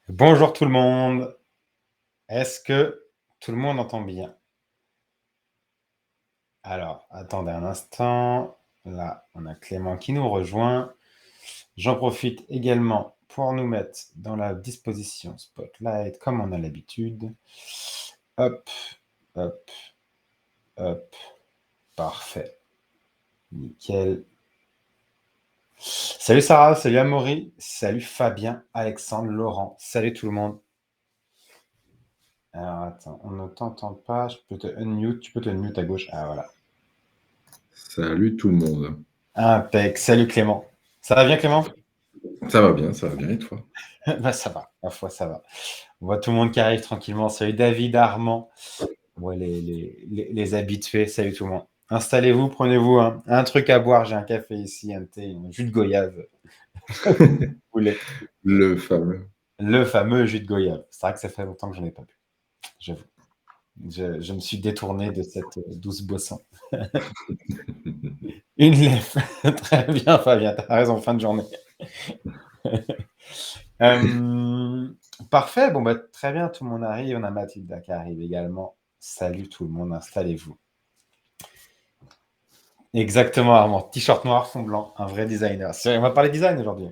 Bonjour tout le monde. Est-ce que tout le monde entend bien? Alors, attendez un instant. Là, on a Clément qui nous rejoint. J'en profite également pour nous mettre dans la disposition Spotlight, comme on a l'habitude. Hop, hop, hop. Parfait. Nickel. Salut Sarah, salut Amaury, salut Fabien, Alexandre, Laurent. Salut tout le monde. Alors, attends, on ne t'entend pas. Je peux te unmute. Tu peux te unmute à gauche. Ah, voilà. Salut tout le monde. Impec. Salut Clément. Ça va bien Clément? Ça va bien et toi? Bah ça va, ma foi ça va. On voit tout le monde qui arrive tranquillement. Salut David, Armand, ouais, les habitués, salut tout le monde. Installez-vous, prenez-vous un truc à boire, j'ai un café ici, un thé, un jus de goyave. Vous voulez. Le fameux. Le fameux jus de goyave. C'est vrai que ça fait longtemps que je n'en ai pas bu, j'avoue. Je me suis détourné de cette douce boisson. Une lèvre. Très bien Fabien, t'as raison, fin de journée. Euh, Parfait, bon bah très bien, tout le monde arrive, on a Mathilda qui arrive également. Salut tout le monde, installez-vous. Exactement Armand, t-shirt noir, fond blanc, un vrai designer. On va parler design aujourd'hui.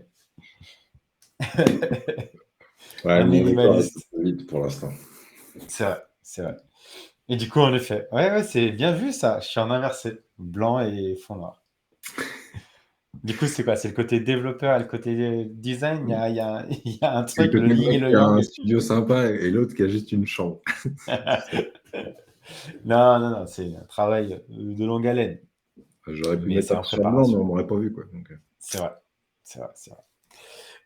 Ouais, Un le moniteur est minimaliste, un vite pour l'instant. c'est vrai, c'est vrai. Et du coup en effet, ouais, c'est bien vu ça, je suis en inversé, blanc et fond noir. Du coup c'est quoi? C'est le côté développeur et le côté design, il y a un C'est truc, le le côté yin et mec le qui a un yang. studio sympa et l'autre qui a juste une chambre. Non, non, non, c'est un travail de longue haleine, J'aurais pu mais mettre c'est un en t-shirt blanc, mais préparation. on m'aurait pas vu, quoi. C'est vrai, c'est vrai, c'est vrai.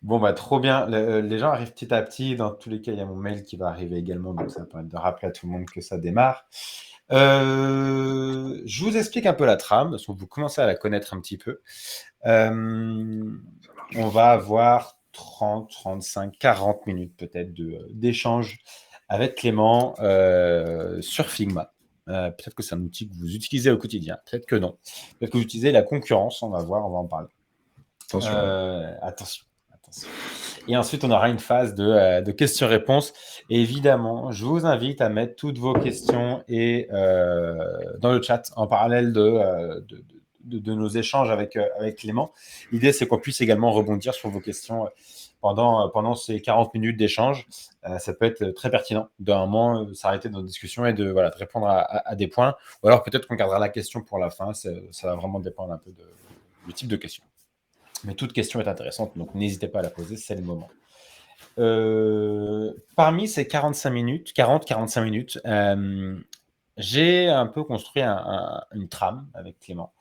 Bon, bah, trop bien. Les gens arrivent petit à petit. Dans tous les cas, il y a mon mail qui va arriver également. Donc, ça va permettre de rappeler à tout le monde que ça démarre. Je vous explique un peu la trame, parce que vous commencez à la connaître un petit peu. On va avoir 30, 35, 40 minutes peut-être d'échange avec Clément sur Figma. Peut-être que c'est un outil que vous utilisez au quotidien, peut-être que non. Peut-être que vous utilisez la concurrence, on va voir, on va en parler. Attention. Attention, attention. Et ensuite, on aura une phase de questions-réponses. Et évidemment, je vous invite à mettre toutes vos questions dans le chat en parallèle de nos échanges avec Clément. L'idée, c'est qu'on puisse également rebondir sur vos questions pendant ces 40 minutes d'échange. Ça peut être très pertinent d'un moment s'arrêter dans notre discussion et voilà, de répondre à des points. Ou alors peut-être qu'on gardera la question pour la fin. Ça va vraiment dépendre un peu du type de question. Mais toute question est intéressante, donc n'hésitez pas à la poser, c'est le moment. Parmi ces 45 minutes, 40-45 minutes, j'ai un peu construit une trame avec Clément.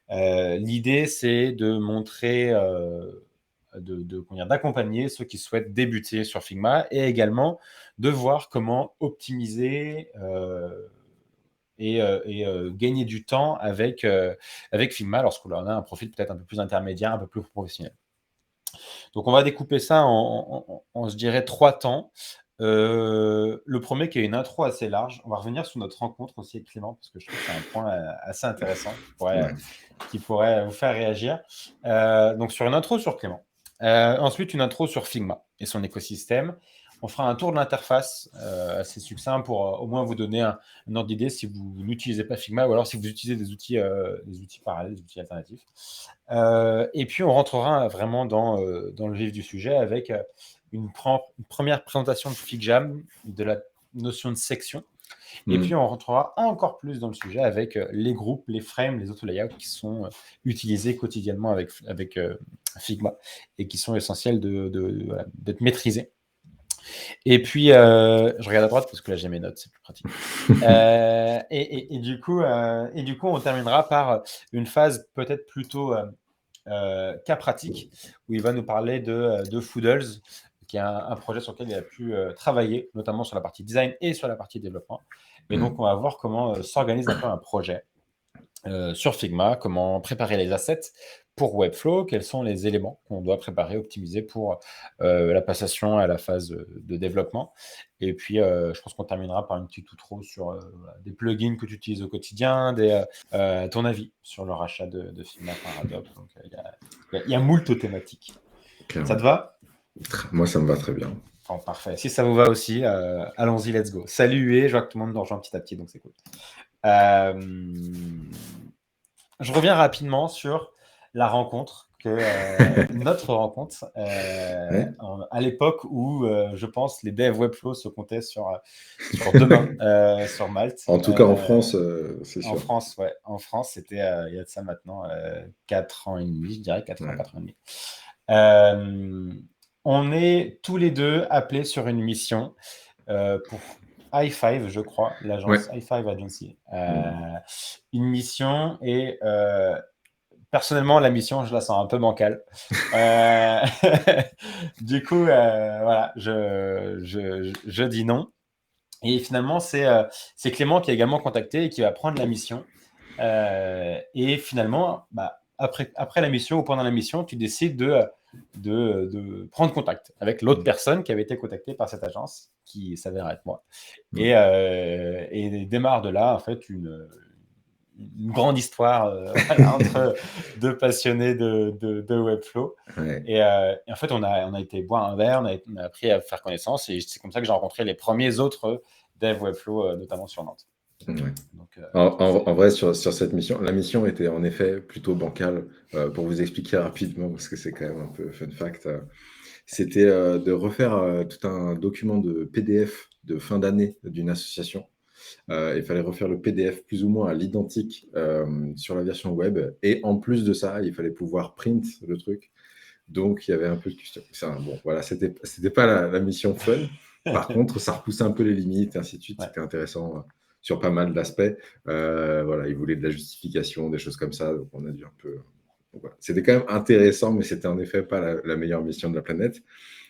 L'idée, c'est de montrer, d'accompagner ceux qui souhaitent débuter sur Figma et également de voir comment optimiser gagner du temps avec Figma lorsqu'on a un profil peut-être un peu plus intermédiaire, un peu plus professionnel. Donc, on va découper ça je dirais, 3 temps. Le premier qui est une intro assez large. On va revenir sur notre rencontre aussi avec Clément, parce que je trouve que c'est un point assez intéressant Ouais. qui pourrait vous faire réagir. Donc, sur une intro sur Clément. Ensuite, une intro sur Figma et son écosystème. On fera un tour de l'interface assez succinct pour au moins vous donner un ordre d'idée si vous n'utilisez pas Figma ou alors si vous utilisez des outils parallèles, des outils alternatifs. Et puis, on rentrera vraiment dans le vif du sujet avec une première présentation de FigJam, de la notion de section. Et puis, on rentrera encore plus dans le sujet avec les groupes, les frames, les autres layouts qui sont utilisés quotidiennement avec Figma et qui sont essentiels voilà, d'être maîtrisés. Et puis, je regarde à droite parce que là, j'ai mes notes, c'est plus pratique. Et du coup, on terminera par une phase peut-être plutôt cas pratique où il va nous parler de Foodles, qui est un projet sur lequel il a pu travailler, notamment sur la partie design et sur la partie développement. Et donc, on va voir comment s'organise un peu un projet sur Figma, comment préparer les assets pour Webflow, quels sont les éléments qu'on doit préparer, optimiser pour la passation à la phase de développement. Et puis, je pense qu'on terminera par une petite outro sur des plugins que tu utilises au quotidien, ton avis sur le rachat de Figma par Adobe. Donc, il y a moult thématiques. Ça Clairement. te va? Moi, ça me va très bien. Bon, parfait. Si ça vous va aussi, allons-y, let's go. Salut et je vois que tout le monde nous rejoint petit à petit, donc c'est cool. Euh, je reviens rapidement sur la rencontre, notre rencontre, Ouais. à l'époque où je pense les devs Webflow se comptaient sur deux mains sur Malte. En tout cas, en France, c'est En sûr. France, ouais. En France, c'était il y a de ça maintenant 4 ans et demi, je dirais, 4 ans, Ouais. 4 ans et demi. Euh, on est tous les deux appelés sur une mission pour i5, je crois, l'agence Ouais. i5 Agency. Mm. Une mission et personnellement, la mission, je la sens un peu bancale. Euh, du coup, voilà, je dis non. Et finalement, c'est Clément qui a également contacté et qui va prendre la mission. Et finalement, bah, après la mission ou pendant la mission, tu décides de prendre contact avec l'autre personne qui avait été contactée par cette agence, qui s'avère être moi. Mm. Et démarre de là, en fait, une grande histoire voilà, entre deux passionnés de Webflow. Ouais. Et en fait, on a été boire un verre, on a appris à faire connaissance, et c'est comme ça que j'ai rencontré les premiers autres devs Webflow, notamment sur Nantes. Ouais. Donc, En vrai, sur cette mission, la mission était en effet plutôt bancale. Pour vous expliquer rapidement, parce que c'est quand même un peu fun fact, c'était de refaire tout un document de PDF de fin d'année d'une association. Il fallait refaire le PDF plus ou moins à l'identique sur la version web. Et en plus de ça, il fallait pouvoir print le truc. Donc, il y avait un peu de question. Bon, voilà, c'était pas la mission fun. Par contre, ça repoussait un peu les limites, et ainsi de suite. ouais. C'était intéressant sur pas mal d'aspects. Voilà, ils voulaient de la justification, des choses comme ça. Donc, on a dû un peu. Donc, voilà. C'était quand même intéressant, mais c'était en effet pas la meilleure mission de la planète.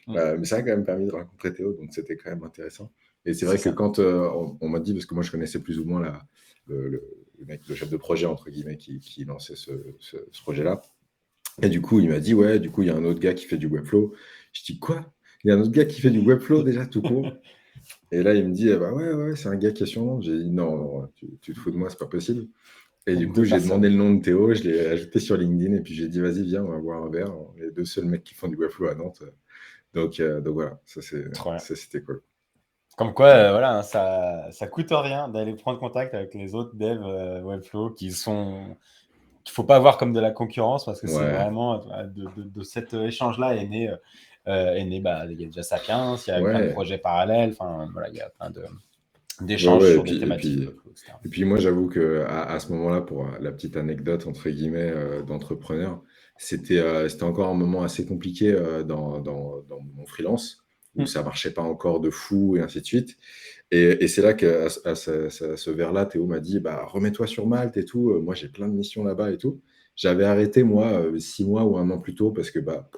Mais ça a quand même permis de rencontrer Théo, donc c'était quand même intéressant. Et c'est C'est vrai que ça. quand on m'a dit, parce que moi je connaissais plus ou moins le mec, le chef de projet, entre guillemets, qui lançait ce projet-là. Et du coup, il m'a dit, ouais, du coup, il y a un autre gars qui fait du Webflow. Je dis, quoi? Il y a un autre gars qui fait du Webflow déjà tout court? Et là, il me dit, bah ouais, c'est un gars qui est sur Nantes. J'ai dit, non, tu te fous de moi, c'est pas possible. Et du coup, Deux j'ai demandé personnes. le nom de Théo, je l'ai ajouté sur LinkedIn, et puis j'ai dit, vas-y, viens, on va boire un verre. On est les deux seuls mecs qui font du Webflow à Nantes. Donc voilà, Trop bien. c'était cool. Comme quoi, voilà, hein, ça coûte rien d'aller prendre contact avec les autres devs Webflow qu'il faut pas voir comme de la concurrence, parce que c'est Ouais, vraiment de cet échange-là est né bah, il y a déjà Sapiens, il y a plein de ouais, projets parallèles, enfin voilà, il y a plein ouais, d'échanges ouais. sur des thématiques Webflow, etc. Et puis moi, j'avoue que à ce moment-là, pour la petite anecdote entre guillemets d'entrepreneur, c'était encore un moment assez compliqué dans mon freelance où Mm. ça marchait pas encore de fou et ainsi de suite. Et c'est là qu'à ce vers-là, Théo m'a dit, bah, remets-toi sur Malte et tout. Moi, j'ai plein de missions là-bas et tout. J'avais arrêté, moi, 6 mois ou un an plus tôt parce que bah,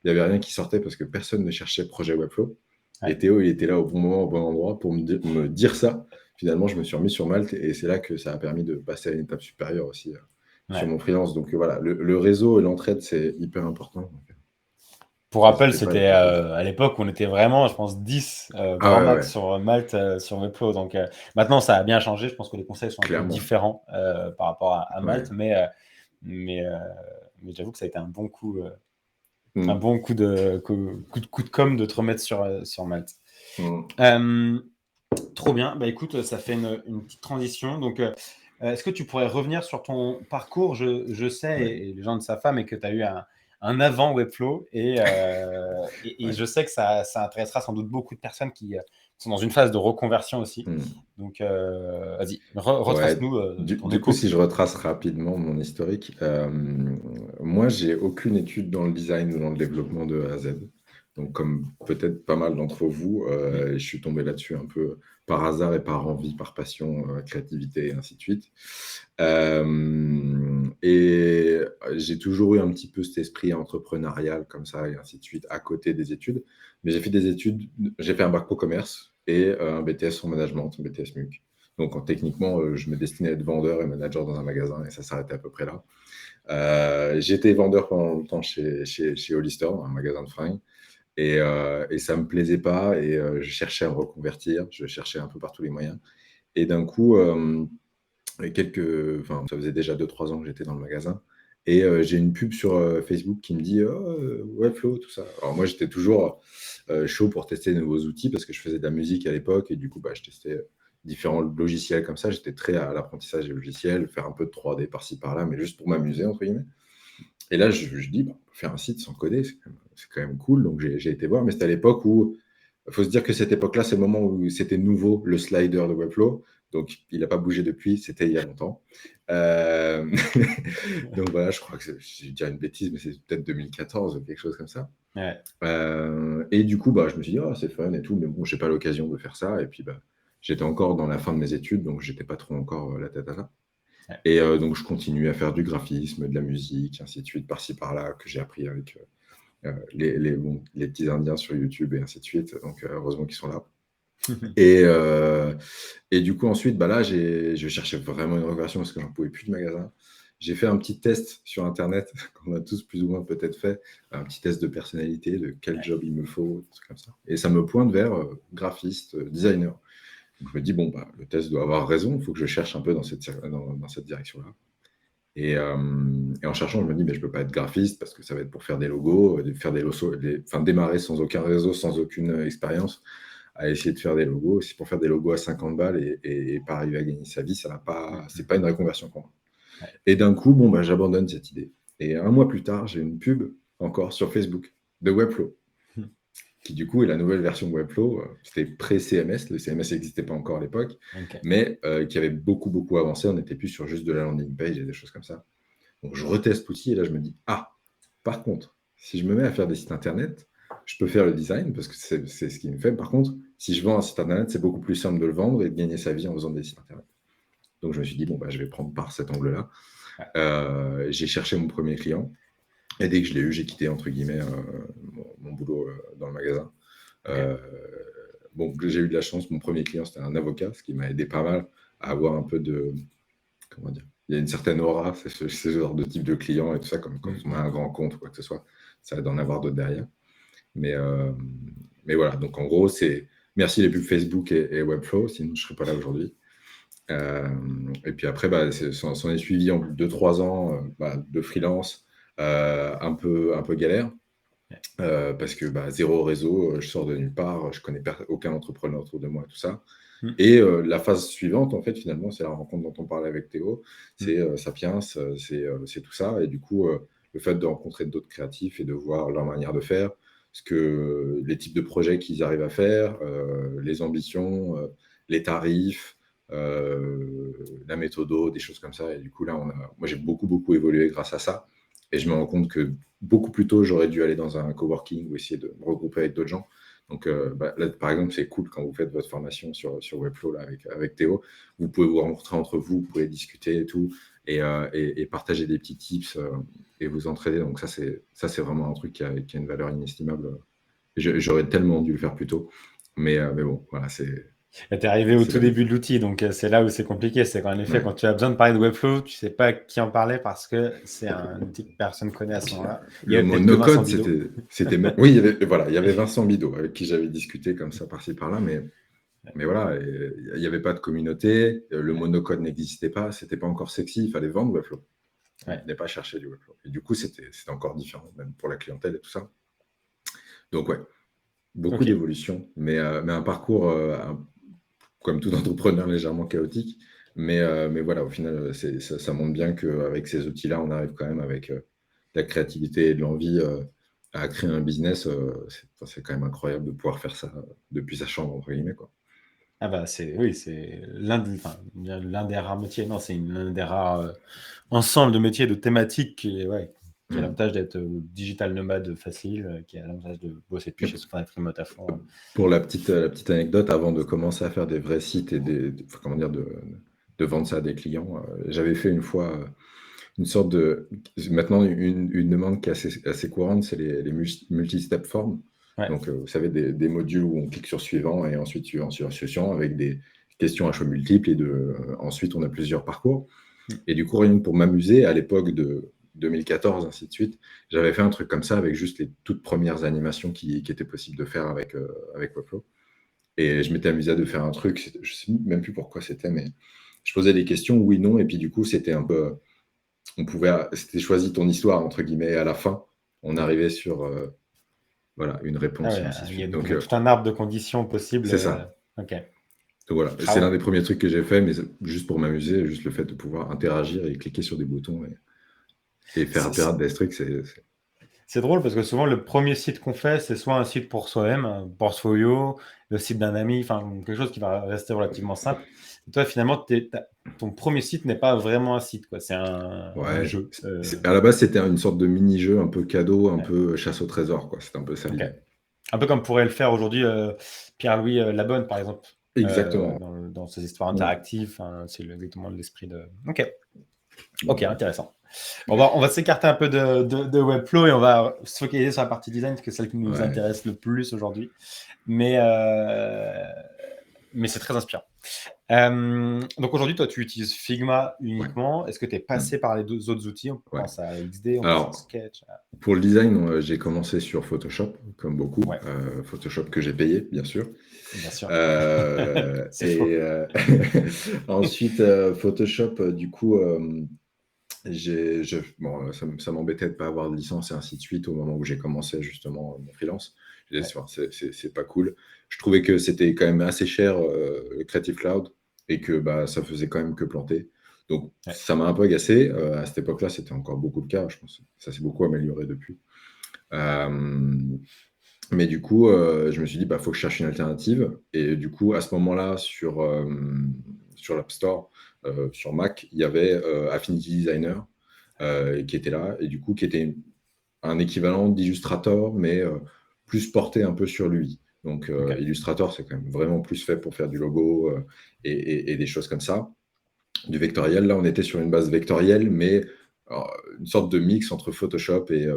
il n'y avait rien qui sortait parce que personne ne cherchait projet Webflow. Et Ouais. Théo, il était là au bon moment, au bon endroit pour me dire ça. Finalement, je me suis remis sur Malte et c'est là que ça a permis de passer à une étape supérieure aussi sur Ouais. mon freelance. Donc voilà, le réseau et l'entraide, c'est hyper important. Donc, Pour rappel, n'hésitez pas à les c'était proposer. à l'époque où on était vraiment, je pense, 10 Ah grand ouais, max ouais, sur Malte, sur Webflow. Donc maintenant, ça a bien changé. Je pense que les conseils sont un peu clairement. différents par rapport à Ouais. Malte, mais, euh, mais j'avoue que ça a été un Mm. bon coup de com' de te remettre sur Malte. Mm. Euh, Trop bien. Bah écoute, ça fait une petite transition. Donc, est-ce que tu pourrais revenir sur ton parcours? Je sais, Ouais. et les gens ne savent pas, mais que tu as eu un avant Webflow. Et Ouais. je sais que ça intéressera sans doute beaucoup de personnes qui sont dans une phase de reconversion aussi. Mm. Donc, vas-y, Ouais, retrace-nous ton du coup, si écho. je retrace rapidement mon historique, moi, j'ai aucune étude dans le design ou dans le développement de A à Z. Donc, comme peut-être pas mal d'entre vous, Mm. je suis tombé là-dessus un peu par hasard et par envie, par passion, créativité et ainsi de suite. Et j'ai toujours eu un petit peu cet esprit entrepreneurial comme ça et ainsi de suite à côté des études. Mais j'ai fait des études, j'ai fait un bac pro commerce et un BTS en management, un BTS MUC. Donc, techniquement, je me destinais à être vendeur et manager dans un magasin et ça s'arrêtait à peu près là. J'étais vendeur pendant longtemps chez Hollister, un magasin de fringues, et ça me plaisait pas et je cherchais à me reconvertir, je cherchais un peu par tous les moyens. Et d'un coup, enfin, ça faisait déjà 2 3 ans que j'étais dans le magasin Et j'ai une pub sur Facebook qui me dit Webflow, tout ça. Alors moi, j'étais toujours chaud pour tester de nouveaux outils parce que je faisais de la musique à l'époque et du coup, je testais différents logiciels comme ça. J'étais très à l'apprentissage des logiciels, faire un peu de 3D par-ci par-là, mais juste pour m'amuser, entre guillemets. Et là, je dis, faire un site sans coder, c'est quand même cool. Donc j'ai été voir, mais c'était à l'époque où, il faut se dire que cette époque-là, c'est le moment où c'était nouveau, le slider de Webflow. Donc, il n'a pas bougé depuis, c'était il y a longtemps. Euh, Donc voilà, je crois que je dirais une bêtise, mais c'est peut-être 2014 ou quelque chose comme ça. Ouais. Et du coup, je me suis dit, oh, c'est fun et tout, mais bon, j'ai pas l'occasion de faire ça. Et puis, j'étais encore dans la fin de mes études, donc j'étais pas trop encore la tête à ça. Ouais. Et donc, je continue à faire du graphisme, de la musique, ainsi de suite, par-ci, par-là, que j'ai appris avec les petits Indiens sur YouTube et ainsi de suite. Donc, heureusement qu'ils sont là. Et du coup, ensuite, là, je cherchais vraiment une reconversion parce que j'en pouvais plus de magasin. J'ai fait un petit test sur Internet, qu'on a tous plus ou moins peut-être fait, un petit test de personnalité, de quel job il me faut, des trucs comme ça. Et ça me pointe vers graphiste, designer. Donc, je me dis, bon, le test doit avoir raison, il faut que je cherche un peu dans cette direction-là. Et en cherchant, je me dis, mais je ne peux pas être graphiste parce que ça va être pour faire des logos, démarrer sans aucun réseau, sans aucune expérience, à essayer de faire des logos. C'est pour faire des logos à 50 balles et pas arriver à gagner sa vie, ça va pas, c'est pas une reconversion pour moi. Ouais. Et d'un coup, j'abandonne cette idée. Et un mois plus tard, j'ai une pub encore sur Facebook de Webflow, qui du coup est la nouvelle version de Webflow. C'était pré-CMS, le CMS n'existait pas encore à l'époque, Okay. mais qui avait beaucoup, beaucoup avancé. On n'était plus sur juste de la landing page et des choses comme ça. Donc, je reteste l'outil et là, je me dis, par contre, si je me mets à faire des sites internet, je peux faire le design parce que c'est ce qui me fait. Par contre, si je vends un site internet, c'est beaucoup plus simple de le vendre et de gagner sa vie en faisant des sites internet. Donc, je me suis dit, je vais prendre par cet angle-là. J'ai cherché mon premier client et dès que je l'ai eu, j'ai quitté, entre guillemets, mon boulot dans le magasin. Okay. J'ai eu de la chance. Mon premier client, c'était un avocat, ce qui m'a aidé pas mal à avoir un peu de... Comment dire ? Il y a une certaine aura, c'est ce genre de type de client et tout ça, comme quand on a un grand compte ou quoi que ce soit, ça va d'en avoir d'autres derrière. Mais voilà, donc en gros, c'est merci les pubs Facebook et Webflow, sinon je ne serais pas là aujourd'hui. Et puis après, s'en est suivi en 2-3 ans de freelance, un peu galère, parce que zéro réseau, je sors de nulle part, je connais aucun entrepreneur autour de moi et tout ça. Et la phase suivante, en fait, finalement, c'est la rencontre dont on parlait avec Théo, c'est Sapiens, c'est tout ça. Et du coup, le fait de rencontrer d'autres créatifs et de voir leur manière de faire, les types de projets qu'ils arrivent à faire, les ambitions, les tarifs, la méthodo, des choses comme ça. Et du coup, là, moi, j'ai beaucoup, beaucoup évolué grâce à ça. Et je me rends compte que beaucoup plus tôt, j'aurais dû aller dans un coworking ou essayer de me regrouper avec d'autres gens. Donc, là, par exemple, c'est cool quand vous faites votre formation sur Webflow là, avec Théo. Vous pouvez vous rencontrer entre vous, vous pouvez discuter et tout, et partager des petits tips et vous entraider. Donc, ça, c'est vraiment un truc qui a une valeur inestimable. J'aurais tellement dû le faire plus tôt. Mais bon, voilà, c'est... Tu es arrivé au tout début de l'outil, donc c'est là où c'est compliqué. C'est qu'en effet, quand tu as besoin de parler de Webflow, tu ne sais pas qui en parler parce que c'est un outil que personne ne connaît à ce moment-là. Le mot no-code, c'était oui, il y avait Vincent Bidot avec qui j'avais discuté comme ça par-ci par-là, mais voilà, il n'y avait pas de communauté, le mot no-code n'existait pas, c'était pas encore sexy, il fallait vendre Webflow. On n'est pas chercher du Webflow. Et du coup, c'était encore différent, même pour la clientèle et tout ça. Donc ouais, beaucoup d'évolution, mais un parcours comme tout entrepreneur légèrement chaotique. Mais voilà, au final, ça montre bien qu'avec ces outils-là, on arrive quand même avec de la créativité et de l'envie à créer un business. C'est quand même incroyable de pouvoir faire ça depuis sa chambre, entre guillemets, quoi. C'est l'un des rares métiers. Non, c'est l'un des rares ensemble de métiers, de thématiques qui a l'avantage d'être digital nomade facile, qui a l'avantage de bosser depuis chez soi, être remote à fond. Pour la petite anecdote, avant de commencer à faire des vrais sites et de vendre ça à des clients, j'avais fait une fois une sorte de... Maintenant, une demande qui est assez courante, c'est les multi-step forms. Ouais. Donc, vous savez, des modules où on clique sur suivant et ensuite suivant sur suivant avec des questions à choix multiples et ensuite on a plusieurs parcours. Et du coup, rien que pour m'amuser, à l'époque de 2014, ainsi de suite, j'avais fait un truc comme ça avec juste les toutes premières animations qui étaient possibles de faire avec Webflow. Et je m'étais amusé à de faire un truc, je ne sais même plus pourquoi c'était, mais je posais des questions, oui, non, et puis du coup, c'était un peu c'était choisi ton histoire, entre guillemets, et à la fin, on arrivait sur voilà, une Ah réponse ouais, et ainsi de il y a, suite. donc, Donc, il y a tout un arbre de conditions possibles. c'est ça. Ok. Donc voilà, Ah c'est l'un ouais. des premiers trucs que j'ai fait, mais juste pour m'amuser, juste le fait de pouvoir interagir et cliquer sur des boutons et faire C'est un c'est- pirate des trucs, c'est drôle parce que souvent, le premier site qu'on fait, c'est soit un site pour soi-même, un portfolio, le site d'un ami, enfin, quelque chose qui va rester relativement simple. Et toi, finalement, ton premier site n'est pas vraiment un site, quoi. C'est un ouais. jeu. À la base, c'était une sorte de mini-jeu un peu cadeau, un Ouais. peu chasse au trésor, quoi. C'était un peu ça Ok. l'idée. Un peu comme pourrait le faire aujourd'hui Pierre-Louis Labonne, par exemple, Exactement. dans ses histoires Mm. interactives. Enfin, c'est exactement l'esprit de. Ok. Donc Ok, voilà. intéressant. On va s'écarter un peu de Webflow et on va se focaliser sur la partie design, parce que c'est celle qui nous Ouais. intéresse le plus aujourd'hui. Mais c'est très inspirant. Donc aujourd'hui, toi, tu utilises Figma Ouais. uniquement. Est-ce que tu es Mm. passé par les deux autres outils? On Ouais. pense à XD, on pense à Alors, Sketch. pour le design, j'ai commencé sur Photoshop, comme beaucoup. Ouais, Photoshop que j'ai payé, bien sûr. bien sûr. C'est Et faux. ensuite, Photoshop, du coup, bon, ça m'embêtait de ne pas avoir de licence et ainsi de suite au moment où j'ai commencé justement mon freelance. Je disais, Ouais. enfin, c'est pas cool. Je trouvais que c'était quand même assez cher le Creative Cloud et que bah, ça faisait quand même que planter. Donc Ouais. ça m'a un peu agacé. À cette époque-là, c'était encore beaucoup le cas. Je pense que ça s'est beaucoup amélioré depuis. Euh, mais du coup, je me suis dit, bah, faut que je cherche une alternative. Et du coup, à ce moment-là, sur l'App Store, sur Mac, il y avait Affinity Designer qui était là, et du coup, qui était un équivalent d'Illustrator, mais plus porté un peu sur lui. Donc, Ok. Illustrator, c'est quand même vraiment plus fait pour faire du logo et des choses comme ça. Du vectoriel, là, on était sur une base vectorielle, mais euh, une sorte de mix entre Photoshop et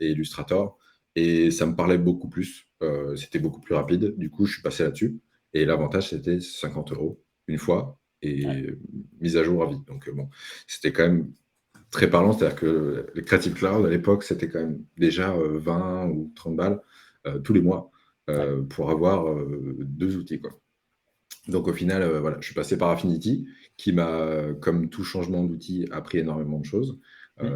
Illustrator. Et ça me parlait beaucoup plus. C'était beaucoup plus rapide. Du coup, je suis passé là-dessus. Et l'avantage, c'était 50 € une fois Ouais. et mise à jour à vie. Donc, bon, c'était quand même très parlant. C'est-à-dire que les Creative Cloud, à l'époque, c'était quand même déjà 20 ou 30 balles tous les mois Ouais. pour avoir deux outils, quoi. Donc au final, voilà, je suis passé par Affinity, qui m'a, comme tout changement d'outil, appris énormément de choses. Hmm.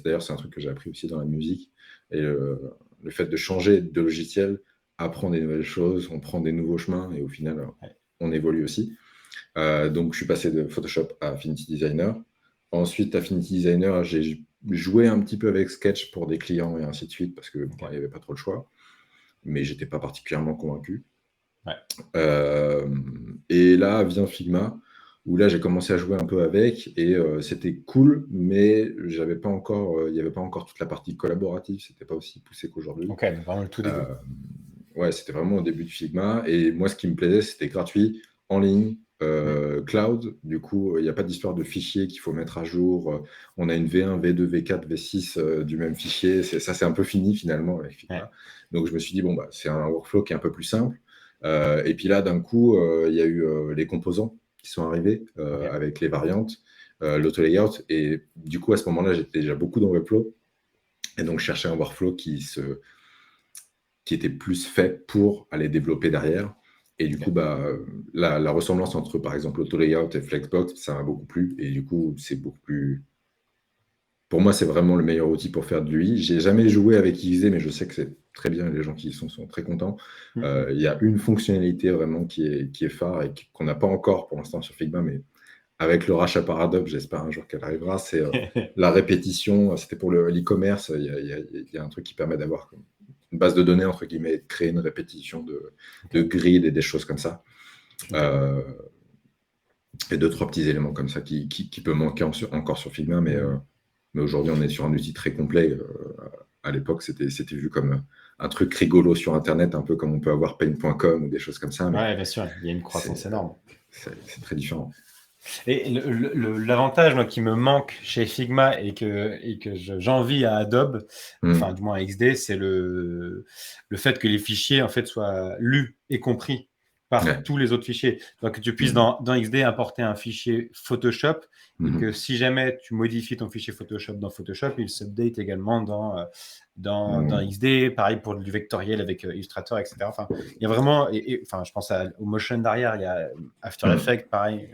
D'ailleurs, c'est un truc que j'ai appris aussi dans la musique. Et le fait de changer de logiciel apprend des nouvelles choses, on prend des nouveaux chemins, et au final, Ouais. on évolue aussi. Donc je suis passé de Photoshop à Affinity Designer. Ensuite, Affinity Designer, j'ai joué un petit peu avec Sketch pour des clients et ainsi de suite, parce que bon, il Ok. n'y avait pas trop le choix, mais j'étais pas particulièrement convaincu. Ouais. Euh, et là vient Figma, où là j'ai commencé à jouer un peu avec, et c'était cool, mais j'avais pas encore, il n'y avait pas encore toute la partie collaborative, c'était pas aussi poussé qu'aujourd'hui. Ok, donc vraiment le tout début. Euh, ouais, c'était vraiment au début de Figma, et moi ce qui me plaisait, c'était gratuit, en ligne, Hmm. cloud, du coup il n'y a pas d'histoire de fichier qu'il faut mettre à jour, on a une V1, V2, V4, V6 du même fichier, ça c'est un peu fini finalement avec Ouais. Figma. Donc je me suis dit, bon, bah, c'est un workflow qui est un peu plus simple. Et puis là, d'un coup, il y a eu les composants qui sont arrivés Ok. avec les variantes, l'auto-layout. Et du coup, à ce moment-là, j'étais déjà beaucoup dans Webflow. Et donc, je cherchais un workflow qui était plus fait pour aller développer derrière. Et du coup, Ok. bah, la ressemblance entre, par exemple, l'auto-layout et Flexbox, ça m'a beaucoup plu. Et du coup, c'est beaucoup plus. Pour moi, c'est vraiment le meilleur outil pour faire de l'UI. J'ai jamais joué avec XD, mais je sais que c'est très bien. Les gens qui y sont très contents. Hmm. Il y a une fonctionnalité vraiment qui est phare et qu'on n'a pas encore pour l'instant sur Figma, mais avec le rachat par Adobe, j'espère un jour qu'elle arrivera. C'est la répétition. C'était pour l'e-commerce. Il y a un truc qui permet d'avoir une base de données, entre guillemets, et de créer une répétition de Ok. grid et des choses comme ça. Ok. Euh, et deux, trois petits éléments comme ça qui peut manquer encore sur Figma, mais aujourd'hui, on est sur un outil très complet. À l'époque, c'était vu comme un truc rigolo sur Internet, un peu comme on peut avoir Paint.com ou des choses comme ça, mais Ouais, bien sûr, il y a une c'est croissance énorme. c'est très différent. Et l'avantage moi, qui me manque chez Figma et que j'envie à Adobe, enfin Mm. du moins à XD, c'est le fait que les fichiers en fait soient lus et compris par Ouais. tous les autres fichiers. Donc que tu puisses Mm. dans XD importer un fichier Photoshop et que Mhm. si jamais tu modifies ton fichier Photoshop dans Photoshop, il s'update également dans Mm. XD. Pareil pour du vectoriel avec Illustrator, etc. Enfin, il y a vraiment, enfin, je pense au motion derrière, il y a After Mm. Effects, pareil.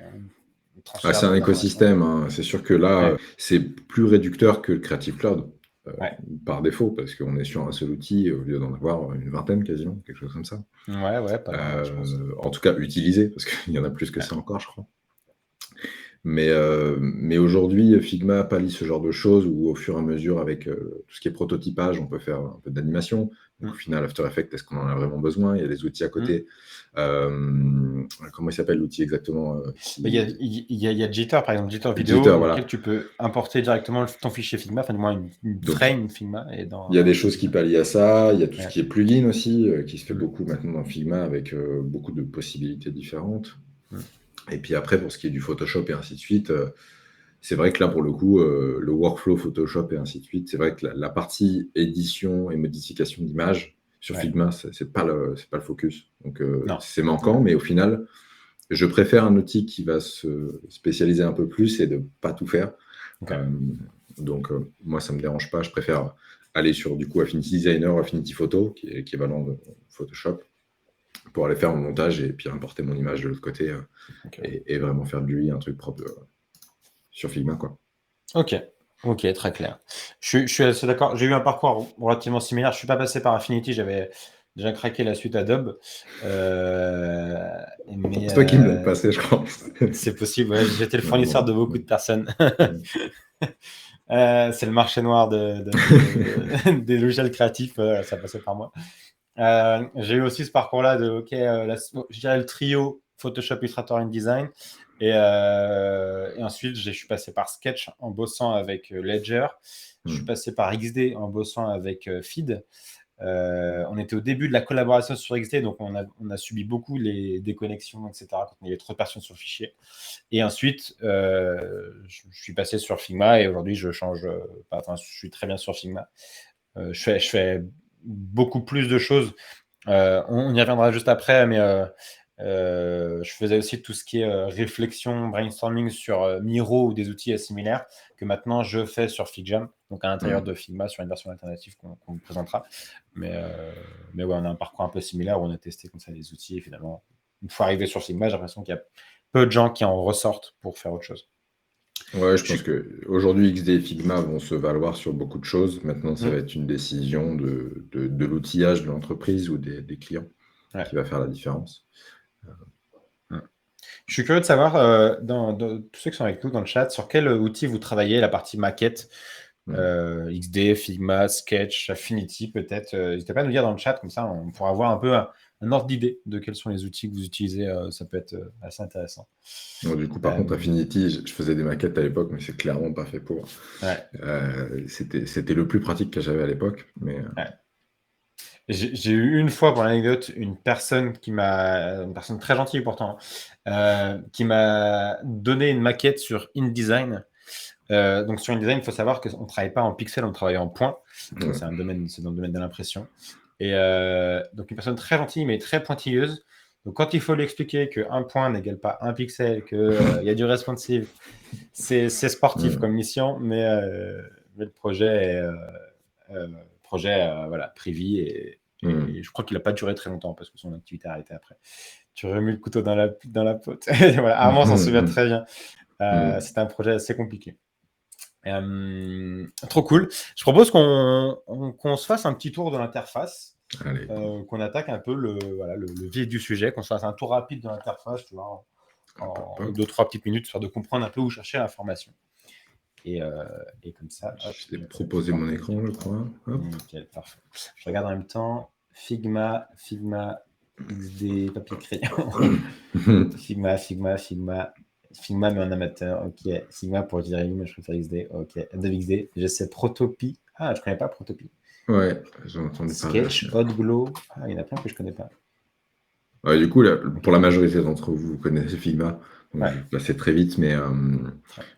Ah, transfert c'est un d'informations. écosystème, hein. C'est sûr que là, Ouais, c'est plus réducteur que le Creative Cloud, euh, ouais, par défaut, parce qu'on est sur un seul outil au lieu d'en avoir une vingtaine quasiment, quelque chose comme ça. ouais, ouais, pas loin, ouais, je pense. En tout cas, utilisé, parce qu'il y en a plus que Ouais. ça encore, je crois. Mais aujourd'hui, Figma pallie ce genre de choses où, au fur et à mesure, avec tout ce qui est prototypage, on peut faire un peu d'animation. Donc, au Mm, final, After Effects, est-ce qu'on en a vraiment besoin? Il y a des outils à mm. côté. Comment il s'appelle l'outil exactement Il y a, il y a Jitter, par exemple, Jitter Vidéo, Jitter, dans lequel voilà. tu peux importer directement ton fichier Figma, enfin du moins une Donc, frame Figma et il y a des dans choses qui Jitter. pallient à ça. Il y a tout ce Ouais. qui est plugin aussi, qui se fait Mm, beaucoup maintenant dans Figma avec beaucoup de possibilités différentes. mm. Et puis après, pour ce qui est du Photoshop et ainsi de suite, c'est vrai que là, pour le coup, le workflow Photoshop et ainsi de suite, c'est vrai que la partie édition et modification d'images sur Ouais. Figma, c'est pas le focus. Donc, Non. c'est manquant, Ouais. mais au final, je préfère un outil qui va se spécialiser un peu plus et de pas tout faire. Ok. Euh, donc, moi, ça me dérange pas. Je préfère aller sur du coup Affinity Designer, Affinity Photo, qui est équivalent de Photoshop, pour aller faire mon montage et puis importer mon image de l'autre côté Ok. et vraiment faire de lui un truc propre sur Figma, quoi. Ok. Ok, très clair. Je suis assez d'accord. J'ai eu un parcours relativement similaire. Je suis pas passé par Affinity, j'avais déjà craqué la suite Adobe. Mais C'est toi qui me l'as passé, je crois. c'est possible, ouais, j'étais le Ouais, fournisseur bon, de beaucoup ouais. de personnes. Mm. C'est le marché noir des logiciels créatifs, ça passait par moi. J'ai eu aussi ce parcours-là de, ok, je dirais le trio Photoshop, Illustrator, InDesign. Et ensuite, je suis passé par Sketch en bossant avec Ledger. Je suis Mm. passé par XD en bossant avec Feed. On était au début de la collaboration sur XD, donc on a subi beaucoup les déconnexions, etc., quand il y avait trop de personnes sur le fichier. Et ensuite, je suis passé sur Figma et aujourd'hui, je change, enfin, je suis très bien sur Figma. Je fais beaucoup plus de choses. On y reviendra juste après, mais je faisais aussi tout ce qui est réflexion, brainstorming sur Miro ou des outils similaires que maintenant je fais sur FigJam, donc à l'intérieur Mm. de Figma sur une version alternative qu'on vous présentera. Mais ouais, on a un parcours un peu similaire où on a testé comme ça les outils et finalement, une fois arrivé sur Figma, j'ai l'impression qu'il y a peu de gens qui en ressortent pour faire autre chose. Ouais, je Je pense suis... que aujourd'hui XD et Figma vont se valoir sur beaucoup de choses. Maintenant, ça va Hmm, être une décision de l'outillage de l'entreprise ou des clients ouais. qui va faire la différence. Hmm. Je suis curieux de savoir, dans tous ceux qui sont avec nous dans le chat, sur quel outil vous travaillez, la partie maquette, Mm. XD, Figma, Sketch, Affinity peut-être. N'hésitez pas à nous dire dans le chat, comme ça on pourra avoir un peu un ordre d'idée de quels sont les outils que vous utilisez. Ça peut être assez intéressant. Donc, du coup, par contre, Euh, Affinity, je faisais des maquettes à l'époque, mais c'est clairement pas fait pour. ouais, C'était le plus pratique que j'avais à l'époque, mais ouais. J'ai eu une fois, pour l'anecdote, une personne très gentille pourtant, qui m'a donné une maquette sur InDesign. Donc sur InDesign, il faut savoir qu'on ne travaille pas en pixels, on travaille en points. ouais. C'est dans le domaine de l'impression. Et donc une personne très gentille, mais très pointilleuse. Donc quand il faut lui expliquer qu'un point n'égale pas un pixel, qu'il y a du responsive, c'est sportif Mm. comme mission, mais le projet est voilà, prévu Mm. et je crois qu'il n'a pas duré très longtemps parce que son activité a arrêté après. Tu remets le couteau dans la pote. Voilà, Armand s'en souvient Mm. très bien. Mm. C'était un projet assez compliqué. Trop cool. Je propose qu'on se fasse un petit tour de l'interface, Allez, qu'on attaque un peu voilà, le vif du sujet, qu'on se fasse un tour rapide de l'interface, tu vois, hop, hop, en hop. 2-3 petites minutes, histoire de comprendre un peu où chercher l'information. Et comme ça, hop, Je t'ai je vais proposé pouvoir mon te écran, dire. je crois. Hop. Nickel, parfait. Je regarde en même temps. Figma, XD, papier crayon. Figma, mais en amateur. Ok. Figma pour dire mais je préfère XD. Ok. Adobe XD. J'essaie Protopie. Ah, je connais pas Protopie. Ouais, j'en entendais parler aussi. Sketch, Hotglow. Ah, il y en a plein que je connais pas. Ouais, du coup, Ok. pour la majorité d'entre vous, vous connaissez Figma. Donc, je Ouais. vais passer très vite, mais Ouais.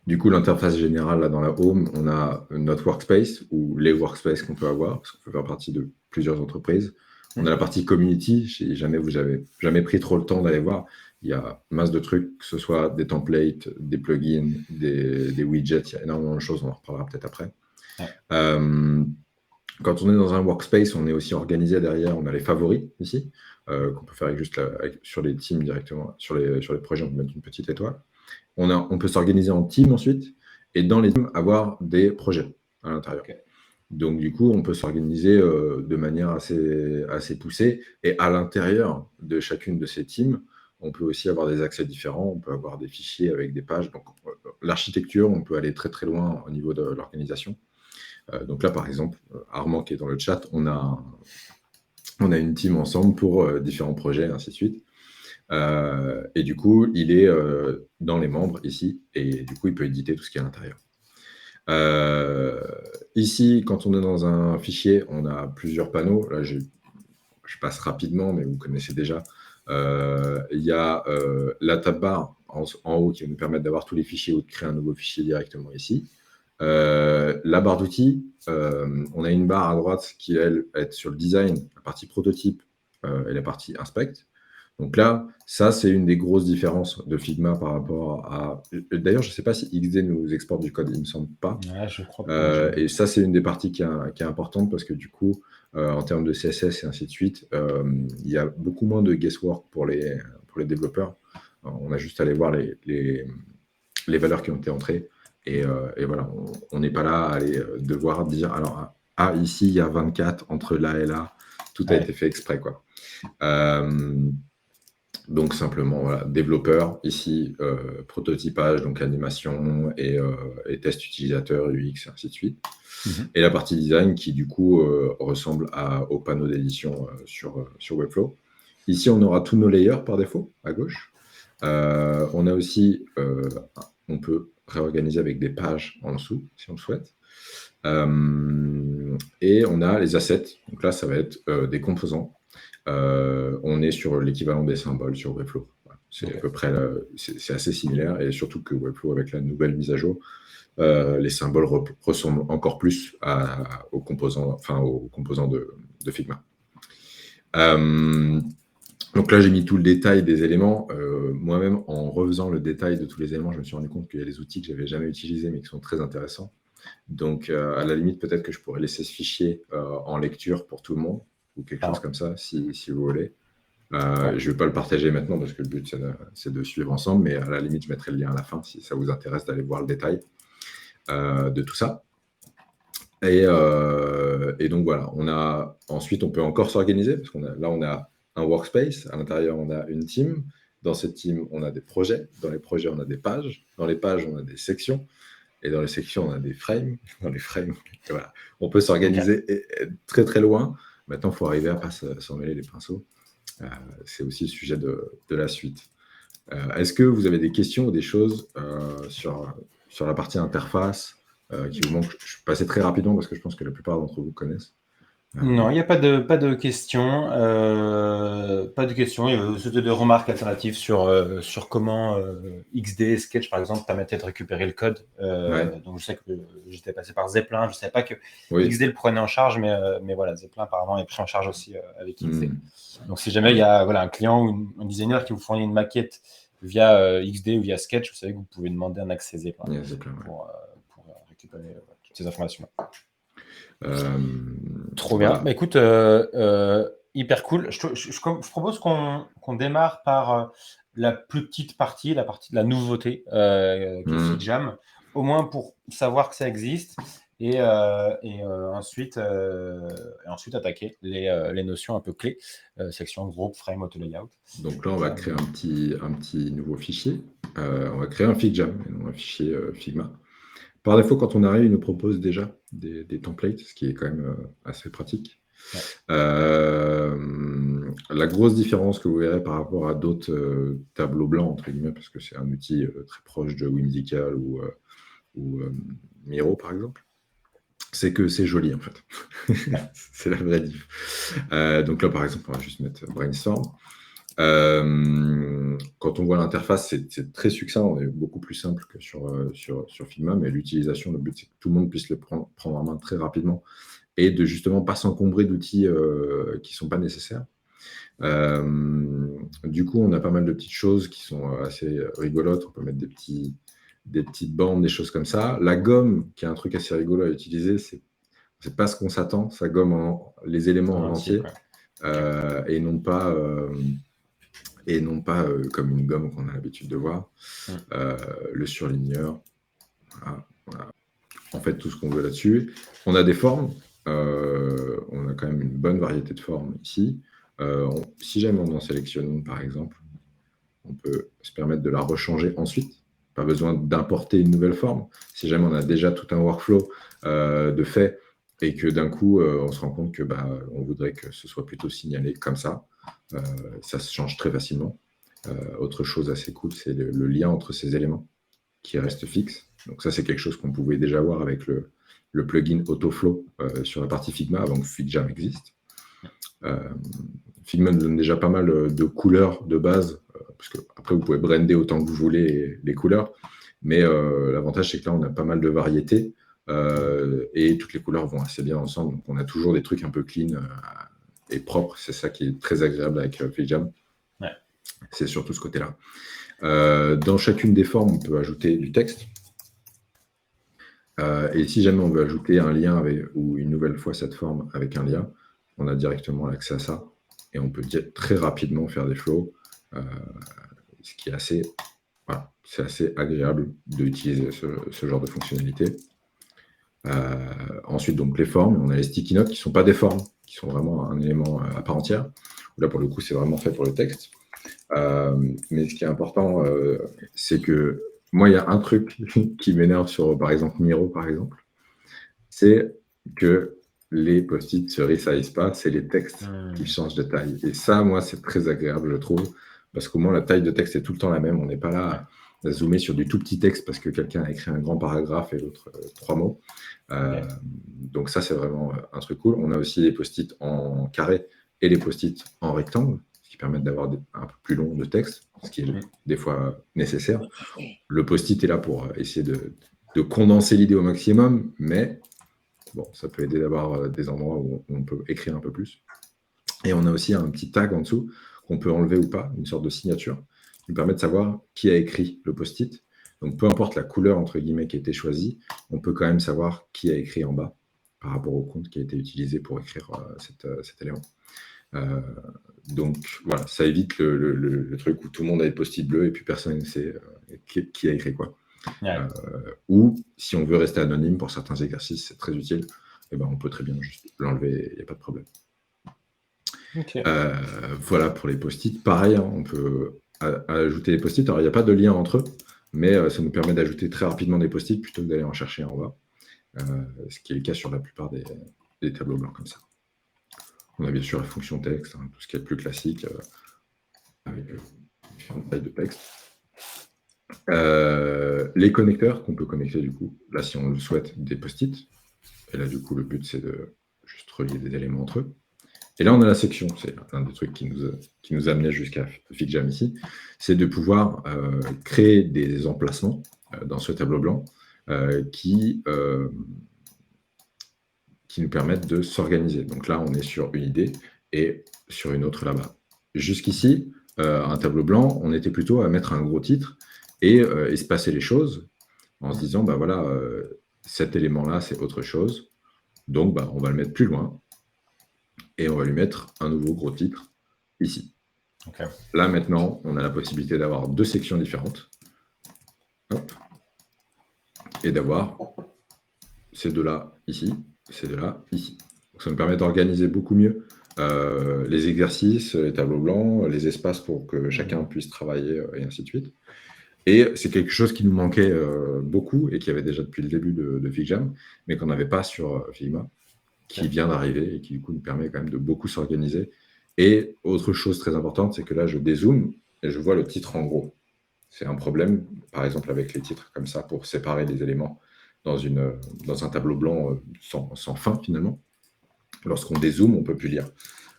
du coup, l'interface générale, là, dans la home, on a notre workspace ou les workspaces qu'on peut avoir, parce qu'on peut faire partie de plusieurs entreprises. On a la partie community, si jamais vous avez jamais pris trop le temps d'aller voir, il y a masse de trucs, que ce soit des templates, des plugins, des widgets, il y a énormément de choses, on en reparlera peut-être après. Ouais. Euh, Quand on est dans un workspace, on est aussi organisé derrière. On a les favoris ici, qu'on peut faire juste sur les teams directement. Sur les projets, on peut mettre une petite étoile. On peut s'organiser en team ensuite, et dans les teams, avoir des projets à l'intérieur. Ok. Donc, du coup, on peut s'organiser de manière assez poussée. Et à l'intérieur de chacune de ces teams, on peut aussi avoir des accès différents. On peut avoir des fichiers avec des pages. Donc, l'architecture, on peut aller très, très loin au niveau de l'organisation. Donc là, par exemple, Armand qui est dans le chat, on a une team ensemble pour différents projets, ainsi de suite. Et du coup, il est dans les membres ici. Et du coup, il peut éditer tout ce qui est à l'intérieur. Ici, quand on est dans un fichier, on a plusieurs panneaux. Là, je passe rapidement, mais vous connaissez déjà. Il y a la tab bar en haut qui va nous permettre d'avoir tous les fichiers ou de créer un nouveau fichier directement ici. La barre d'outils, on a une barre à droite qui, elle, est sur le design, la partie prototype et la partie inspect. Donc là, ça, c'est une des grosses différences de Figma par rapport à... D'ailleurs, je ne sais pas si XD nous exporte du code, il ne me semble pas. Ouais, je crois pas. Et ça, c'est une des parties qui est importante parce que du coup, en termes de CSS et ainsi de suite, il y a beaucoup moins de guesswork pour les développeurs. On a juste à aller voir les valeurs qui ont été entrées. Et voilà, on n'est pas là à aller devoir dire, alors, ici, il y a 24 entre là et là. Tout a été fait exprès, quoi. Donc simplement, voilà, développeur, ici, prototypage, donc animation et test utilisateur, UX, et ainsi de suite. Et la partie design qui, du coup, ressemble au panneau d'édition sur Webflow. Ici, on aura tous nos layers par défaut, à gauche. On a aussi, on peut réorganiser avec des pages en dessous, si on le souhaite. Et on a les assets. Donc là, ça va être des composants. On est sur l'équivalent des symboles sur Webflow. Voilà. C'est à peu près, c'est assez similaire, et surtout que Webflow, avec la nouvelle mise à jour, les symboles ressemblent encore plus aux composants de Figma. Donc là, j'ai mis tout le détail des éléments. Moi-même, en refaisant le détail de tous les éléments, je me suis rendu compte qu'il y a des outils que je n'avais jamais utilisés, mais qui sont très intéressants. Donc, à la limite, peut-être que je pourrais laisser ce fichier en lecture pour tout le monde, ou quelque chose comme ça, si vous voulez. Je ne vais pas le partager maintenant, parce que le but, c'est de suivre ensemble, mais à la limite, je mettrai le lien à la fin, si ça vous intéresse d'aller voir le détail de tout ça. Et donc, voilà. Ensuite, on peut encore s'organiser, parce on a un workspace. À l'intérieur, on a une team. Dans cette team, on a des projets. Dans les projets, on a des pages. Dans les pages, on a des sections. Et dans les sections, on a des frames. Dans les frames, voilà. On peut s'organiser très, très loin. Maintenant, il faut arriver à ne pas s'en mêler les pinceaux. C'est aussi le sujet de la suite. Est-ce que vous avez des questions ou des choses sur la partie interface qui vous manquent? Je vais passer très rapidement parce que je pense que la plupart d'entre vous connaissent. Non, il n'y a pas de questions. Pas de questions. Il y avait surtout des remarques alternatives sur comment XD et Sketch, par exemple, permettaient de récupérer le code. Donc, je sais que j'étais passé par Zeppelin. Je ne savais pas que XD le prenait en charge, mais voilà, Zeppelin, apparemment, est pris en charge aussi avec XD. Donc, si jamais il y a un client ou un designer qui vous fournit une maquette via XD ou via Sketch, vous savez que vous pouvez demander un accès Zeppelin pour récupérer toutes ces informations. Trop bien. Bah, écoute, hyper cool. Je propose qu'on démarre par la plus petite partie, la partie de la nouveauté, qui est FigJam, au moins pour savoir que ça existe, et ensuite attaquer les notions un peu clés, section groupe, frame, auto layout. Donc là, on va créer un petit nouveau fichier. On va créer un FigJam, et non un fichier Figma. Par défaut, quand on arrive, il nous propose déjà des templates, ce qui est quand même assez pratique. La grosse différence que vous verrez par rapport à d'autres tableaux blancs, entre guillemets, parce que c'est un outil très proche de Whimsical ou Miro, par exemple, c'est que c'est joli, en fait. C'est la vraie diff. Donc là, par exemple, on va juste mettre Brainstorm. Quand on voit l'interface, c'est très succinct, on est beaucoup plus simple que sur Figma, mais l'utilisation, le but, c'est que tout le monde puisse le prendre en main très rapidement et de justement pas s'encombrer d'outils qui ne sont pas nécessaires. Du coup, on a pas mal de petites choses qui sont assez rigolotes. On peut mettre des petites bandes, des choses comme ça. La gomme, qui est un truc assez rigolo à utiliser, c'est pas ce qu'on s'attend. Ça gomme les éléments en entier et non pas et non pas comme une gomme qu'on a l'habitude de voir. Le surligneur, voilà. En fait, tout ce qu'on veut là-dessus. On a des formes. On a quand même une bonne variété de formes ici. Si jamais on en sélectionne une, par exemple, on peut se permettre de la rechanger ensuite. Pas besoin d'importer une nouvelle forme. Si jamais on a déjà tout un workflow de fait et que d'un coup, on se rend compte que on voudrait que ce soit plutôt signalé comme ça, ça se change très facilement. Autre chose assez cool, c'est le lien entre ces éléments qui reste fixe. Donc ça, c'est quelque chose qu'on pouvait déjà voir avec le plugin Autoflow sur la partie Figma avant que FigJam existe. Figma nous donne déjà pas mal de couleurs de base, parce que après vous pouvez brander autant que vous voulez les couleurs, mais l'avantage c'est que là on a pas mal de variétés et toutes les couleurs vont assez bien ensemble. Donc on a toujours des trucs un peu clean et propres. C'est ça qui est très agréable avec FigJam. Ouais. C'est surtout ce côté-là. Dans chacune des formes, on peut ajouter du texte. Et si jamais on veut ajouter un lien ou une nouvelle fois cette forme avec un lien, on a directement l'accès à ça. Et on peut très rapidement faire des flows, ce qui est assez, c'est assez agréable d'utiliser ce genre de fonctionnalité. Ensuite, donc les formes, on a les sticky notes qui ne sont pas des formes, qui sont vraiment un élément à part entière. Là, pour le coup, c'est vraiment fait pour le texte. Mais ce qui est important, c'est que moi, il y a un truc qui m'énerve sur, par exemple, Miro, par exemple, c'est que les post-it se resize pas, c'est les textes qui changent de taille. Et ça, moi, c'est très agréable, je trouve, parce qu'au moins, la taille de texte est tout le temps la même. On n'est pas là à zoomer sur du tout petit texte parce que quelqu'un a écrit un grand paragraphe et l'autre 3 mots. Donc ça, c'est vraiment un truc cool. On a aussi les post-it en carré et les post-it en rectangle, qui permettent d'avoir un peu plus long de texte, ce qui est des fois nécessaire. Le post-it est là pour essayer de condenser l'idée au maximum, mais bon, ça peut aider d'avoir des endroits où on peut écrire un peu plus. Et on a aussi un petit tag en dessous qu'on peut enlever ou pas, une sorte de signature, qui nous permet de savoir qui a écrit le post-it. Donc, peu importe la couleur, entre guillemets, qui a été choisie, on peut quand même savoir qui a écrit en bas par rapport au compte qui a été utilisé pour écrire cet élément. Donc, voilà, ça évite le truc où tout le monde a des post-it bleus et puis personne ne sait qui a écrit quoi. Ou, si on veut rester anonyme pour certains exercices, c'est très utile, et on peut très bien juste l'enlever, il n'y a pas de problème. Voilà pour les post-it. Pareil, on peut ajouter des post-it. Alors, il n'y a pas de lien entre eux, mais ça nous permet d'ajouter très rapidement des post-it plutôt que d'aller en chercher en bas, ce qui est le cas sur la plupart des tableaux blancs comme ça. On a bien sûr la fonction texte, tout ce qui est le plus classique, avec différentes tailles de texte. Les connecteurs qu'on peut connecter du coup, là si on le souhaite, des post-it. Et là du coup le but c'est de juste relier des éléments entre eux. Et là on a la section, c'est un des trucs qui nous amenait jusqu'à FigJam ici, c'est de pouvoir créer des emplacements dans ce tableau blanc qui nous permettent de s'organiser. Donc là on est sur une idée et sur une autre là-bas. Jusqu'ici, un tableau blanc, on était plutôt à mettre un gros titre et espacer les choses en se disant, voilà, cet élément-là, c'est autre chose. Donc, on va le mettre plus loin et on va lui mettre un nouveau gros titre ici. Là, maintenant, on a la possibilité d'avoir 2 sections différentes. Hop. Et d'avoir ces deux-là ici, ces deux-là ici. Donc, ça me permet d'organiser beaucoup mieux les exercices, les tableaux blancs, les espaces pour que chacun puisse travailler et ainsi de suite. Et c'est quelque chose qui nous manquait beaucoup et qui avait déjà depuis le début de FigJam, mais qu'on n'avait pas sur Figma, qui vient d'arriver et qui du coup nous permet quand même de beaucoup s'organiser. Et autre chose très importante, c'est que là je dézoome et je vois le titre en gros. C'est un problème, par exemple avec les titres comme ça, pour séparer les éléments dans un tableau blanc sans fin finalement. Lorsqu'on dézoome, on ne peut plus lire.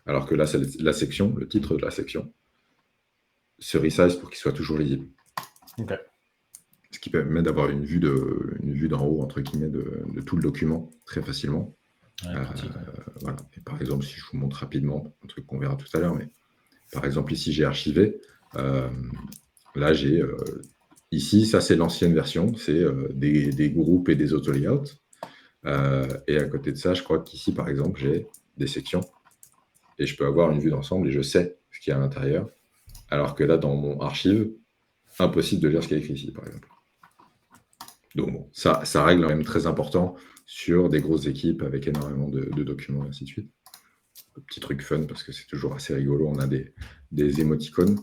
Alors que là, c'est la section, le titre de la section, se resize pour qu'il soit toujours lisible. Ce qui permet d'avoir une vue d'en haut, entre guillemets, de tout le document très facilement. Voilà. Et par exemple, si je vous montre rapidement, un truc qu'on verra tout à l'heure, mais par exemple, ici, j'ai archivé. Là, j'ai ici, ça, c'est l'ancienne version, c'est des groupes et des auto-layouts. Et à côté de ça, je crois qu'ici, par exemple, j'ai des sections et je peux avoir une vue d'ensemble et je sais ce qu'il y a à l'intérieur. Alors que là, dans mon archive, impossible de lire ce qui est écrit ici, par exemple. Donc bon, ça règle quand même très important sur des grosses équipes avec énormément de documents et ainsi de suite. Petit truc fun parce que c'est toujours assez rigolo. On a des émoticônes.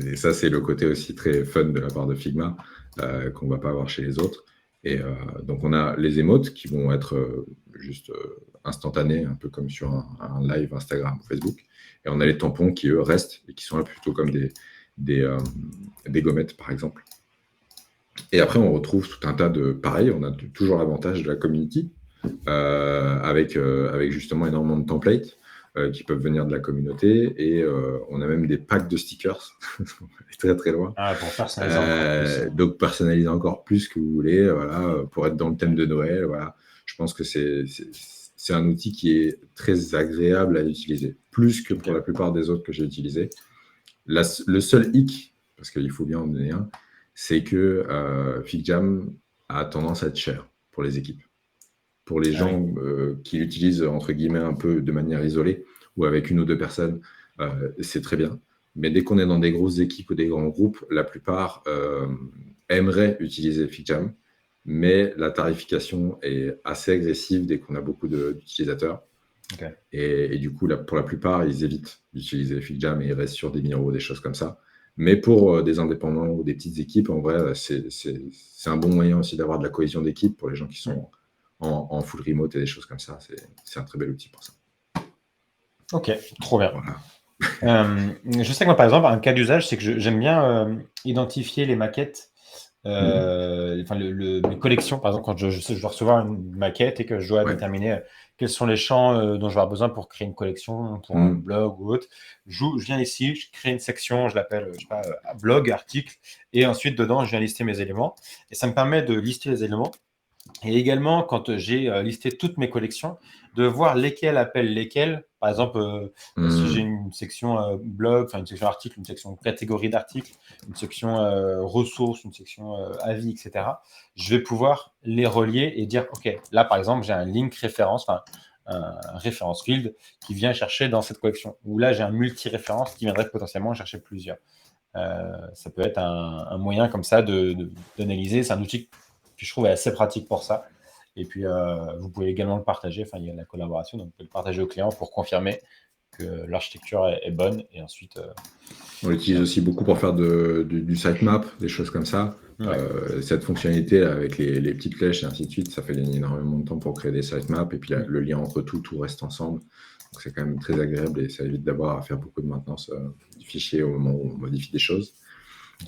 Et ça, c'est le côté aussi très fun de la part de Figma qu'on ne va pas avoir chez les autres. Et donc, on a les émotes qui vont être juste instantanés, un peu comme sur un live Instagram ou Facebook. Et on a les tampons qui, eux, restent et qui sont là plutôt comme des gommettes, par exemple. Et après, on retrouve tout un tas de... Pareil, on a toujours l'avantage de la community, avec justement énormément de templates qui peuvent venir de la communauté. Et on a même des packs de stickers. On est très, très loin. Ah, pour personnaliser encore plus. Donc, personnaliser encore plus que vous voulez, voilà, pour être dans le thème de Noël. Voilà. Je pense que c'est un outil qui est très agréable à utiliser, plus que pour la plupart des autres que j'ai utilisés. Le seul hic, parce qu'il faut bien en donner un, c'est que FigJam a tendance à être cher pour les équipes. Pour les gens qui l'utilisent, entre guillemets, un peu de manière isolée, ou avec une ou deux personnes, c'est très bien. Mais dès qu'on est dans des grosses équipes ou des grands groupes, la plupart aimeraient utiliser FigJam, mais la tarification est assez agressive dès qu'on a beaucoup d'utilisateurs. Okay. Et du coup, pour la plupart, ils évitent d'utiliser FigJam et ils restent sur des Miro, des choses comme ça. Mais pour des indépendants ou des petites équipes, en vrai, c'est un bon moyen aussi d'avoir de la cohésion d'équipe pour les gens qui sont en full remote et des choses comme ça. C'est un très bel outil pour ça. Ok, trop bien. Voilà. Je sais que moi, par exemple, un cas d'usage, c'est que j'aime bien identifier les maquettes, enfin mes collections. Par exemple, quand je dois recevoir une maquette et que je dois déterminer quels sont les champs dont je vais avoir besoin pour créer une collection, pour un blog ou autre. Je viens ici, je crée une section, je l'appelle, je sais pas, blog, article, et ensuite, dedans, je viens lister mes éléments. Et ça me permet de lister les éléments. Et également, quand j'ai listé toutes mes collections, de voir lesquelles appellent lesquelles. Par exemple, si j'ai une section blog, enfin une section article, une section catégorie d'articles, une section ressources, une section avis, etc., je vais pouvoir les relier et dire, OK, là, par exemple, j'ai un link référence, enfin un référence field qui vient chercher dans cette collection. Ou là, j'ai un multi-référence qui viendrait potentiellement chercher plusieurs. Ça peut être un moyen comme ça d'analyser. C'est un outil que je trouve assez pratique pour ça. Et puis, vous pouvez également le partager. Enfin, il y a la collaboration, donc vous pouvez le partager au client pour confirmer que l'architecture est bonne. Et ensuite, on l'utilise aussi beaucoup pour faire du sitemap, des choses comme ça. Cette fonctionnalité avec les petites flèches et ainsi de suite, ça fait gagner énormément de temps pour créer des sitemaps. Et puis le lien entre tout reste ensemble. Donc c'est quand même très agréable et ça évite d'avoir à faire beaucoup de maintenance du fichier au moment où on modifie des choses.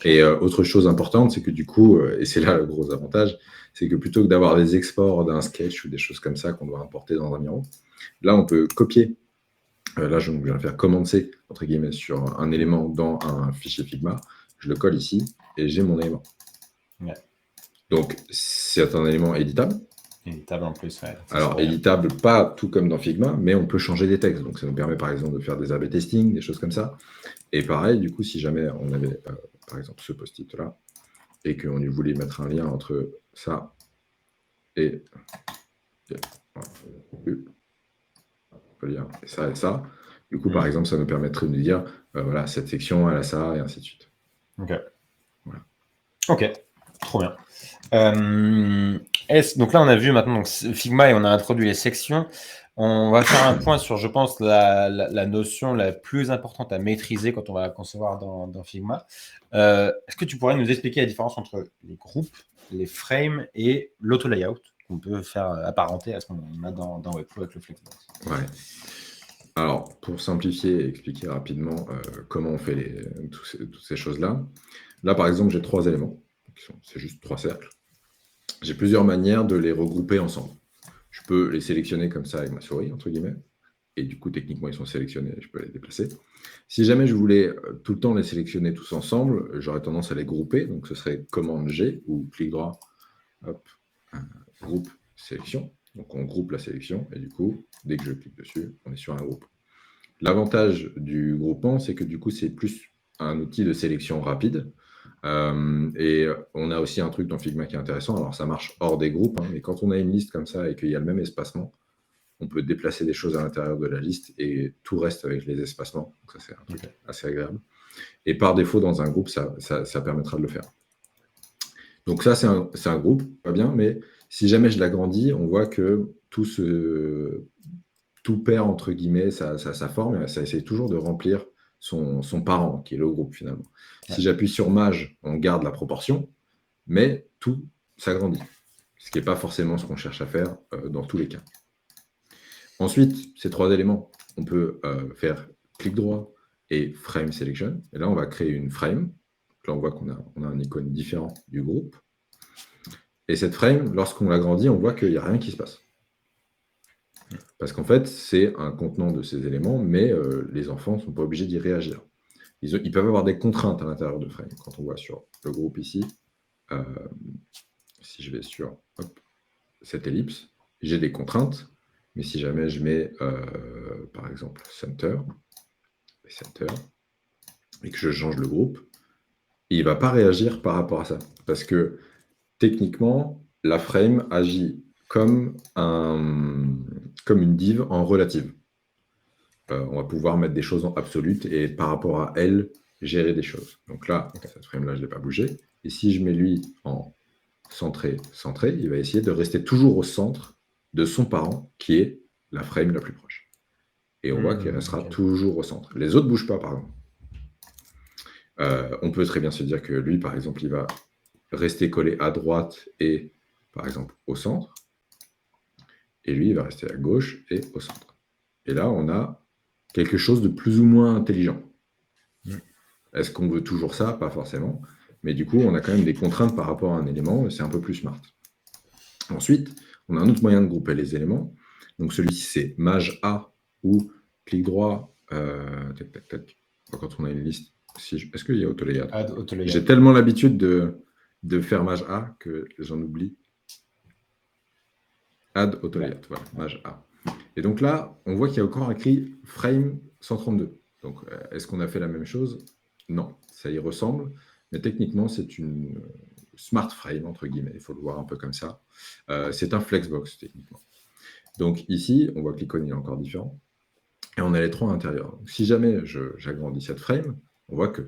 Et autre chose importante, c'est que du coup, et c'est là le gros avantage, c'est que plutôt que d'avoir des exports d'un sketch ou des choses comme ça qu'on doit importer dans un Miro, là on peut copier. Là, je vais faire commande C, entre guillemets, sur un élément dans un fichier Figma. Je le colle ici et j'ai mon élément. Donc, c'est un élément éditable. Éditable en plus, Alors, éditable, pas tout comme dans Figma, mais on peut changer des textes. Donc, ça nous permet, par exemple, de faire des A/B testing, des choses comme ça. Et pareil, du coup, si jamais on avait, par exemple, ce post-it-là, et qu'on voulait mettre un lien entre ça et ça et ça, du coup, par exemple, ça nous permettrait de dire, voilà, cette section, elle a ça, et ainsi de suite. Ok. Voilà. Ok, trop bien. Donc là, on a vu maintenant donc, Figma et on a introduit les sections. On va faire un point sur, je pense, la notion la plus importante à maîtriser quand on va la concevoir dans Figma. Est-ce que tu pourrais nous expliquer la différence entre les groupes, les frames et l'auto-layout qu'on peut faire apparenter à ce qu'on a dans Webflow avec le Flexbox? Ouais. Alors, pour simplifier et expliquer rapidement comment on fait toutes ces choses-là, là, par exemple, j'ai 3 éléments. C'est juste 3 cercles. J'ai plusieurs manières de les regrouper ensemble. Je peux les sélectionner comme ça avec ma souris, entre guillemets. Et du coup, techniquement, ils sont sélectionnés, je peux les déplacer. Si jamais je voulais tout le temps les sélectionner tous ensemble, j'aurais tendance à les grouper. Donc, ce serait commande G ou clic droit, hop, groupe, sélection. Donc, on groupe la sélection. Et du coup, dès que je clique dessus, on est sur un groupe. L'avantage du groupement, c'est que du coup, c'est plus un outil de sélection rapide. Et on a aussi un truc dans Figma qui est intéressant. Alors, ça marche hors des groupes, mais quand on a une liste comme ça et qu'il y a le même espacement, on peut déplacer des choses à l'intérieur de la liste et tout reste avec les espacements. Donc ça, c'est un truc assez agréable. Et par défaut, dans un groupe, ça permettra de le faire. Donc ça, c'est un groupe, pas bien, mais si jamais je l'agrandis, on voit que tout perd, entre guillemets, sa forme, et ça essaye toujours de remplir son parent, qui est le groupe, finalement. Ouais. Si j'appuie sur Mage, on garde la proportion, mais tout s'agrandit, ce qui n'est pas forcément ce qu'on cherche à faire dans tous les cas. Ensuite, ces 3 éléments, on peut faire clic droit et Frame Selection. Et là, on va créer une frame. Là, on voit qu'on a un icône différent du groupe. Et cette frame, lorsqu'on l'agrandit, on voit qu'il n'y a rien qui se passe. Parce qu'en fait, c'est un contenant de ces éléments, mais les enfants ne sont pas obligés d'y réagir. Ils peuvent avoir des contraintes à l'intérieur de frame. Quand on voit sur le groupe ici, si je vais sur cette ellipse, j'ai des contraintes. Mais si jamais je mets, par exemple, Center, et que je change le groupe, il ne va pas réagir par rapport à ça. Parce que techniquement, la frame agit comme une div en relative. On va pouvoir mettre des choses en absolute et par rapport à elle, gérer des choses. Donc là, cette frame-là, je ne l'ai pas bougé. Et si je mets lui en centré, il va essayer de rester toujours au centre de son parent, qui est la frame la plus proche. Et on voit qu'il restera toujours au centre. Les autres ne bougent pas, par exemple. On peut très bien se dire que lui, par exemple, il va rester collé à droite et, par exemple, au centre. Et lui, il va rester à gauche et au centre. Et là, on a quelque chose de plus ou moins intelligent. Est-ce qu'on veut toujours ça? Pas forcément. Mais du coup, on a quand même des contraintes par rapport à un élément, et c'est un peu plus smart. Ensuite, on a un autre moyen de grouper les éléments. Donc celui-ci, c'est Maj A ou clic droit. Quand on a une liste, est-ce qu'il y a Autolayout? J'ai tellement l'habitude de faire Maj A que j'en oublie. Add Autolayout, voilà, Maj A. Et donc là, on voit qu'il y a encore écrit Frame 132. Donc, est-ce qu'on a fait la même chose? Non, ça y ressemble, mais techniquement, c'est une smart frame, entre guillemets, il faut le voir un peu comme ça. C'est un flexbox, techniquement. Donc ici, on voit que l'icône est encore différent, et on a les 3 à l'intérieur. Si jamais j'agrandis cette frame, on voit que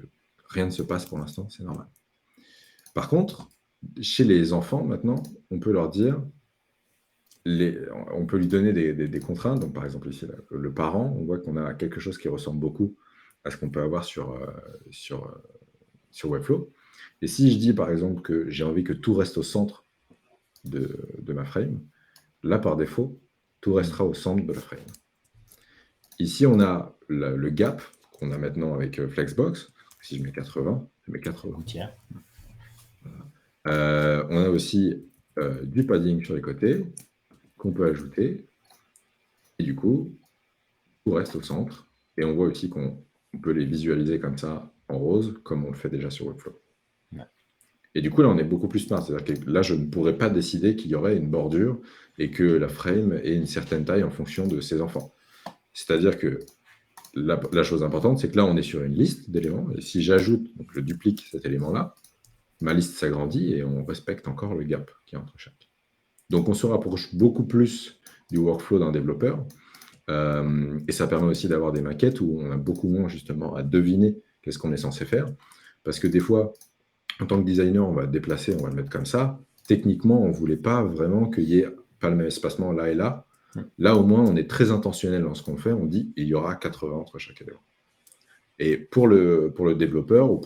rien ne se passe pour l'instant, c'est normal. Par contre, chez les enfants, maintenant, on peut leur dire... on peut lui donner des contraintes. Donc, par exemple, ici, le parent, on voit qu'on a quelque chose qui ressemble beaucoup à ce qu'on peut avoir sur Webflow. Et si je dis, par exemple, que j'ai envie que tout reste au centre de ma frame, là, par défaut, tout restera au centre de la frame. Ici, on a le gap qu'on a maintenant avec Flexbox. Si je mets 80, je mets 80. On a aussi du padding sur les côtés qu'on peut ajouter. Et du coup, tout reste au centre. Et on voit aussi qu'on peut les visualiser comme ça, en rose, comme on le fait déjà sur Webflow. Ouais. Et du coup, là, on est beaucoup plus smart. C'est-à-dire que là, je ne pourrais pas décider qu'il y aurait une bordure et que la frame ait une certaine taille en fonction de ses enfants. C'est-à-dire que la chose importante, c'est que là, on est sur une liste d'éléments. Et si j'ajoute, donc je duplique cet élément-là, ma liste s'agrandit et on respecte encore le gap qui est entre chaque. Donc, on se rapproche beaucoup plus du workflow d'un développeur. Et ça permet aussi d'avoir des maquettes où on a beaucoup moins justement à deviner qu'est-ce qu'on est censé faire. Parce que des fois, en tant que designer, on va le déplacer, on va le mettre comme ça. Techniquement, on ne voulait pas vraiment qu'il n'y ait pas le même espacement là et là. Là, au moins, on est très intentionnel dans ce qu'on fait. On dit il y aura 80 entre chaque élément. Et pour le développeur, ou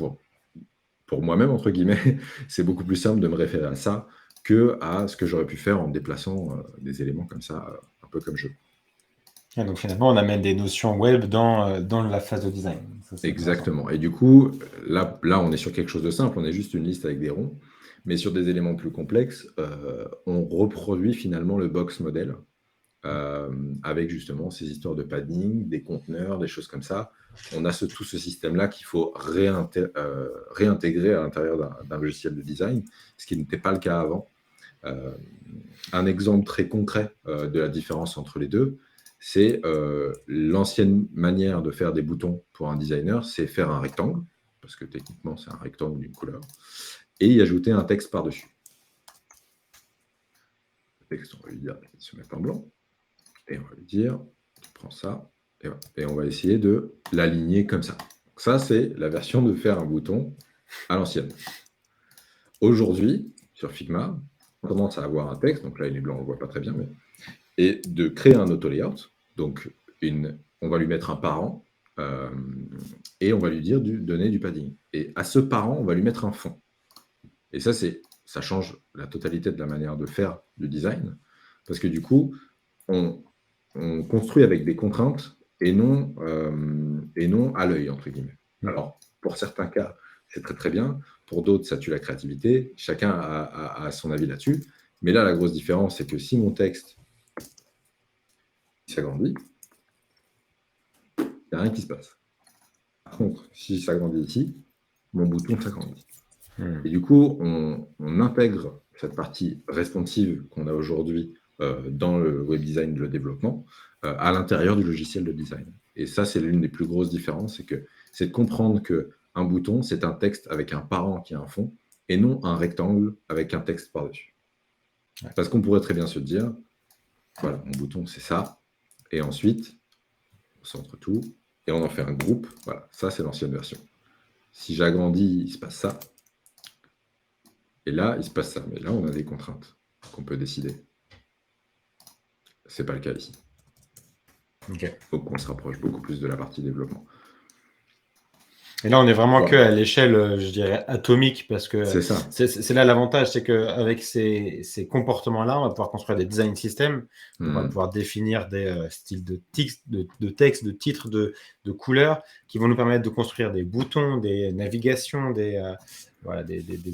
pour moi-même, entre guillemets, c'est beaucoup plus simple de me référer à ça que à ce que j'aurais pu faire en déplaçant des éléments comme ça, un peu comme je veux. Et donc finalement, on amène des notions web dans la phase de design. Ça, exactement. Et du coup, là, on est sur quelque chose de simple. On est juste une liste avec des ronds. Mais sur des éléments plus complexes, on reproduit finalement le box model avec justement ces histoires de padding, des conteneurs, des choses comme ça. On a tout ce système-là qu'il faut réintégrer à l'intérieur d'un logiciel de design, ce qui n'était pas le cas avant. Un exemple très concret de la différence entre les deux, c'est l'ancienne manière de faire des boutons pour un designer, c'est faire un rectangle, parce que techniquement, c'est un rectangle d'une couleur, et y ajouter un texte par-dessus. Le texte, on va lui dire de se mettre en blanc. Et on va lui dire, tu prends ça, et, voilà. Et on va essayer de l'aligner comme ça. Donc ça, c'est la version de faire un bouton à l'ancienne. Aujourd'hui, sur Figma, on commence à avoir un texte, donc là il est blanc, on ne le voit pas très bien, mais... et de créer un auto-layout. Donc on va lui mettre un parent, et on va lui dire donner du padding. Et à ce parent, on va lui mettre un fond. Et ça change la totalité de la manière de faire du design, parce que du coup, on construit avec des contraintes et non à l'œil, entre guillemets. Alors, pour certains cas, c'est très très bien. Pour d'autres, ça tue la créativité. Chacun a son avis là-dessus. Mais là, la grosse différence, c'est que si mon texte s'agrandit, il n'y a rien qui se passe. Par contre, si ça grandit ici, mon bouton s'agrandit. Et du coup, on intègre cette partie responsive qu'on a aujourd'hui dans le web design, le développement, à l'intérieur du logiciel de design. Et ça, c'est l'une des plus grosses différences, c'est de comprendre qu'un bouton, c'est un texte avec un parent qui a un fond, et non un rectangle avec un texte par-dessus. Ouais. Parce qu'on pourrait très bien se dire, voilà, mon bouton, c'est ça, et ensuite, on centre tout, et on en fait un groupe. Voilà, ça, c'est l'ancienne version. Si j'agrandis, il se passe ça. Et là, il se passe ça. Mais là, on a des contraintes qu'on peut décider. Ce n'est pas le cas ici. Okay. Donc, on se rapproche beaucoup plus de la partie développement. Et là, on est vraiment que à l'échelle, je dirais, atomique, parce que c'est là l'avantage, c'est qu'avec ces comportements-là, on va pouvoir construire des design systems, on va pouvoir définir des styles de texte, de titres, de couleurs, qui vont nous permettre de construire des boutons, des navigations, des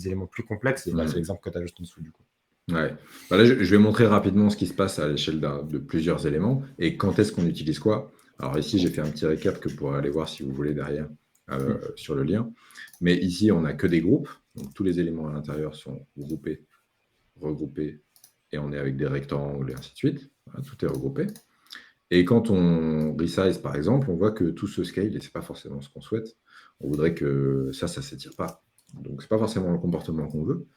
éléments plus complexes. Et là, c'est l'exemple que tu as juste en dessous, du coup. Ouais. Bah là, je vais montrer rapidement ce qui se passe à l'échelle de plusieurs éléments et quand est-ce qu'on utilise quoi. Alors ici, j'ai fait un petit récap que vous pourrez aller voir si vous voulez derrière sur le lien. Mais ici, on n'a que des groupes. Donc, tous les éléments à l'intérieur sont groupés, regroupés, et on est avec des rectangles et ainsi de suite. Voilà, tout est regroupé. Et quand on resize, par exemple, on voit que tout se scale, et ce n'est pas forcément ce qu'on souhaite. On voudrait que ça ne s'étire pas. Donc, ce n'est pas forcément le comportement qu'on veut.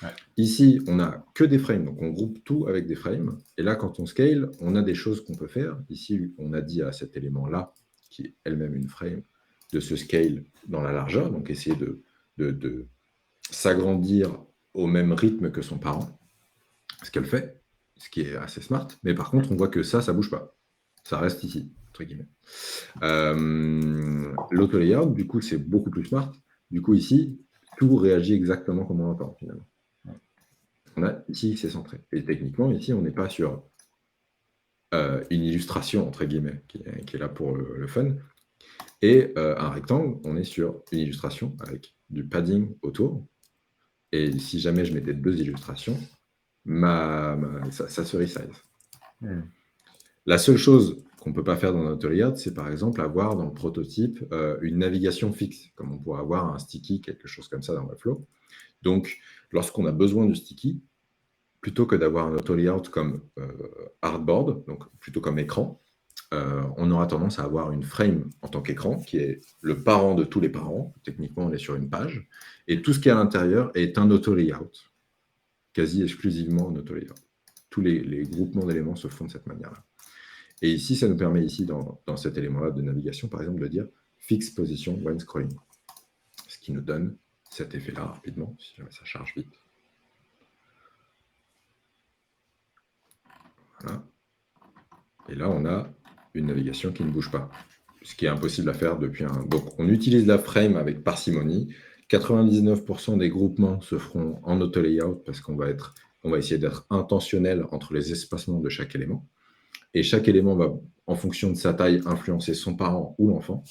Ouais. Ici, on n'a que des frames, donc on groupe tout avec des frames. Et là, quand on scale, on a des choses qu'on peut faire. Ici, on a dit à cet élément-là, qui est elle-même une frame, de se scale dans la largeur, donc essayer de s'agrandir au même rythme que son parent, ce qu'elle fait, ce qui est assez smart. Mais par contre, on voit que ça ne bouge pas. Ça reste ici, entre guillemets. L'auto-layout, du coup, c'est beaucoup plus smart. Du coup, ici, tout réagit exactement comme on entend, finalement. On a ici, c'est centré. Et techniquement, ici, on n'est pas sur une illustration, entre guillemets, qui est là pour le fun. Et un rectangle, on est sur une illustration avec du padding autour. Et si jamais je mettais deux illustrations, ça se resize. La seule chose qu'on ne peut pas faire dans notre layout, c'est par exemple avoir dans le prototype une navigation fixe, comme on pourrait avoir un sticky, quelque chose comme ça dans Webflow. Donc, lorsqu'on a besoin du sticky, plutôt que d'avoir un auto-layout comme hardboard, donc plutôt comme écran, on aura tendance à avoir une frame en tant qu'écran, qui est le parent de tous les parents. Techniquement, on est sur une page. Et tout ce qui est à l'intérieur est un auto-layout, quasi exclusivement un auto-layout. Tous les groupements d'éléments se font de cette manière-là. Et ici, ça nous permet ici, dans cet élément-là de navigation, par exemple, de dire fixe position when scrolling. Ce qui nous donne cet effet-là rapidement, si jamais ça charge vite. Voilà. Et là, on a une navigation qui ne bouge pas, ce qui est impossible à faire depuis un... Donc, on utilise la frame avec parcimonie. 99% des groupements se feront en auto-layout parce qu'on va essayer d'être intentionnel entre les espacements de chaque élément. Et chaque élément va, en fonction de sa taille, influencer son parent ou l'enfant.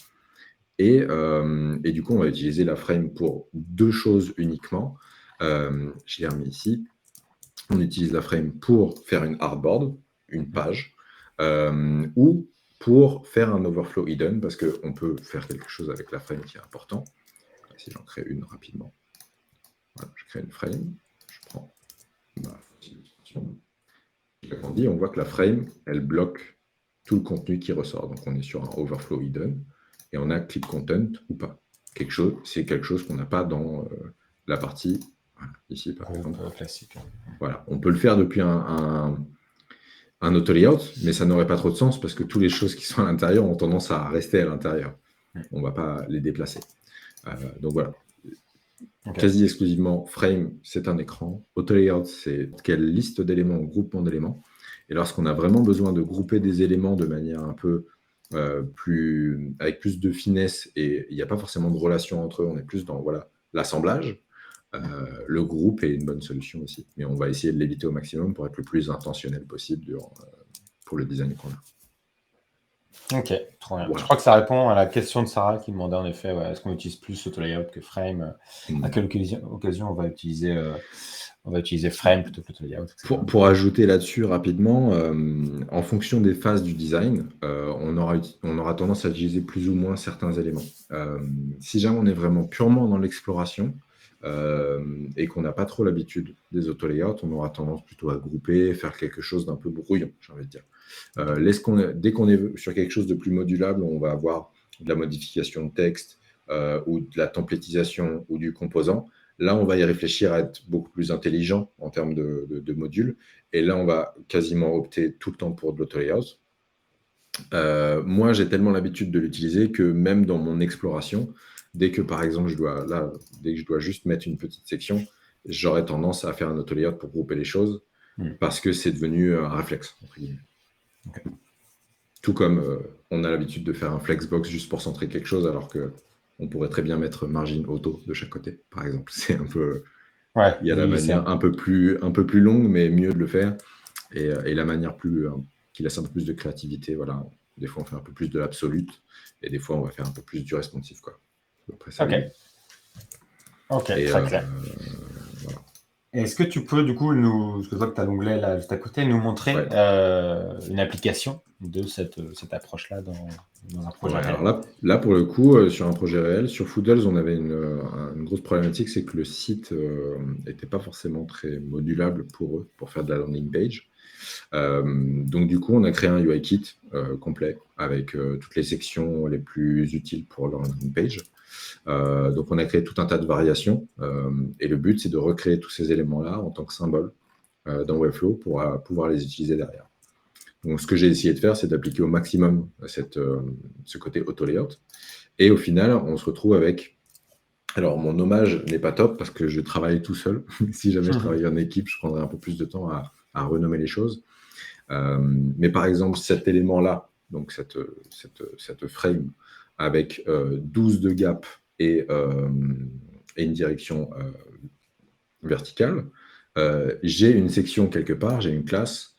Et du coup, on va utiliser la frame pour deux choses uniquement. Je l'ai remis ici. On utilise la frame pour faire une hardboard, une page, ou pour faire un overflow hidden, parce qu'on peut faire quelque chose avec la frame qui est important. Si j'en crée une rapidement. Voilà, je crée une frame, je prends ma illustration. On voit que la frame, elle bloque tout le contenu qui ressort. Donc, on est sur un overflow hidden, et on a clip content ou pas. C'est quelque chose qu'on n'a pas dans la partie, voilà, ici par exemple. Classique. Voilà, on peut le faire depuis un auto-layout, mais ça n'aurait pas trop de sens parce que toutes les choses qui sont à l'intérieur ont tendance à rester à l'intérieur. On ne va pas les déplacer. Donc voilà. Ok. Quasi exclusivement, frame, c'est un écran. Auto-layout, c'est quelle liste d'éléments, groupement d'éléments. Et lorsqu'on a vraiment besoin de grouper des éléments de manière un peu avec plus de finesse, et il n'y a pas forcément de relation entre eux, on est plus dans l'assemblage, le groupe est une bonne solution aussi. Mais on va essayer de l'éviter au maximum pour être le plus intentionnel possible pour le design qu'on a. Ok, trop bien. Je Voilà. crois que ça répond à la question de Sarah qui demandait en effet, est-ce qu'on utilise plus auto-layout que frame? À quelle occasion on va utiliser frame plutôt que auto-layout, etc. Pour ajouter là-dessus rapidement, en fonction des phases du design, on aura tendance à utiliser plus ou moins certains éléments. Si jamais on est vraiment purement dans l'exploration et qu'on n'a pas trop l'habitude des auto-layouts, on aura tendance plutôt à grouper, faire quelque chose d'un peu brouillon, j'ai envie de dire. Dès qu'on est sur quelque chose de plus modulable, on va avoir de la modification de texte ou de la templétisation ou du composant. Là, on va y réfléchir à être beaucoup plus intelligent en termes de modules. Et là, on va quasiment opter tout le temps pour de l'auto-layout. Moi, j'ai tellement l'habitude de l'utiliser que même dans mon exploration, dès que, par exemple, dès que je dois juste mettre une petite section, j'aurais tendance à faire un auto-layout pour grouper les choses parce que c'est devenu un réflexe, entre guillemets. Okay. Tout comme on a l'habitude de faire un flexbox juste pour centrer quelque chose, alors que on pourrait très bien mettre margin auto de chaque côté, par exemple. C'est un peu... Il y a la manière un peu plus longue, mais mieux de le faire. Et la manière qui laisse un peu plus de créativité. Voilà. Des fois, on fait un peu plus de l'absolute. Et des fois, on va faire un peu plus du responsive. Quoi. Après, ça ok, très clair. Voilà. Est-ce que tu peux, du coup, parce que je vois que tu as l'onglet là juste à côté, nous montrer une application de cette approche-là dans un projet réel? Alors là, pour le coup, sur un projet réel, sur Foodles, on avait une grosse problématique, c'est que le site n'était pas forcément très modulable pour eux, pour faire de la landing page. Donc du coup, on a créé un UI kit complet avec toutes les sections les plus utiles pour leur landing page. Donc on a créé tout un tas de variations et le but, c'est de recréer tous ces éléments-là en tant que symbole dans Webflow pour pouvoir les utiliser derrière. Donc, ce que j'ai essayé de faire, c'est d'appliquer au maximum ce côté auto-layout. Et au final, on se retrouve avec... Alors, mon hommage n'est pas top parce que je travaille tout seul. Si jamais je travaillais en équipe, je prendrais un peu plus de temps à renommer les choses. Mais par exemple, cet élément-là, donc cette frame avec 12 de gap et une direction verticale, j'ai une section quelque part, j'ai une classe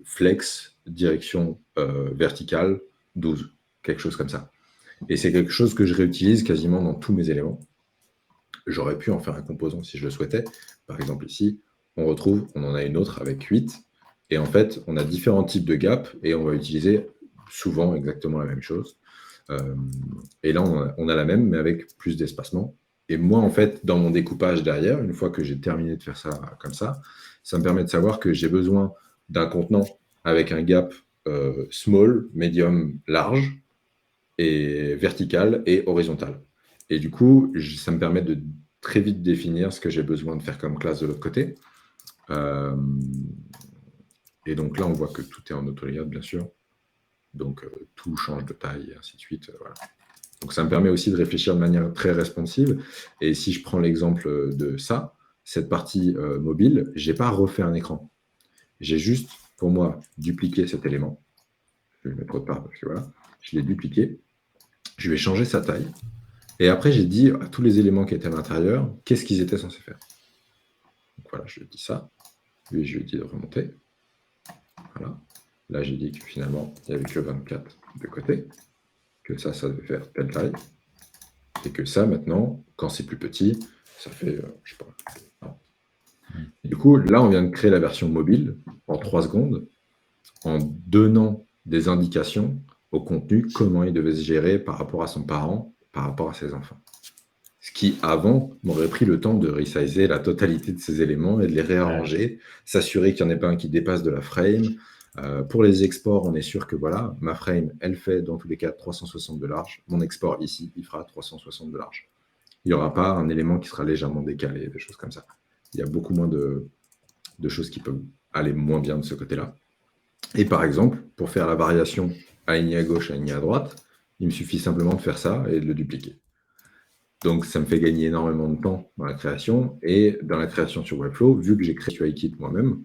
flex, direction verticale, 12, quelque chose comme ça. Et c'est quelque chose que je réutilise quasiment dans tous mes éléments. J'aurais pu en faire un composant si je le souhaitais. Par exemple, ici, on en a une autre avec 8. Et en fait, on a différents types de gaps et on va utiliser souvent exactement la même chose. Et là, on a la même, mais avec plus d'espacement. Et moi, en fait, dans mon découpage derrière, une fois que j'ai terminé de faire ça comme ça me permet de savoir que j'ai besoin d'un contenant avec un gap small, medium, large, et vertical et horizontal. Et du coup, ça me permet de très vite définir ce que j'ai besoin de faire comme classe de l'autre côté. Et donc là, on voit que tout est en auto-layout, bien sûr. Donc, tout change de taille, et ainsi de suite. Voilà. Donc, ça me permet aussi de réfléchir de manière très responsive. Et si je prends l'exemple de ça, cette partie mobile, je n'ai pas refait un écran. J'ai juste, pour moi, dupliqué cet élément. Je vais le mettre autre part, parce que voilà, je l'ai dupliqué. Je vais changer sa taille. Et après, j'ai dit à tous les éléments qui étaient à l'intérieur, qu'est-ce qu'ils étaient censés faire. Donc voilà, je lui ai dit ça. Lui, je lui ai dit de remonter. Voilà. Là, j'ai dit que finalement, il n'y avait que 24 de côté, que ça devait faire telle taille. Et que ça, maintenant, quand c'est plus petit, ça fait, je sais pas. Et du coup, là, on vient de créer la version mobile en 3 secondes, en donnant des indications au contenu, comment il devait se gérer par rapport à son parent, par rapport à ses enfants. Ce qui, avant, m'aurait pris le temps de resizer la totalité de ces éléments et de les réarranger, s'assurer qu'il n'y en ait pas un qui dépasse de la frame. Pour les exports, on est sûr que voilà, ma frame, elle fait dans tous les cas 360 de large. Mon export ici, il fera 360 de large. Il n'y aura pas un élément qui sera légèrement décalé, des choses comme ça. Il y a beaucoup moins de choses qui peuvent aller moins bien de ce côté-là. Et par exemple, pour faire la variation aligné à gauche, aligné à droite, il me suffit simplement de faire ça et de le dupliquer. Donc, ça me fait gagner énormément de temps dans la création. Et dans la création sur Webflow, vu que j'ai créé UIKit moi-même,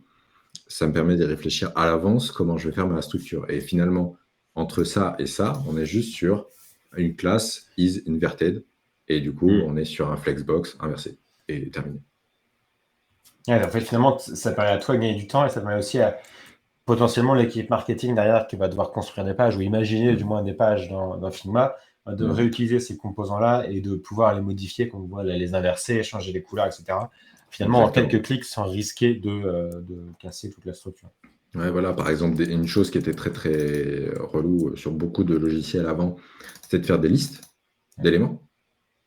ça me permet d'y réfléchir à l'avance comment je vais faire ma structure. Et finalement, entre ça et ça, on est juste sur une classe is inverted. Et du coup, on est sur un flexbox inversé. Et terminé. Ouais, en fait, finalement, ça permet à toi de gagner du temps et ça permet aussi à potentiellement l'équipe marketing derrière qui va devoir construire des pages ou imaginer du moins des pages dans Figma, de réutiliser ces composants-là et de pouvoir les modifier, comme on voit, les inverser, changer les couleurs, etc. Finalement, Exactement. en quelques clics sans risquer de casser toute la structure. Ouais, voilà, par exemple, une chose qui était très très relou sur beaucoup de logiciels avant, c'était de faire des listes d'éléments.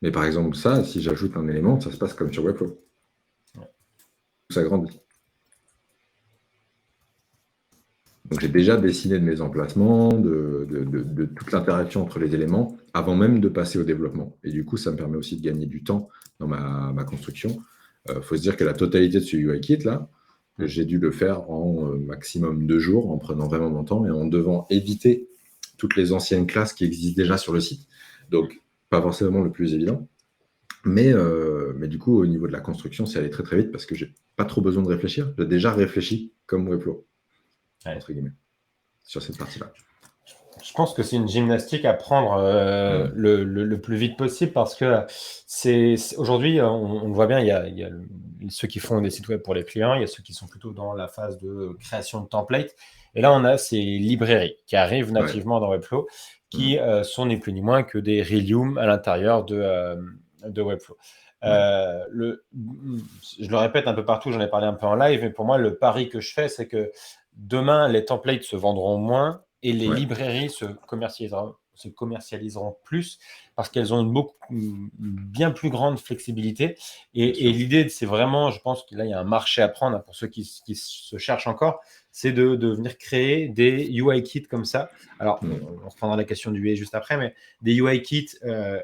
Mais par exemple, ça, si j'ajoute un élément, ça se passe comme sur Webflow. Ça grandit. Donc j'ai déjà dessiné de mes emplacements, de toute l'interaction entre les éléments, avant même de passer au développement. Et du coup, ça me permet aussi de gagner du temps dans ma construction. Faut se dire que la totalité de ce UIKit, là, j'ai dû le faire en maximum 2 jours, en prenant vraiment mon temps et en devant éviter toutes les anciennes classes qui existent déjà sur le site. Donc, pas forcément le plus évident. Mais du coup, au niveau de la construction, c'est allé très très vite parce que j'ai pas trop besoin de réfléchir. J'ai déjà réfléchi comme Webflow, entre guillemets, sur cette partie-là. Je pense que c'est une gymnastique à prendre le plus vite possible parce que aujourd'hui, on le voit bien, il y a ceux qui font des sites web pour les clients, il y a ceux qui sont plutôt dans la phase de création de templates. Et là, on a ces librairies qui arrivent nativement dans Webflow qui sont ni plus ni moins que des Rilium à l'intérieur de Webflow. Je le répète un peu partout, j'en ai parlé un peu en live, mais pour moi, le pari que je fais, c'est que demain, les templates se vendront moins et les librairies se commercialiseront plus parce qu'elles ont une bien plus grande flexibilité. Et l'idée, c'est vraiment, je pense que là, il y a un marché à prendre pour ceux qui se cherchent encore, c'est de venir créer des UI kits comme ça. Alors, on reprendra la question du UI juste après, mais des UI kits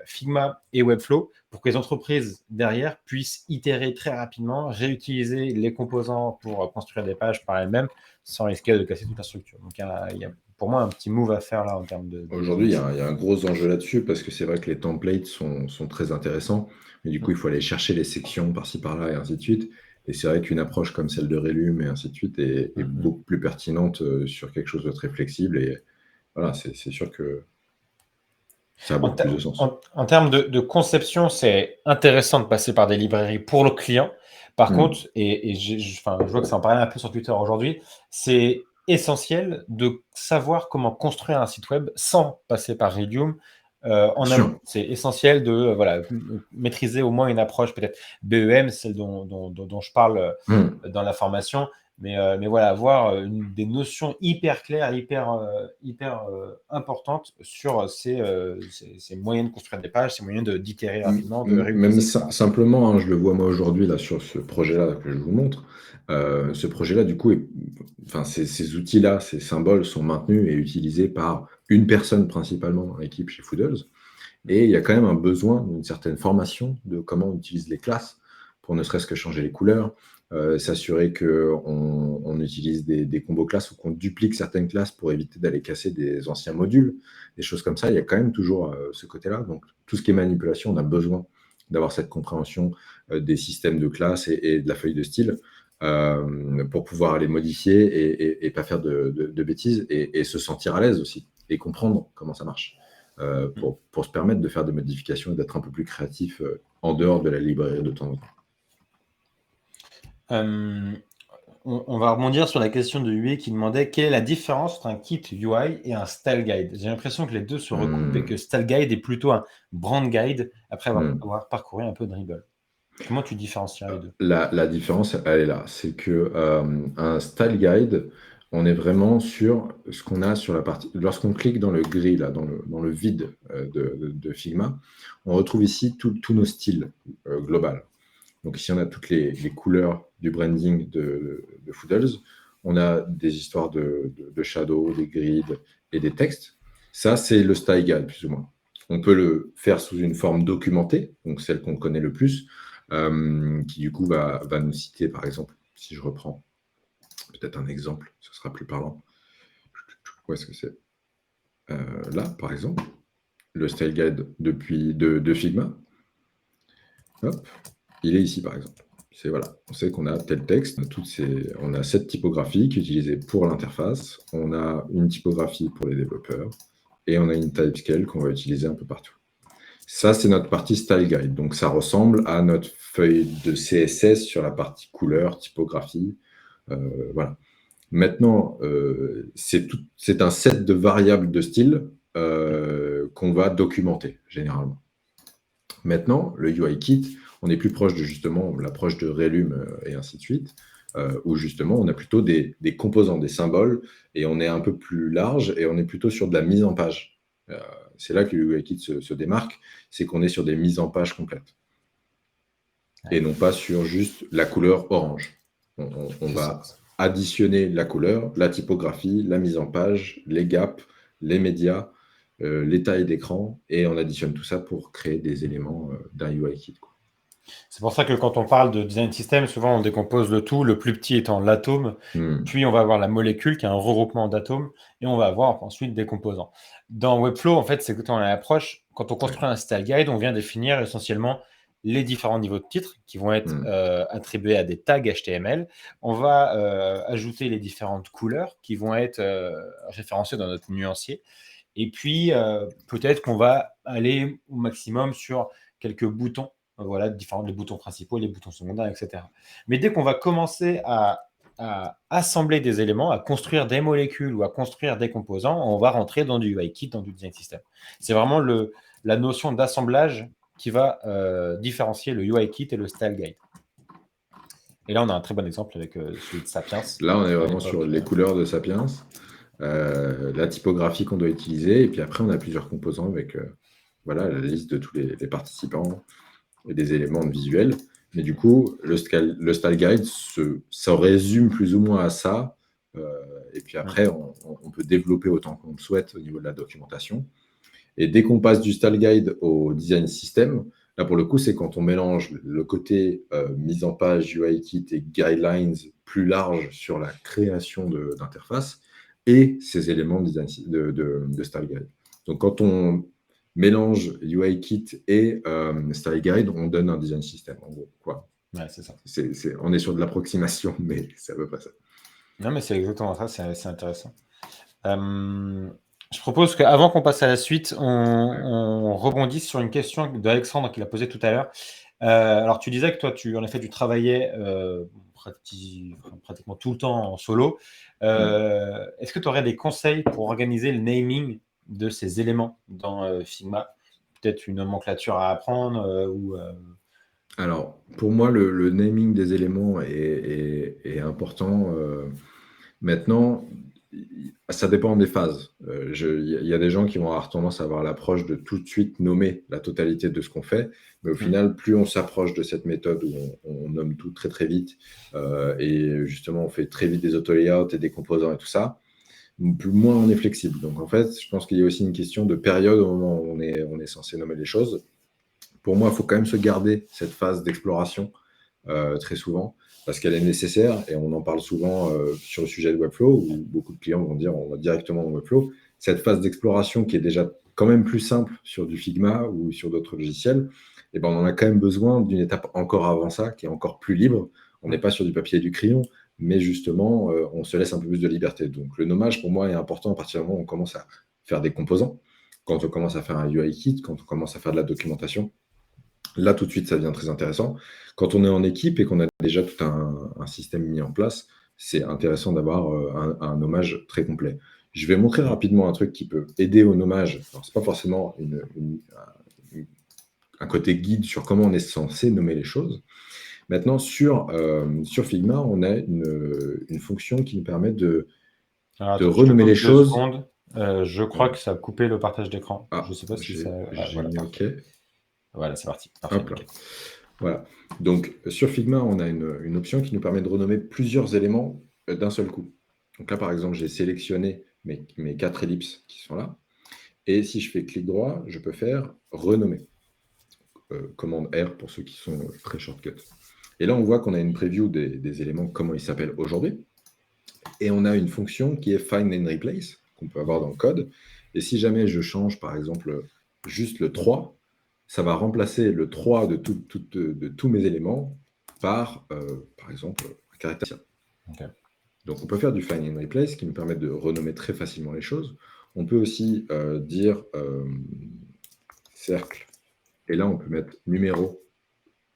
Figma et Webflow pour que les entreprises derrière puissent itérer très rapidement, réutiliser les composants pour construire des pages par elles-mêmes sans risquer de casser toute la structure. Donc, il y a pour moi un petit move à faire là en termes de. Aujourd'hui, il y a un gros enjeu là-dessus parce que c'est vrai que les templates sont très intéressants, mais du coup, il faut aller chercher les sections par-ci par-là et ainsi de suite. Et c'est vrai qu'une approche comme celle de Rélum et ainsi de suite est beaucoup plus pertinente sur quelque chose de très flexible. Et voilà, c'est sûr que ça a beaucoup plus de sens. En termes de conception, c'est intéressant de passer par des librairies pour le client. Par contre, et je vois que ça en parlait un peu sur Twitter aujourd'hui, c'est essentiel de savoir comment construire un site web sans passer par Redium en amont. C'est essentiel de maîtriser au moins une approche peut-être BEM, celle dont je parle dans la formation. Mais voilà, avoir des notions hyper claires, hyper importantes sur ces moyens de construire des pages, ces moyens d'itérer rapidement, de réutiliser. Même simplement, hein, je le vois moi aujourd'hui là sur ce projet-là que je vous montre. Ce projet-là, du coup, ces outils-là, ces symboles sont maintenus et utilisés par une personne principalement dans l'équipe chez Foodles. Et il y a quand même un besoin d'une certaine formation de comment on utilise les classes pour ne serait-ce que changer les couleurs, s'assurer qu'on utilise des combos classes ou qu'on duplique certaines classes pour éviter d'aller casser des anciens modules, des choses comme ça. Il y a quand même toujours ce côté-là. Donc, tout ce qui est manipulation, on a besoin d'avoir cette compréhension des systèmes de classes et de la feuille de style pour pouvoir les modifier et pas faire de bêtises et se sentir à l'aise aussi et comprendre comment ça marche. Pour se permettre de faire des modifications et d'être un peu plus créatif en dehors de la librairie de temps en temps. On va rebondir sur la question de UI qui demandait quelle est la différence entre un kit UI et un style guide. J'ai l'impression que les deux se recoupent et que style guide est plutôt un brand guide après avoir parcouru un peu de Dribbble. Comment tu différencies les deux? La différence, elle est là. C'est que un style guide, on est vraiment sur ce qu'on a sur la partie. Lorsqu'on clique dans le gris, là, dans le vide de Figma, on retrouve ici tous nos styles global. Donc ici, on a toutes les couleurs du branding de Foodles. On a des histoires de shadow, des grids et des textes. Ça, c'est le style guide, plus ou moins. On peut le faire sous une forme documentée, donc celle qu'on connaît le plus, qui du coup va nous citer, par exemple, si je reprends Peut-être un exemple, ce sera plus parlant. Où est-ce que c'est Là, par exemple, le style guide de Figma. Hop, il est ici, par exemple. Voilà, on sait qu'on a tel texte, on a cette typographie qui est utilisée pour l'interface, on a une typographie pour les développeurs, et on a une typescale qu'on va utiliser un peu partout. Ça, c'est notre partie style guide. Donc, ça ressemble à notre feuille de CSS sur la partie couleur, typographie. Voilà. Maintenant, c'est un set de variables de style qu'on va documenter, généralement. Maintenant, le UIKit, on est plus proche de justement l'approche de Relume et ainsi de suite, où justement on a plutôt des composants, des symboles, et on est un peu plus large et on est plutôt sur de la mise en page. C'est là que le UIKit se démarque, c'est qu'on est sur des mises en page complètes. Et non pas sur juste la couleur orange. On va additionner la couleur, la typographie, la mise en page, les gaps, les médias, les tailles d'écran, et on additionne tout ça pour créer des éléments d'un UIKit. C'est pour ça que quand on parle de design system, souvent on décompose le tout, le plus petit étant l'atome, puis on va avoir la molécule qui est un regroupement d'atomes, et on va avoir ensuite des composants. Dans Webflow, en fait, c'est quand on a l'approche, quand on construit un style guide, on vient définir essentiellement les différents niveaux de titres qui vont être attribués à des tags HTML. On va ajouter les différentes couleurs qui vont être référencées dans notre nuancier. Et puis, peut-être qu'on va aller au maximum sur quelques boutons, voilà, les boutons principaux, les boutons secondaires, etc. Mais dès qu'on va commencer à assembler des éléments, à construire des molécules ou à construire des composants, on va rentrer dans du UIKit, dans du design system. C'est vraiment la notion d'assemblage qui va différencier le UIKit et le style guide. Et là, on a un très bon exemple avec celui de Sapiens. Là, on est vraiment sur les couleurs de Sapiens, la typographie qu'on doit utiliser, et puis après, on a plusieurs composants avec voilà, la liste de tous les participants et des éléments visuels. Mais du coup, le style guide, ça résume plus ou moins à ça. Et puis après, on peut développer autant qu'on le souhaite au niveau de la documentation. Et dès qu'on passe du style guide au design system, là, pour le coup, c'est quand on mélange le côté mise en page UIKit et guidelines plus large sur la création d'interface et ces éléments de style guide. Donc, quand on mélange UIKit et style guide, on donne un design system, en gros. Quoi. Ouais, c'est ça. On est sur de l'approximation, mais c'est à peu près ça. Non, mais c'est exactement ça, c'est intéressant. Je propose qu'avant qu'on passe à la suite, on rebondisse sur une question d'Alexandre qu'il a posée tout à l'heure. Alors, tu disais que toi, en effet, tu travaillais pratiquement tout le temps en solo. Est-ce que tu aurais des conseils pour organiser le naming de ces éléments dans Figma? Peut-être une nomenclature à apprendre Alors, pour moi, le naming des éléments est important. Maintenant, ça dépend des phases. Il y a des gens qui vont avoir tendance à avoir l'approche de tout de suite nommer la totalité de ce qu'on fait. Mais au final, plus on s'approche de cette méthode où on nomme tout très très vite et justement on fait très vite des auto-layouts et des composants et tout ça, moins on est flexible. Donc en fait, je pense qu'il y a aussi une question de période au moment où on est censé nommer les choses. Pour moi, il faut quand même se garder cette phase d'exploration très souvent, parce qu'elle est nécessaire, et on en parle souvent sur le sujet de Webflow, où beaucoup de clients vont dire on va directement dans Webflow. Cette phase d'exploration qui est déjà quand même plus simple sur du Figma ou sur d'autres logiciels, et ben on en a quand même besoin d'une étape encore avant ça, qui est encore plus libre. On n'est pas sur du papier et du crayon, mais justement, on se laisse un peu plus de liberté. Donc le nommage, pour moi, est important à partir du moment où on commence à faire des composants, quand on commence à faire un UIKit, quand on commence à faire de la documentation. Là, tout de suite, ça devient très intéressant. Quand on est en équipe et qu'on a déjà tout un système mis en place, c'est intéressant d'avoir un nommage très complet. Je vais montrer rapidement un truc qui peut aider au nommage. Ce n'est pas forcément un côté guide sur comment on est censé nommer les choses. Maintenant, sur Figma, on a une fonction qui nous permet de renommer les choses. Je crois que ça a coupé le partage d'écran. Je ne sais pas si ça... J'ai mis OK. Voilà, c'est parti. Parfait, hop là. Voilà. Donc, sur Figma, on a une option qui nous permet de renommer plusieurs éléments d'un seul coup. Donc là, par exemple, j'ai sélectionné mes 4 ellipses qui sont là. Et si je fais clic droit, je peux faire renommer. Commande R pour ceux qui sont très shortcut. Et là, on voit qu'on a une preview des éléments, comment ils s'appellent aujourd'hui. Et on a une fonction qui est find and replace, qu'on peut avoir dans le code. Et si jamais je change, par exemple, juste le 3, ça va remplacer le 3 de tous mes éléments par exemple, un caractère. Ok. Donc, on peut faire du find and replace qui nous permet de renommer très facilement les choses. On peut aussi dire cercle, et là, on peut mettre numéro,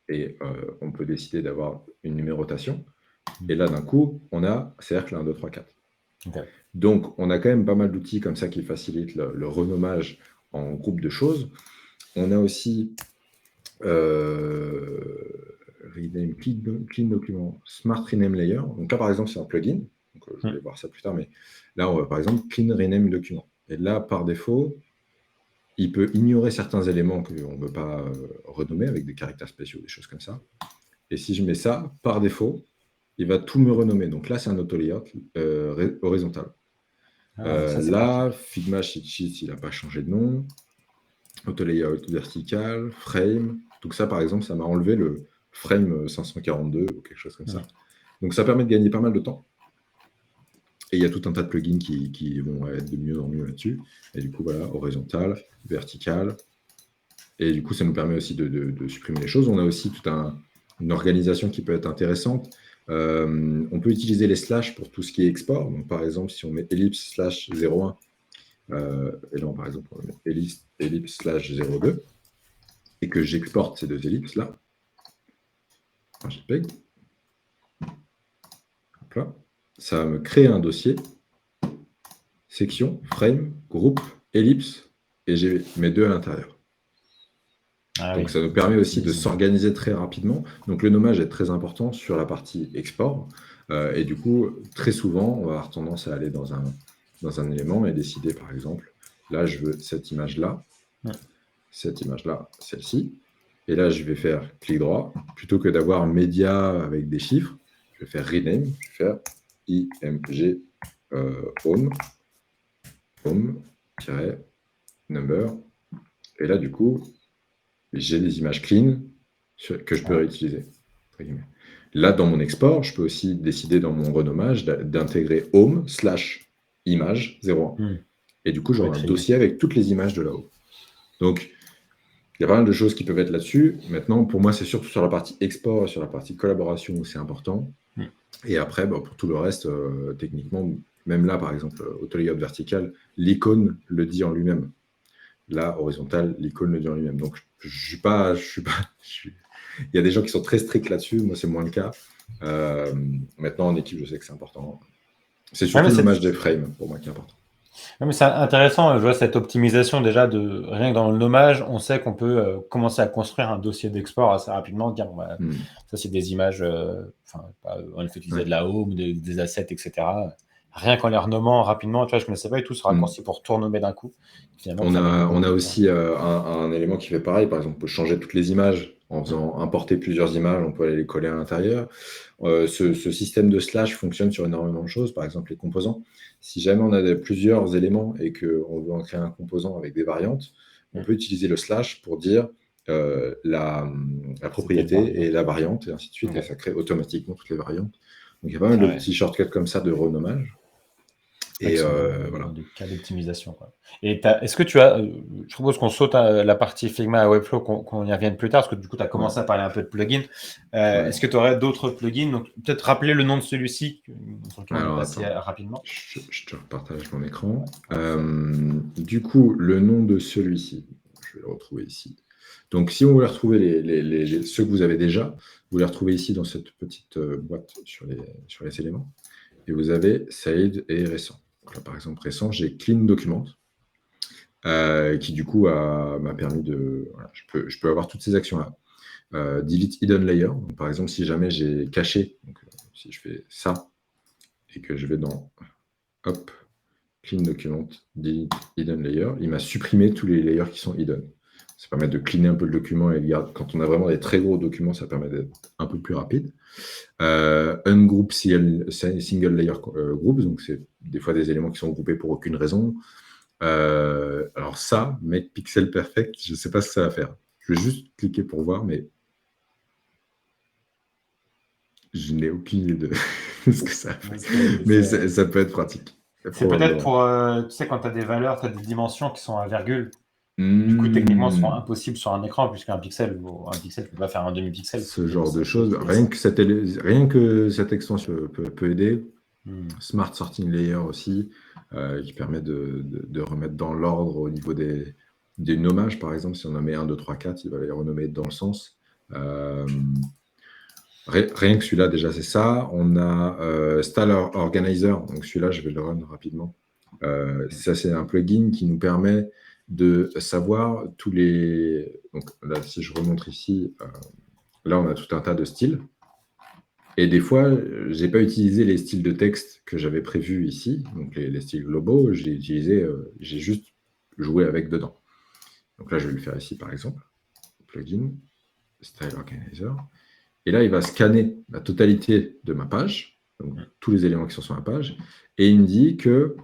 et on peut décider d'avoir une numérotation. Et là, d'un coup, on a cercle 1, 2, 3, 4. Ok. Donc, on a quand même pas mal d'outils comme ça qui facilitent le renommage en groupe de choses. On a aussi rename, clean document, smart rename layer. Donc là, par exemple, c'est un plugin. Donc, je vais voir ça plus tard, mais là, on va par exemple clean rename document. Et là, par défaut, il peut ignorer certains éléments qu'on ne veut pas renommer avec des caractères spéciaux, des choses comme ça. Et si je mets ça, par défaut, il va tout me renommer. Donc là, c'est un auto-layout horizontal. Ça, c'est Là, pratique. Figma Sheet Sheet, il n'a pas changé de nom. Auto-layout vertical, frame. Donc ça, par exemple, ça m'a enlevé le frame 542 ou quelque chose comme ça. Donc ça permet de gagner pas mal de temps. Et il y a tout un tas de plugins qui vont être de mieux en mieux là-dessus. Et du coup, voilà, horizontal, vertical. Et du coup, ça nous permet aussi de supprimer les choses. On a aussi toute une organisation qui peut être intéressante. On peut utiliser les slash pour tout ce qui est export. Donc, par exemple, si on met ellipse slash 01, et là, par exemple, on va mettre ellipse slash 02, et que j'exporte ces deux ellipses-là, un JPEG, hop là, ça va me créer un dossier, section, frame, groupe, ellipse, et j'ai mes deux à l'intérieur. Donc, ça nous permet aussi de s'organiser très rapidement. Donc, le nommage est très important sur la partie export. Et du coup, très souvent, on va avoir tendance à aller dans un élément et décider, par exemple, là, je veux cette image-là, cette image-là, celle-ci. Et là, je vais faire clic droit. Plutôt que d'avoir média avec des chiffres, je vais faire rename. Je vais faire img home, home-number. Et là, du coup, j'ai des images clean que je peux réutiliser. Là, dans mon export, je peux aussi décider dans mon renommage d'intégrer home/image 01. Et du coup, j'aurai un dossier avec toutes les images de là-haut. Donc, il y a pas mal de choses qui peuvent être là-dessus. Maintenant, pour moi, c'est surtout sur la partie export et sur la partie collaboration où c'est important. Et après, pour tout le reste, techniquement, même là, par exemple, auto-layout vertical, l'icône le dit en lui-même. Là, horizontal, l'icône le dit en lui-même. Donc, il y a des gens qui sont très stricts là-dessus. Moi, c'est moins le cas. Maintenant, en équipe, je sais que c'est important. C'est surtout le nommage des frames, pour moi, qui est important. Mais c'est intéressant, je vois cette optimisation déjà de rien que dans le nommage, on sait qu'on peut commencer à construire un dossier d'export assez rapidement, dire ça c'est des images, on fait utiliser de la home, des assets, etc. Rien qu'en les renommant rapidement, tu vois, je ne connaissais pas du tout ce raccourci pour tout renommer d'un coup. Finalement, on a aussi un élément qui fait pareil, par exemple, on peut changer toutes les images en faisant importer plusieurs images, on peut aller les coller à l'intérieur. Ce système de slash fonctionne sur énormément de choses, par exemple les composants. Si jamais on a plusieurs éléments et qu'on veut en créer un composant avec des variantes, on peut utiliser le slash pour dire la propriété et la variante, et ainsi de suite, et ça crée automatiquement toutes les variantes. Donc il y a pas mal de petits shortcuts comme ça de renommage. Et voilà. Des cas d'optimisation. Et est-ce que tu as, je propose qu'on saute à la partie Figma à Webflow, qu'on y revienne plus tard, parce que du coup, tu as commencé à parler un peu de plugins. Est-ce que tu aurais d'autres plugins? Donc, peut-être rappeler le nom de celui-ci, sur lequel on est passé rapidement. Je te repartage mon écran. Du coup, le nom de celui-ci, je vais le retrouver ici. Donc, si on voulait retrouver ceux que vous avez déjà, vous les retrouvez ici dans cette petite boîte sur les éléments. Et vous avez Save et récent. Donc là, par exemple, récent, j'ai Clean Document, qui du coup m'a permis de... Voilà, je peux avoir toutes ces actions-là. Delete Hidden Layer. Donc, par exemple, si jamais j'ai caché, donc, si je fais ça, et que je vais dans Clean Document, Delete Hidden Layer, il m'a supprimé tous les layers qui sont hidden. Ça permet de cleaner un peu le document et quand on a vraiment des très gros documents, ça permet d'être un peu plus rapide. Ungroup single layer groups, donc c'est des fois des éléments qui sont groupés pour aucune raison. Alors ça, make pixel perfect, je ne sais pas ce que ça va faire. Je vais juste cliquer pour voir, mais Je n'ai aucune idée de ce que ça fait. Donc, Mais ça peut être pratique. c'est peut-être Probablement. pour, tu sais, quand tu as des valeurs, tu as des dimensions qui sont à virgule. Du coup, techniquement, ce sont Hmm, impossibles sur un écran, puisqu'un pixel, tu ne peux pas faire un demi-pixel. ce Donc, genre de c'est choses. ça. Rien que cette extension peut aider. Hmm. Smart Sorting Layer aussi, qui permet de remettre dans l'ordre au niveau des nommages, par exemple. Si on en met 1, 2, 3, 4, il va les renommer dans le sens. Euh, Rien que celui-là, déjà, c'est ça. On a Style Organizer. Donc, celui-là, je vais le run rapidement. Ça, c'est un plugin qui nous permet de savoir tous les. Donc, là, si je remonte ici, là, on a tout un tas de styles. Et des fois, je n'ai pas utilisé les styles de texte que j'avais prévus ici, donc les styles globaux. J'ai juste joué avec dedans. Donc là, je vais le faire ici, par exemple. Plugin, Style Organizer. Et là, il va scanner la totalité de ma page, donc tous les éléments qui sont sur ma page, et il me dit que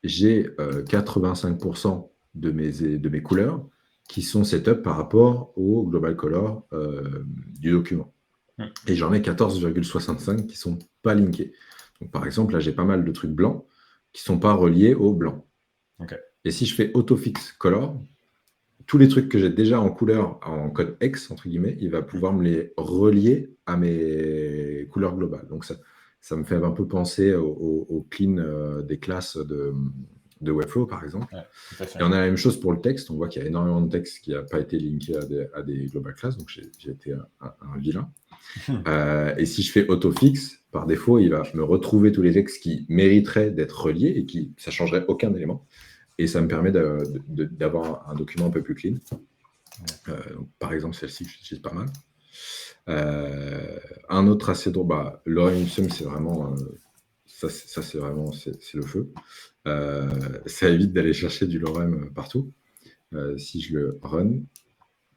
j'ai 85% de mes couleurs qui sont setup par rapport au global color du document. Et j'en ai 14,65 qui ne sont pas linkés. Donc, par exemple, là, j'ai pas mal de trucs blancs qui ne sont pas reliés au blanc. Okay. Et si je fais autofix color, tous les trucs que j'ai déjà en couleur, en code X, entre guillemets, il va pouvoir me les relier à mes couleurs globales. Donc, ça me fait un peu penser au clean des classes de Webflow, par exemple. Ouais, tout à fait. Et on a la même chose pour le texte. On voit qu'il y a énormément de texte qui n'a pas été linké à des global classes. Donc, j'ai été un vilain. Et si je fais autofix, par défaut, il va me retrouver tous les textes qui mériteraient d'être reliés et qui ça changerait aucun élément. Et ça me permet d'avoir un document un peu plus clean. Donc, par exemple, celle-ci que j'utilise pas mal. Un autre assez drôle, Lorem Ipsum, c'est vraiment ça, c'est vraiment c'est le feu. Ça évite d'aller chercher du lorem partout. Si je le run,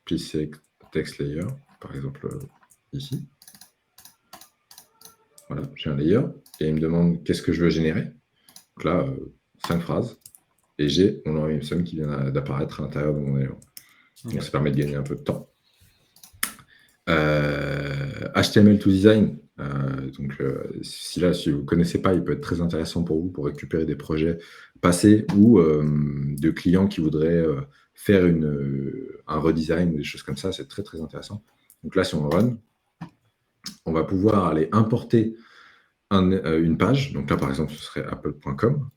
please select text layer, par exemple ici. Voilà, j'ai un layer et il me demande qu'est-ce que je veux générer. Donc là, 5 phrases et j'ai mon lorem ipsum qui vient d'apparaître à l'intérieur de mon élément. Okay. Donc ça permet de gagner un peu de temps. HTML2Design, donc si vous ne connaissez pas, il peut être très intéressant pour vous pour récupérer des projets passés ou de clients qui voudraient faire un redesign ou des choses comme ça. C'est très très intéressant. Donc là, si on run, on va pouvoir aller importer une page. Donc là, par exemple, ce serait apple.com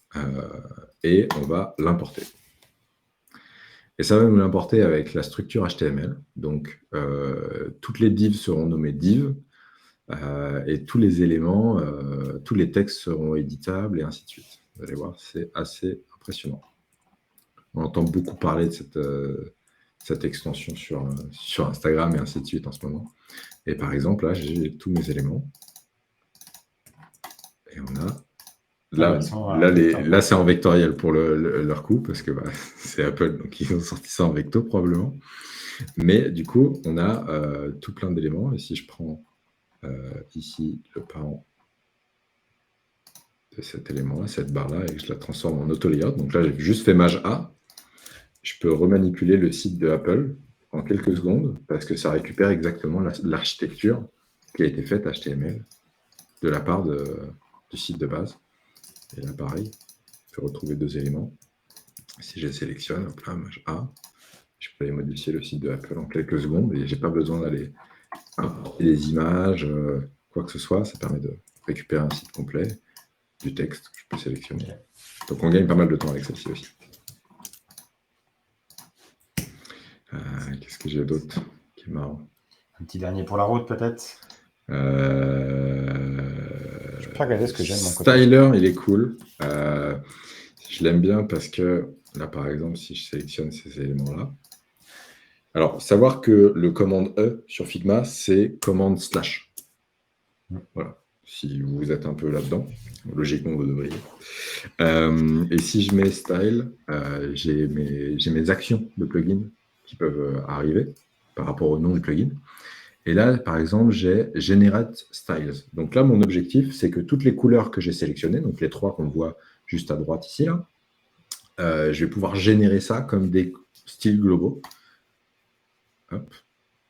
et on va l'importer. Et ça va nous l'importer avec la structure HTML. Donc, toutes les divs seront nommées divs et tous les éléments, tous les textes seront éditables et ainsi de suite. Vous allez voir, c'est assez impressionnant. On entend beaucoup parler de cette extension sur Instagram et ainsi de suite en ce moment. Et par exemple, là, j'ai tous mes éléments. Et on a... Là, c'est en vectoriel pour leur coup, parce que c'est Apple, donc ils ont sorti ça en vecto probablement. Mais du coup, on a tout plein d'éléments. Et si je prends ici le parent de cet élément-là, cette barre-là, et que je la transforme en auto-layout, donc là, j'ai juste fait maj A, je peux remanipuler le site de Apple en quelques secondes, parce que ça récupère exactement l'architecture qui a été faite HTML de la part du site de base. Et là, pareil, je peux retrouver deux éléments. Si je les sélectionne, hop là, maj A, je peux aller modifier le site de Apple en quelques secondes et je n'ai pas besoin d'aller importer les images, quoi que ce soit. Ça permet de récupérer un site complet, du texte que je peux sélectionner. Donc on gagne pas mal de temps avec celle-ci aussi. Qu'est-ce que j'ai d'autre qui est marrant? Un petit dernier pour la route, peut-être. Je peux regarder ce que j'aime. Styler, il est cool. Je l'aime bien parce que là, par exemple, si je sélectionne ces éléments-là, alors savoir que le commande E sur Figma, c'est commande slash. Voilà. Si vous êtes un peu là-dedans, logiquement, vous devriez. Et si je mets style, j'ai mes actions de plugin qui peuvent arriver par rapport au nom du plugin. Et là, par exemple, j'ai Generate Styles. Donc là, mon objectif, c'est que toutes les couleurs que j'ai sélectionnées, donc les trois qu'on voit juste à droite ici, là, je vais pouvoir générer ça comme des styles globaux. Hop.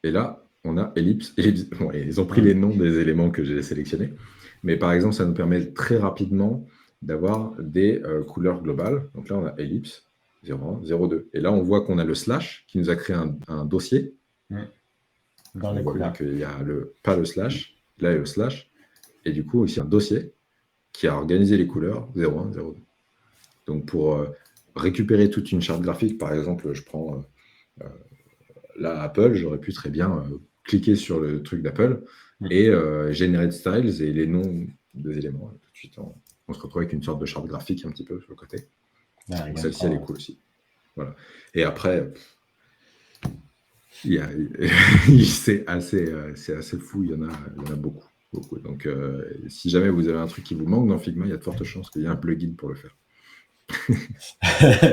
Et là, on a ellipse. Bon, ils ont pris les noms des éléments que j'ai sélectionnés. Mais par exemple, ça nous permet très rapidement d'avoir des couleurs globales. Donc là, on a ellipse 01, 02. Et là, on voit qu'on a le slash qui nous a créé un dossier. Dans on les voit bien couleurs. qu'il n'y a pas le slash. Là, il y a le slash. Et du coup, aussi un dossier qui a organisé les couleurs 01, 02. Donc, pour récupérer toute une charte graphique, par exemple, je prends là Apple, j'aurais pu très bien cliquer sur le truc d'Apple et générer de styles et les noms des éléments. Tout de suite, on se retrouve avec une sorte de charte graphique un petit peu sur le côté. Donc, celle-ci, elle est cool aussi. Voilà. Et après, c'est assez fou, il y en a beaucoup. Donc, si jamais vous avez un truc qui vous manque dans Figma, il y a de fortes chances qu'il y ait un plugin pour le faire.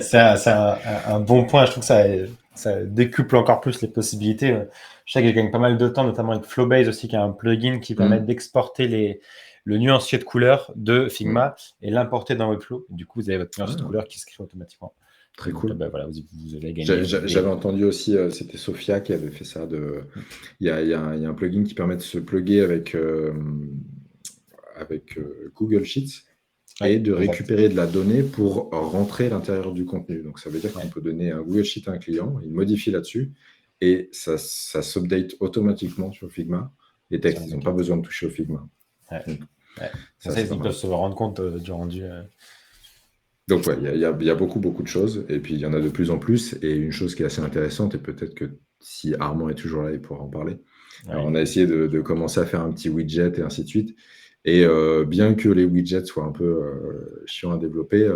C'est un bon point. Je trouve que ça décuple encore plus les possibilités. Je sais que je gagne pas mal de temps, notamment avec Flowbase aussi, qui a un plugin qui permet d'exporter le nuancier de couleurs de Figma et l'importer dans Webflow. Du coup, vous avez votre nuancier de couleurs qui se crée automatiquement. Très Donc, cool. voilà, vous allez gagner. J'avais entendu aussi, c'était Sophia qui avait fait ça. Il y a un plugin qui permet de se plugger avec Google Sheets et de récupérer de la donnée pour rentrer à l'intérieur du contenu. Donc, ça veut dire qu'on peut donner un Google Sheet à un client, il modifie là-dessus et ça s'update automatiquement sur Figma. Les textes, ils n'ont pas besoin de toucher au Figma. Donc, ils peuvent se rendre compte du rendu. Donc, ouais, il y a beaucoup de choses, et puis il y en a de plus en plus. Et une chose qui est assez intéressante, et peut-être que si Armand est toujours là, il pourra en parler. Alors, on a essayé de commencer à faire un petit widget et ainsi de suite. Et bien que les widgets soient un peu chiants à développer,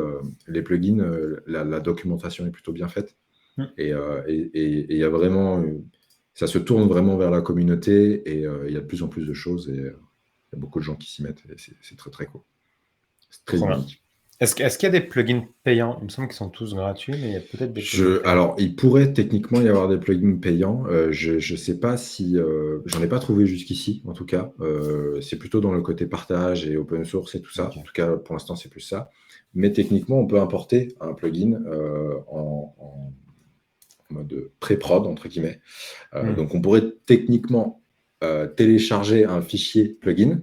les plugins, la documentation est plutôt bien faite. Et il y a vraiment, ça se tourne vraiment vers la communauté, et il y a de plus en plus de choses, et il y a beaucoup de gens qui s'y mettent. Et c'est très, très cool. C'est très unique. Est-ce qu'il y a des plugins payants? Il me semble qu'ils sont tous gratuits, mais il y a peut-être des plugins payants. Alors, il pourrait techniquement y avoir des plugins payants. Je ne sais pas si... j'en ai pas trouvé jusqu'ici, en tout cas. C'est plutôt dans le côté partage et open source et tout ça. En tout cas, pour l'instant, c'est plus ça. Mais techniquement, on peut importer un plugin en mode pré-prod, entre guillemets. Donc, on pourrait techniquement télécharger un fichier plugin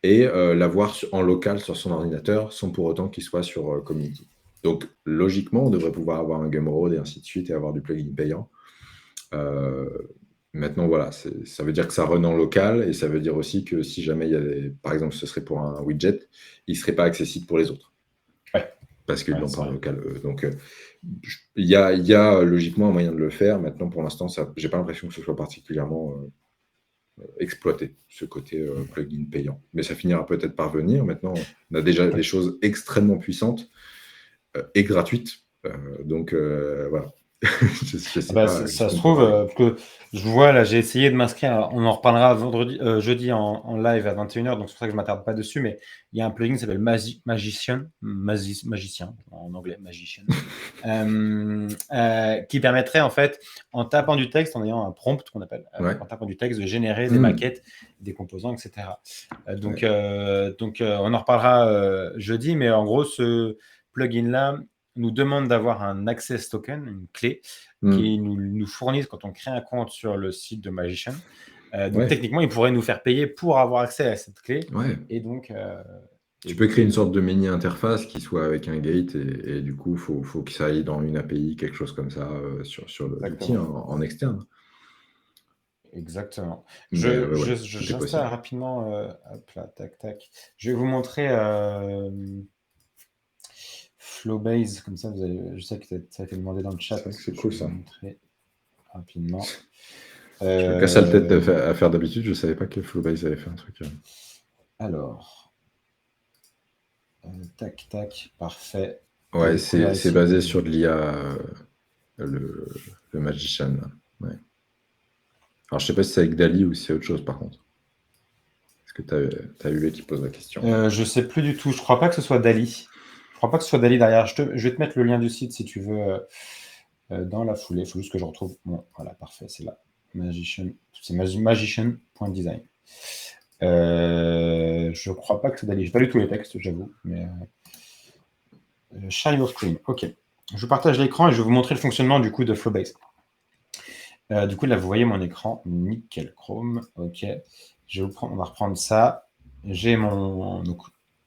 et l'avoir en local sur son ordinateur sans pour autant qu'il soit sur Community. Donc, logiquement, on devrait pouvoir avoir un Gumroad et ainsi de suite et avoir du plugin payant. Maintenant, voilà, ça veut dire que ça run en local et ça veut dire aussi que si jamais il y a par exemple, ce serait pour un widget, il ne serait pas accessible pour les autres. Parce qu'ils l'ont pas en local. Donc, il y a logiquement un moyen de le faire. Maintenant, pour l'instant, je n'ai pas l'impression que ce soit particulièrement exploiter ce côté plugin payant. Mais ça finira peut-être par venir. Maintenant, on a déjà des choses extrêmement puissantes et gratuites. Donc, voilà. je sais pas, ça se trouve, que je vois là, j'ai essayé de m'inscrire. On en reparlera jeudi en live à 21h, donc c'est pour ça que je ne m'attarde pas dessus. Mais il y a un plugin qui s'appelle Magician, en anglais, Magician, qui permettrait en fait, en tapant du texte, en ayant un prompt qu'on appelle, en tapant du texte, de générer des maquettes, des composants, etc. Donc, on en reparlera jeudi, mais en gros, ce plugin-là nous demande d'avoir un access token, une clé, qui nous fournisse quand on crée un compte sur le site de Magician. Donc, techniquement, il pourrait nous faire payer pour avoir accès à cette clé. Et donc, tu peux créer une sorte de mini-interface qui soit avec un gate et du coup, il faut que ça aille dans une API, quelque chose comme ça, sur l'outil en externe. Exactement. J'installe rapidement. Hop là, tac, tac. Je vais vous montrer Flowbase, comme ça, je sais que ça a été demandé dans le chat. C'est cool, ça. Je vais vous montrer rapidement. Je me casse la tête à faire d'habitude, je ne savais pas que Flowbase avait fait un truc. Alors, tac, tac, parfait. Ouais, c'est basé sur de l'IA, le Magician. Ouais. Alors, je ne sais pas si c'est avec Dali ou si c'est autre chose, par contre. Est-ce que tu as eu lui qui pose la question? Je ne sais plus du tout. Je ne crois pas que ce soit Dali. Je ne crois pas que ce soit Dali derrière. Je vais te mettre le lien du site si tu veux dans la foulée. Il faut juste que je retrouve. Bon, voilà, parfait, c'est là. Magician. C'est magician.design. Je ne crois pas que c'est Dali. Je n'ai pas lu tous les textes, j'avoue. Mais share your screen. OK. Je partage l'écran et je vais vous montrer le fonctionnement du coup de Flowbase. Du coup, là, vous voyez mon écran, nickel chrome. OK. On va reprendre ça. J'ai mon donc,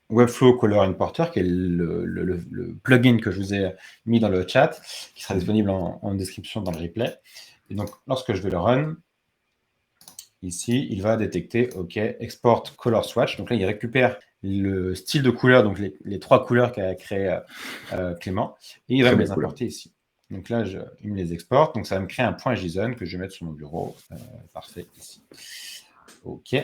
Webflow Color Importer, qui est le plugin que je vous ai mis dans le chat, qui sera disponible en description dans le replay. Et donc, lorsque je vais le run, ici, il va détecter, OK, export color swatch. Donc là, il récupère le style de couleur, donc les 3 couleurs qu'a créé Clément, et il va Très me belle les couleur. importer ici. Donc là, il me les exporte. Donc ça va me créer un point JSON que je vais mettre sur mon bureau. Parfait, ici. OK.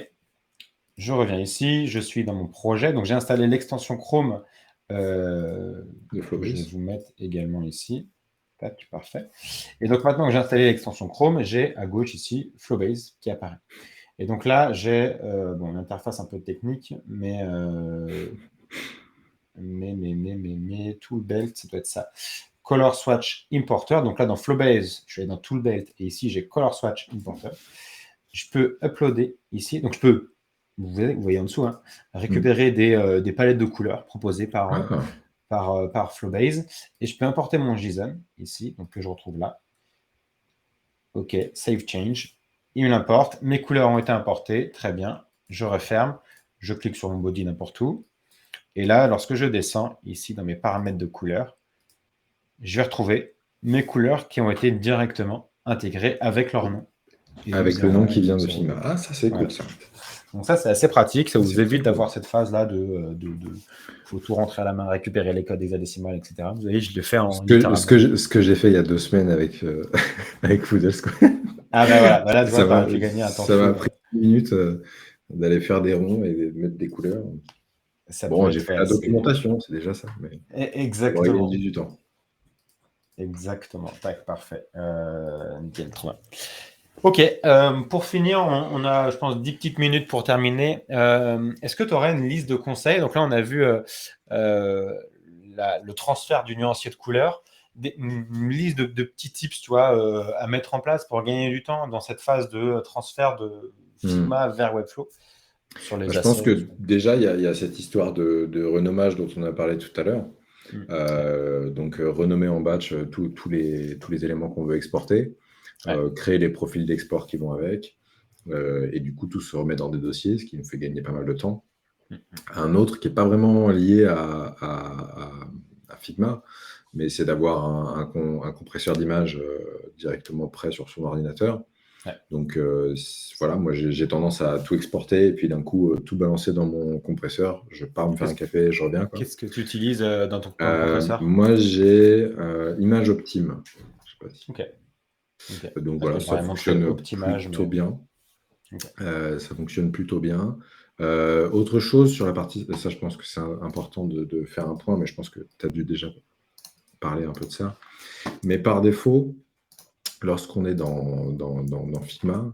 Je reviens ici. Je suis dans mon projet. Donc j'ai installé l'extension Chrome De que je vais Flowbase. vous mettre également ici. Tac, parfait. Et donc maintenant que j'ai installé l'extension Chrome, j'ai à gauche ici Flowbase qui apparaît. Et donc là, j'ai une interface un peu technique, mais Toolbelt, ça doit être ça. Color Swatch Importer. Donc là, dans Flowbase, je suis allé dans Toolbelt et ici, j'ai Color Swatch Importer. Je peux uploader ici. Donc je peux, vous voyez en dessous, hein, récupérer des palettes de couleurs proposées Ah, par Flowbase. Et je peux importer mon JSON ici, donc que je retrouve là. OK, Save Change. Il me l'importe. Mes couleurs ont été importées. Très bien. Je referme. Je clique sur mon body n'importe où. Et là, lorsque je descends ici dans mes paramètres de couleurs, je vais retrouver mes couleurs qui ont été directement intégrées avec leur nom. Et donc avec le nom 01 qui et vient donc de 02. Figma. Ah, ça c'est Voilà. cool ça. Donc ça, c'est assez pratique. Ça vous C'est très évite cool. d'avoir cette phase-là de faut tout rentrer à la main, récupérer les codes hexadécimales, etc. Vous voyez, je le fais en littéralement. Ce que j'ai fait il y a 2 semaines avec, avec Foodle Square. Ah ben voilà, là, tu vois, Ça tu aurais m'a pu gagner un temps ça m'a fou. pris 10 minutes d'aller faire des ronds et de mettre des couleurs. Ça peut Bon, j'ai être fait fait la assez. documentation, c'est déjà ça, mais ça m'aurait gagné Exactement. du temps. Exactement. Tac, parfait. Nickel, trop bien. Ok, pour finir, on a, je pense, 10 petites minutes pour terminer. Est-ce que tu aurais une liste de conseils? Donc là, on a vu euh, le transfert du nuancier de couleur, une liste de petits tips, tu vois, à mettre en place pour gagner du temps dans cette phase de transfert de Hmm. Figma vers Webflow sur Bah, les je pense assets. que déjà, il y a cette histoire de renommage dont on a parlé tout à l'heure. Ouais, Donc, renommer en batch tous les éléments qu'on veut exporter, ouais, créer les profils d'export qui vont avec, et du coup, tout se remet dans des dossiers, ce qui nous fait gagner pas mal de temps. Un autre qui n'est pas vraiment lié à Figma, mais c'est d'avoir un compresseur d'image directement prêt sur son ordinateur. ouais. Donc voilà, moi j'ai tendance à tout exporter et puis d'un coup tout balancer dans mon compresseur. Je pars me faire un Qu'est-ce café, je reviens, quoi. qu'est-ce que tu utilises dans le compresseur? Moi j'ai Image Optime. Je sais pas si- Ok, ok. Donc Ah, je voilà, vais ça montrer fonctionne Optimage, plutôt mais bien. ok. Ça fonctionne plutôt bien. Autre chose sur la partie, ça je pense que c'est important de faire un point, mais je pense que tu as dû déjà parler un peu de ça. Mais par défaut, lorsqu'on est dans Figma,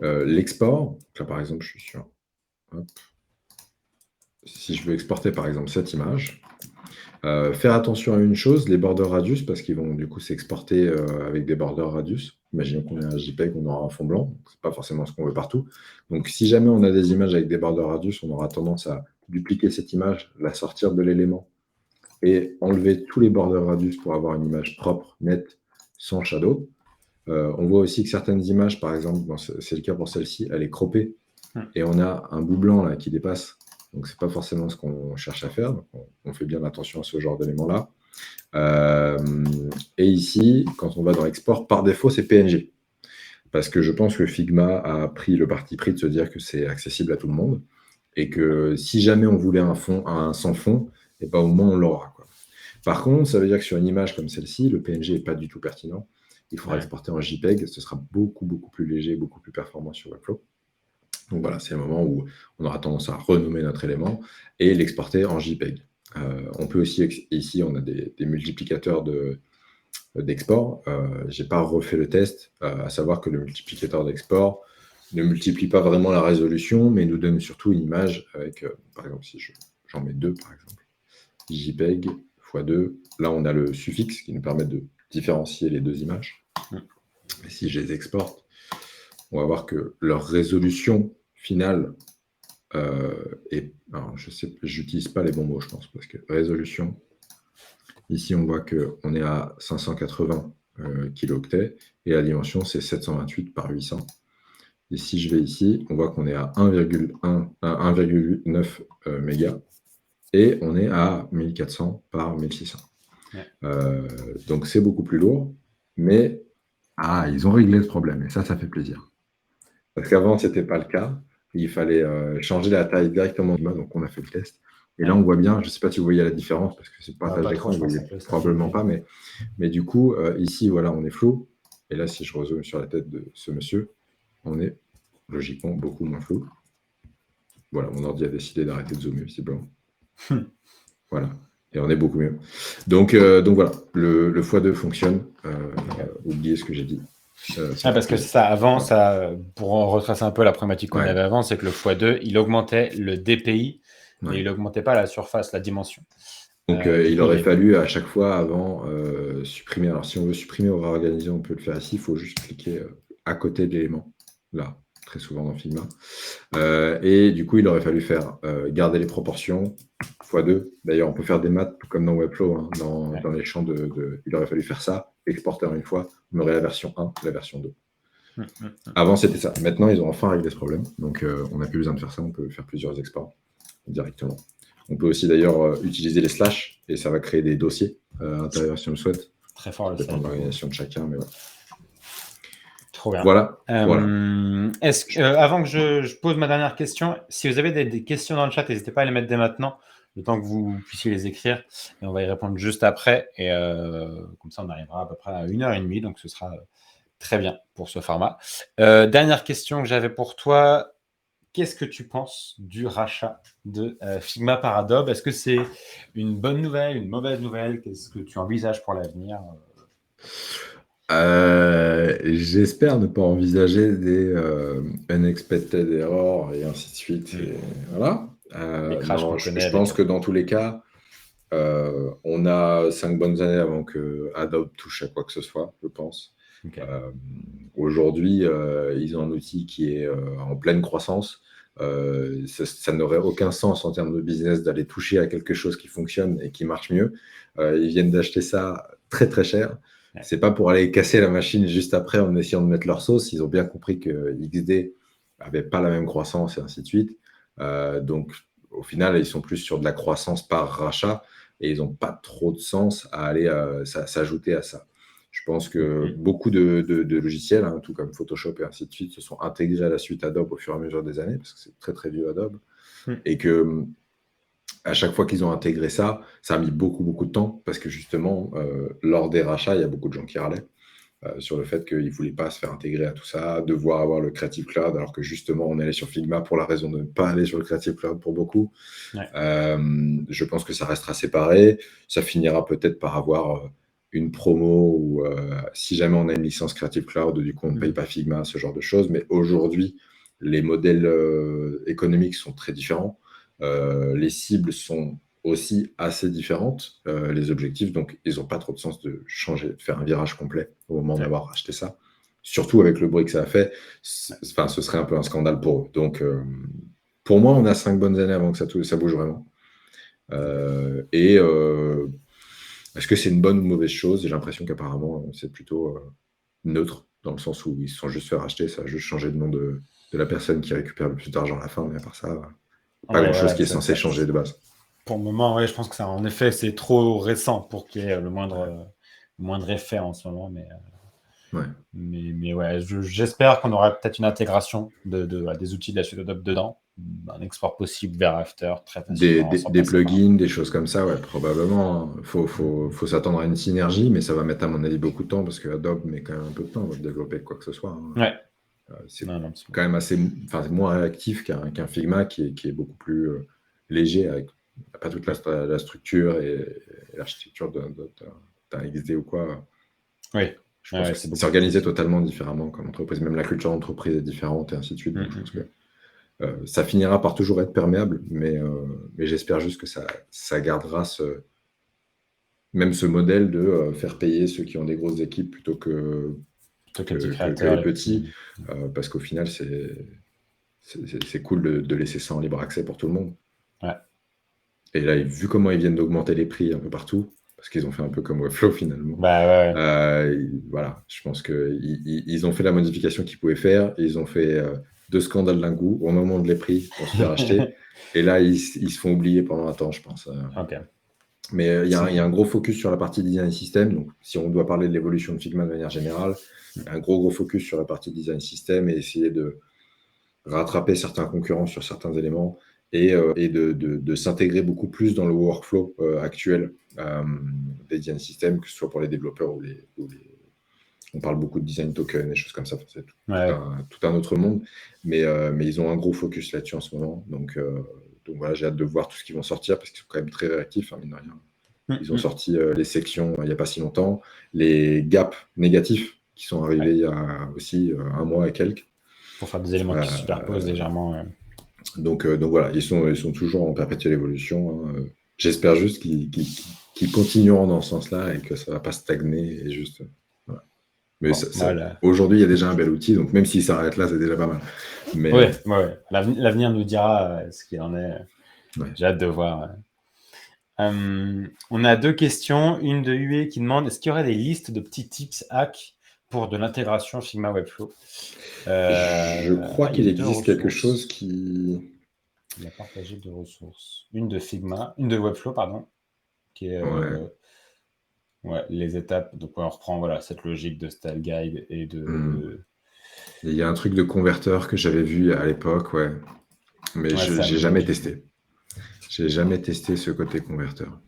l'export, là par exemple, je suis sur. Hop, si je veux exporter par exemple cette image, faire attention à une chose, les borders radius, parce qu'ils vont du coup s'exporter avec des borders radius. Imaginons qu'on ait un JPEG, on aura un fond blanc, c'est pas forcément ce qu'on veut partout. Donc si jamais on a des images avec des borders radius, on aura tendance à dupliquer cette image, la sortir de l'élément et enlever tous les borders radius pour avoir une image propre, nette, sans shadow. On voit aussi que certaines images, par exemple, c'est le cas pour celle-ci, elle est croppée et on a un bout blanc là qui dépasse. Donc, c'est pas forcément ce qu'on cherche à faire. Donc, on fait bien attention à ce genre d'éléments-là. Et ici, quand on va dans export, par défaut, c'est PNG. Parce que je pense que Figma a pris le parti pris de se dire que c'est accessible à tout le monde et que si jamais on voulait un sans fond, et ben, au moins on l'aura, quoi. Par contre, ça veut dire que sur une image comme celle-ci, le PNG n'est pas du tout pertinent. Il faudra Ouais. exporter en JPEG. Ce sera beaucoup, beaucoup plus léger, beaucoup plus performant sur Webflow. Donc voilà, c'est le moment où on aura tendance à renommer notre élément et l'exporter en JPEG. On peut aussi, ici, on a des multiplicateurs d'export. Je n'ai pas refait le test, à savoir que le multiplicateur d'export ne multiplie pas vraiment la résolution, mais nous donne surtout une image avec, par exemple, si j'en mets 2, par exemple, JPEG x 2. Là, on a le suffixe qui nous permet de différencier les deux images. Et si je les exporte, on va voir que leur résolution finale est. Alors, je sais, j'utilise pas les bons mots, je pense, parce que résolution. Ici, on voit qu'on est à 580 kilooctets, et la dimension, c'est 728 par 800. Et si je vais ici, on voit qu'on est à 1,9 mégas, et on est à 1400 par 1600. Ouais. Donc c'est beaucoup plus lourd, mais ils ont réglé ce problème, et ça fait plaisir. Parce qu'avant, ce n'était pas le cas. Il fallait changer la taille directement du mode, donc on a fait le test. Et là, on voit bien, je ne sais pas si vous voyez la différence, parce que c'est pas partage d'écran, vous ne voyez probablement pas, mais du coup, ici, voilà, on est flou. Et là, si je rezoome sur la tête de ce monsieur, on est logiquement beaucoup moins flou. Voilà, mon ordi a décidé d'arrêter de zoomer, visiblement. Voilà, et on est beaucoup mieux. Donc voilà, le x2 fonctionne. Oubliez ce que j'ai dit. Parce que ça, avant, pour en retracer un peu la problématique qu'on avait avant, c'est que le x2, il augmentait le DPI, mais il n'augmentait pas la surface, la dimension. Donc, il aurait fallu à chaque fois avant supprimer. Alors, si on veut supprimer ou réorganiser, on peut le faire ici. Il faut juste cliquer à côté de l'élément, là, très souvent dans Figma. Et du coup, il aurait fallu faire garder les proportions x2. D'ailleurs, on peut faire des maths tout comme dans Webflow, hein, dans les champs il aurait fallu faire ça, exporter en une fois, on aurait la version 1, la version 2. Avant, c'était ça. Maintenant, ils ont enfin réglé ce problème. Donc, on n'a plus besoin de faire ça. On peut faire plusieurs exports directement. On peut aussi d'ailleurs utiliser les slashes et ça va créer des dossiers à l'intérieur si on le souhaite. Très fort le dépend de l'organisation de chacun, mais voilà. Trop bien. Voilà. Est-ce que, avant que je pose ma dernière question, si vous avez des questions dans le chat, n'hésitez pas à les mettre dès maintenant, le temps que vous puissiez les écrire, et on va y répondre juste après. Et comme ça, on arrivera à peu près à 1h30, donc ce sera très bien pour ce format. Dernière question que j'avais pour toi. Qu'est-ce que tu penses du rachat de Figma par Adobe? Est-ce que c'est une bonne nouvelle, une mauvaise nouvelle? Qu'est-ce que tu envisages pour l'avenir? J'espère ne pas envisager des unexpected errors et ainsi de suite. Et voilà. Non, je pense que dans tous les cas, on a 5 bonnes années avant que Adobe touche à quoi que ce soit, je pense. Okay. Aujourd'hui, ils ont un outil qui est en pleine croissance. Ça n'aurait aucun sens en termes de business d'aller toucher à quelque chose qui fonctionne et qui marche mieux. Ils viennent d'acheter ça très très cher. Ouais. C'est pas pour aller casser la machine juste après en essayant de mettre leur sauce. Ils ont bien compris que XD avait pas la même croissance et ainsi de suite. Donc au final, ils sont plus sur de la croissance par rachat et ils n'ont pas trop de sens à aller s'ajouter à ça. Je pense que beaucoup de logiciels, hein, tout comme Photoshop et ainsi de suite, se sont intégrés à la suite Adobe au fur et à mesure des années, parce que c'est très très vieux Adobe, et que à chaque fois qu'ils ont intégré ça, ça a mis beaucoup beaucoup de temps, parce que justement, lors des rachats, il y a beaucoup de gens qui râlaient sur le fait qu'ils ne voulaient pas se faire intégrer à tout ça, devoir avoir le Creative Cloud, alors que justement, on allait sur Figma pour la raison de ne pas aller sur le Creative Cloud pour beaucoup. Ouais. Je pense que ça restera séparé. Ça finira peut-être par avoir une promo ou si jamais on a une licence Creative Cloud, du coup, on ne paye pas Figma, ce genre de choses. Mais aujourd'hui, les modèles économiques sont très différents. Les cibles sont aussi assez différentes, les objectifs, donc ils n'ont pas trop de sens de changer, de faire un virage complet au moment d'avoir acheté ça. Surtout avec le bruit que ça a fait, ce serait un peu un scandale pour eux. Donc, pour moi, on a 5 bonnes années avant que ça bouge vraiment. Est-ce que c'est une bonne ou mauvaise chose? J'ai l'impression qu'apparemment, c'est plutôt neutre, dans le sens où ils se sont juste fait racheter, ça a juste changé le nom de la personne qui récupère le plus d'argent à la fin, mais à part ça, pas grand-chose qui est censé changer de base. Pour le moment, ouais, je pense que ça, en effet, c'est trop récent pour qu'il y ait le moindre effet en ce moment. Mais ouais, j'espère qu'on aura peut-être une intégration des outils de la suite Adobe dedans, un export possible vers After très facilement. Des plugins, des choses comme ça, ouais, probablement. Il faut s'attendre à une synergie, mais ça va mettre à mon avis beaucoup de temps parce que Adobe met quand même un peu de temps à développer quoi que ce soit. Hein. Ouais. C'est quand même moins réactif qu'un Figma qui est beaucoup plus léger avec pas toute la structure et l'architecture d'un XD ou quoi. Oui. Je pense que c'est organisé totalement différemment comme entreprise. Même la culture d'entreprise est différente et ainsi de suite. Donc je pense que ça finira par toujours être perméable, mais j'espère juste que ça gardera même ce modèle de faire payer ceux qui ont des grosses équipes plutôt que les petits, parce qu'au final, c'est cool de laisser ça en libre accès pour tout le monde. Ouais. Et là, vu comment ils viennent d'augmenter les prix un peu partout, parce qu'ils ont fait un peu comme Webflow finalement. Bah ouais. Voilà, je pense qu'ils ont fait la modification qu'ils pouvaient faire. Ils ont fait 2 scandales d'un coup au moment de les prix pour se faire acheter. Et là, ils se font oublier pendant un temps, je pense. Ok. Mais il y a un gros focus sur la partie design system. Donc, si on doit parler de l'évolution de Figma de manière générale, un gros focus sur la partie design system et essayer de rattraper certains concurrents sur certains éléments et de s'intégrer beaucoup plus dans le workflow actuel des design systems, que ce soit pour les développeurs on parle beaucoup de design token et choses comme ça. C'est tout un autre monde, mais ils ont un gros focus là-dessus en ce moment. Donc voilà, j'ai hâte de voir tout ce qu'ils vont sortir parce qu'ils sont quand même très réactifs, hein, mine de rien. Ils ont sorti les sections il n'y a pas si longtemps, les gaps négatifs qui sont arrivés il y a aussi un mois et quelques. Pour faire des éléments qui se superposent légèrement. Donc voilà, ils sont toujours en perpétuelle évolution. Hein. J'espère juste qu'ils continueront dans ce sens-là et que ça ne va pas stagner. Et juste, voilà. Mais aujourd'hui, il y a déjà un bel outil, donc même s'il s'arrête là, c'est déjà pas mal. Mais, ouais. L'avenir nous dira ce qu'il en est. J'ai hâte de voir. On a 2 questions. Une de UE qui demande est-ce qu'il y aurait des listes de petits tips hacks pour de l'intégration Figma Webflow? Je crois qu'il existe quelque chose qui... Il a partagé 2 ressources. Une de Figma, une de Webflow, pardon, qui est les étapes. Donc on reprend cette logique de style guide et de... Il y a un truc de converteur que j'avais vu à l'époque, ouais. Mais je n'ai jamais testé. J'ai jamais testé ce côté converteur.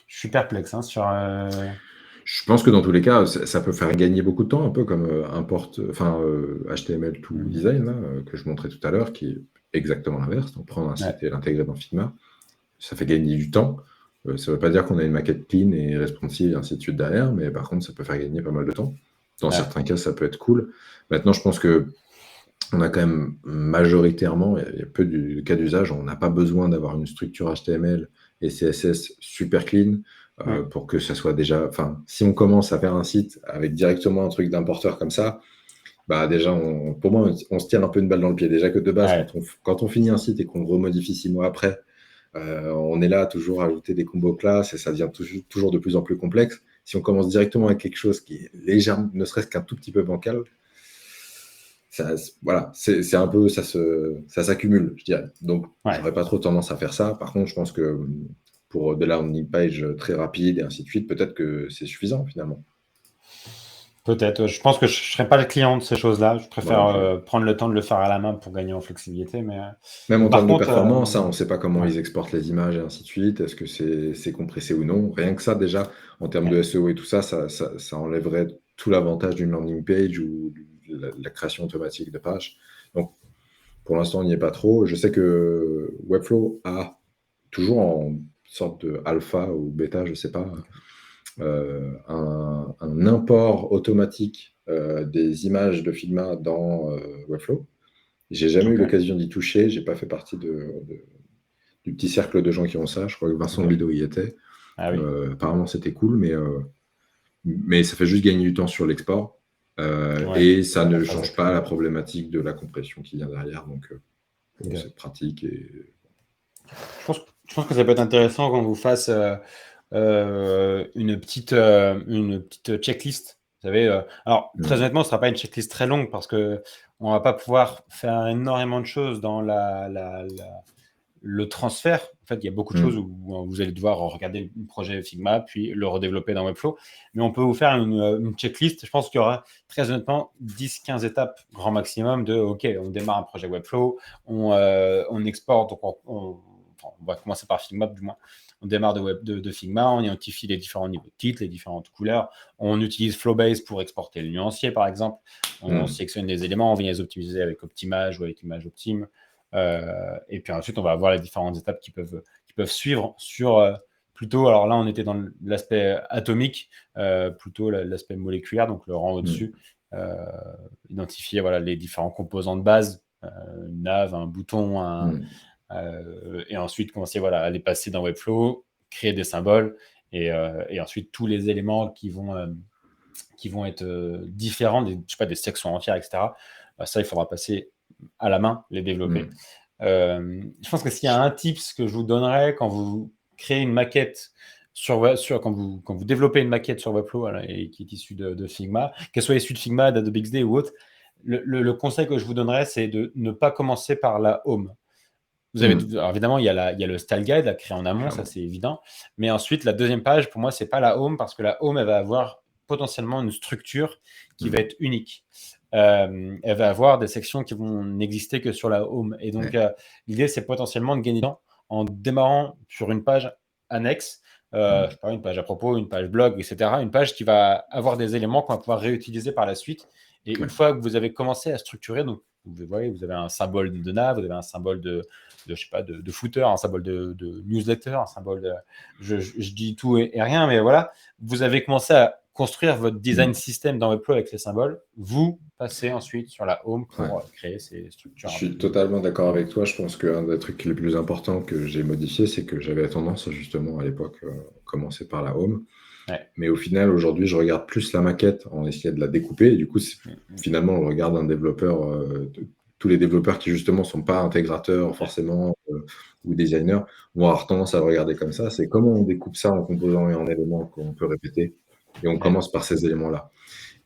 Je suis perplexe sur... Je pense que dans tous les cas, ça peut faire gagner beaucoup de temps, un peu comme HTML to design, là, que je montrais tout à l'heure, qui est exactement l'inverse. Donc prendre un site et l'intégrer dans Figma, ça fait gagner du temps. Ça ne veut pas dire qu'on a une maquette clean et responsive et ainsi de suite derrière, mais par contre, ça peut faire gagner pas mal de temps. Dans certains cas, ça peut être cool. Maintenant, je pense que on a quand même majoritairement, il y a peu de cas d'usage, on n'a pas besoin d'avoir une structure HTML et CSS super clean pour que ça soit déjà... Enfin, si on commence à faire un site avec directement un truc d'importeur comme ça, bah déjà, pour moi, on se tire un peu une balle dans le pied. Déjà que de base, quand on finit un site et qu'on le remodifie 6 mois après, on est là toujours à ajouter des combos classes et ça devient toujours de plus en plus complexe. Si on commence directement avec quelque chose qui est légèrement, ne serait-ce qu'un tout petit peu bancal, voilà, c'est un peu, ça s'accumule, je dirais. Donc, j'aurais pas trop tendance à faire ça. Par contre, je pense que pour de la landing page très rapide et ainsi de suite, peut-être que c'est suffisant finalement. Peut-être. Je pense que je ne serais pas le client de ces choses-là. Je préfère prendre le temps de le faire à la main pour gagner en flexibilité. Mais... Même en termes de performance, on ne sait pas comment ils exportent les images et ainsi de suite. Est-ce que c'est compressé ou non? Rien que ça, déjà, en termes de SEO et tout ça, ça enlèverait tout l'avantage d'une landing page ou la création automatique de pages. Donc, pour l'instant, on n'y est pas trop. Je sais que Webflow a toujours en sorte de alpha ou bêta, je ne sais pas, un import automatique des images de Figma dans Webflow. J'ai jamais eu l'occasion d'y toucher. J'ai pas fait partie du petit cercle de gens qui ont ça. Je crois que Vincent Bido y était. Apparemment, c'était cool, mais ça fait juste gagner du temps sur l'export. Et ça ne change pas la problématique de la compression qui vient derrière. Donc, c'est pratique. Je pense que ça peut être intéressant qu'on vous fasse une petite checklist. Vous savez, alors, très honnêtement, ce ne sera pas une checklist très longue parce qu'on ne va pas pouvoir faire énormément de choses dans le transfert. En fait, il y a beaucoup de choses où vous allez devoir regarder le projet Figma, puis le redévelopper dans Webflow. Mais on peut vous faire une checklist. Je pense qu'il y aura très honnêtement 10-15 étapes, grand maximum, de OK, on démarre un projet Webflow, on exporte, donc on va commencer par Figma du moins. On démarre de Figma, on identifie les différents niveaux de titres, les différentes couleurs. On utilise Flowbase pour exporter le nuancier, par exemple. On sélectionne des éléments, on vient les optimiser avec Optimage ou avec Image Optime. Et puis ensuite, on va voir les différentes étapes qui peuvent suivre sur plutôt, alors là, on était dans l'aspect atomique, plutôt l'aspect moléculaire, donc le rang au-dessus. Identifier les différents composants de base, une nav, un bouton, et ensuite commencer à les passer dans Webflow, créer des symboles, et ensuite tous les éléments qui vont être différents, des sections entières, etc. Ça, il faudra passer à la main, les développer. Je pense que s'il y a un tips que je vous donnerais quand vous créez une maquette quand vous développez une maquette sur Webflow, voilà, et qui est issue de Figma, qu'elle soit issue de Figma, d'Adobe XD ou autre, le conseil que je vous donnerais, c'est de ne pas commencer par la home. Alors évidemment, il y a le style guide à créer en amont, ça Clairement. c'est évident. Mais ensuite, la deuxième page, pour moi, c'est pas la home parce que la home, elle va avoir potentiellement une structure qui va être unique. Elle va avoir des sections qui vont n'exister que sur la home. Et donc, l'idée, c'est potentiellement de gagner du temps en démarrant sur une page annexe, je sais pas, une page à propos, une page blog, etc. Une page qui va avoir des éléments qu'on va pouvoir réutiliser par la suite. Et une fois que vous avez commencé à structurer, donc vous voyez, vous avez un symbole de nav, vous avez un symbole je sais pas, de footer, un symbole de newsletter, un symbole de. Je dis tout et rien, mais voilà. Vous avez commencé à construire votre design system dans Webflow avec les symboles. Vous passez ensuite sur la home pour créer ces structures. Je suis totalement d'accord avec toi. Je pense qu'un des trucs les plus importants que j'ai modifié, c'est que j'avais tendance, justement, à l'époque, commencer par la home. Ouais. Mais au final, aujourd'hui, je regarde plus la maquette en essayant de la découper. Et du coup, finalement, on regarde un développeur, tous les développeurs qui, justement, ne sont pas intégrateurs forcément ou designers vont avoir tendance à le regarder comme ça. C'est comment on découpe ça en composants et en éléments qu'on peut répéter. Et on commence par ces éléments-là.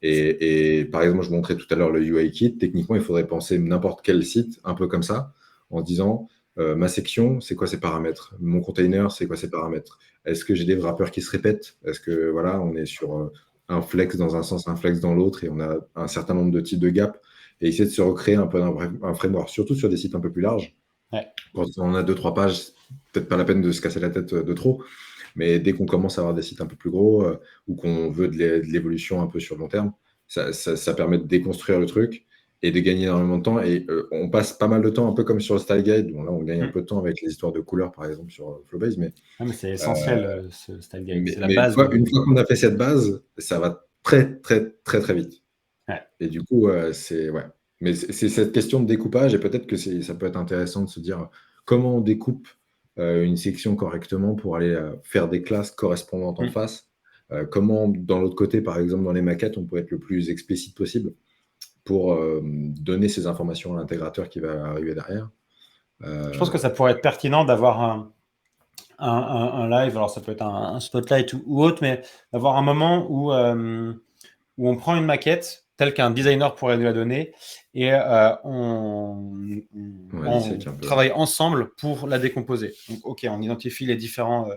Et par exemple, je montrais tout à l'heure le UI Kit. Techniquement, il faudrait penser n'importe quel site un peu comme ça, en disant ma section, c'est quoi ses paramètres? Mon container, c'est quoi ses paramètres? Est-ce que j'ai des wrappers qui se répètent? Est-ce que voilà, on est sur un flex dans un sens, un flex dans l'autre, et on a un certain nombre de types de gaps, et essayer de se recréer un peu un framework, surtout sur des sites un peu plus larges. Quand on a 2-3 pages, peut-être pas la peine de se casser la tête de trop. Mais dès qu'on commence à avoir des sites un peu plus gros ou qu'on veut de l'évolution un peu sur le long terme, ça permet de déconstruire le truc et de gagner énormément de temps. Et on passe pas mal de temps, un peu comme sur le style guide. Bon, là, on gagne un peu de temps avec les histoires de couleurs, par exemple, sur Flowbase. Mais c'est essentiel, ce style guide. C'est la mais base. une fois qu'on a fait cette base, ça va très, très, très, très vite. Et du coup, c'est. Ouais. Mais c'est cette question de découpage, et peut-être que ça peut être intéressant de se dire comment on découpe une section correctement pour aller faire des classes correspondantes en face. Comment, dans l'autre côté, par exemple, dans les maquettes, on peut être le plus explicite possible pour donner ces informations à l'intégrateur qui va arriver derrière. Je pense que ça pourrait être pertinent d'avoir un live, alors ça peut être un spotlight ou autre, mais d'avoir un moment où on prend une maquette telle qu'un designer pourrait nous la donner et on travaille ensemble pour la décomposer. Donc, ok, on identifie les différents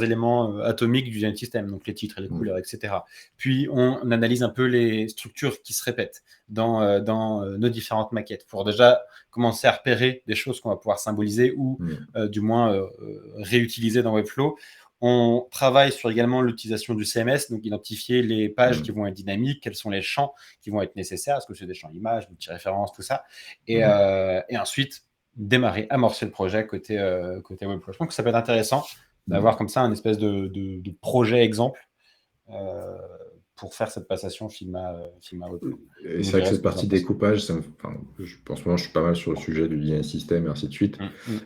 éléments atomiques du design system, donc les titres et les couleurs, etc. Puis on analyse un peu les structures qui se répètent dans nos différentes maquettes pour déjà commencer à repérer des choses qu'on va pouvoir symboliser ou du moins réutiliser dans Webflow. On travaille sur également l'utilisation du CMS, donc identifier les pages qui vont être dynamiques, quels sont les champs qui vont être nécessaires, est-ce que c'est des champs images, multi-références, tout ça. Et ensuite, démarrer, amorcer le projet côté Webflow. Je pense que ça peut être intéressant d'avoir comme ça un espèce de projet exemple pour faire cette passation Figma Webflow. Et c'est vrai que cette partie découpage, je pense que je suis pas mal sur le sujet du design system et ainsi de suite.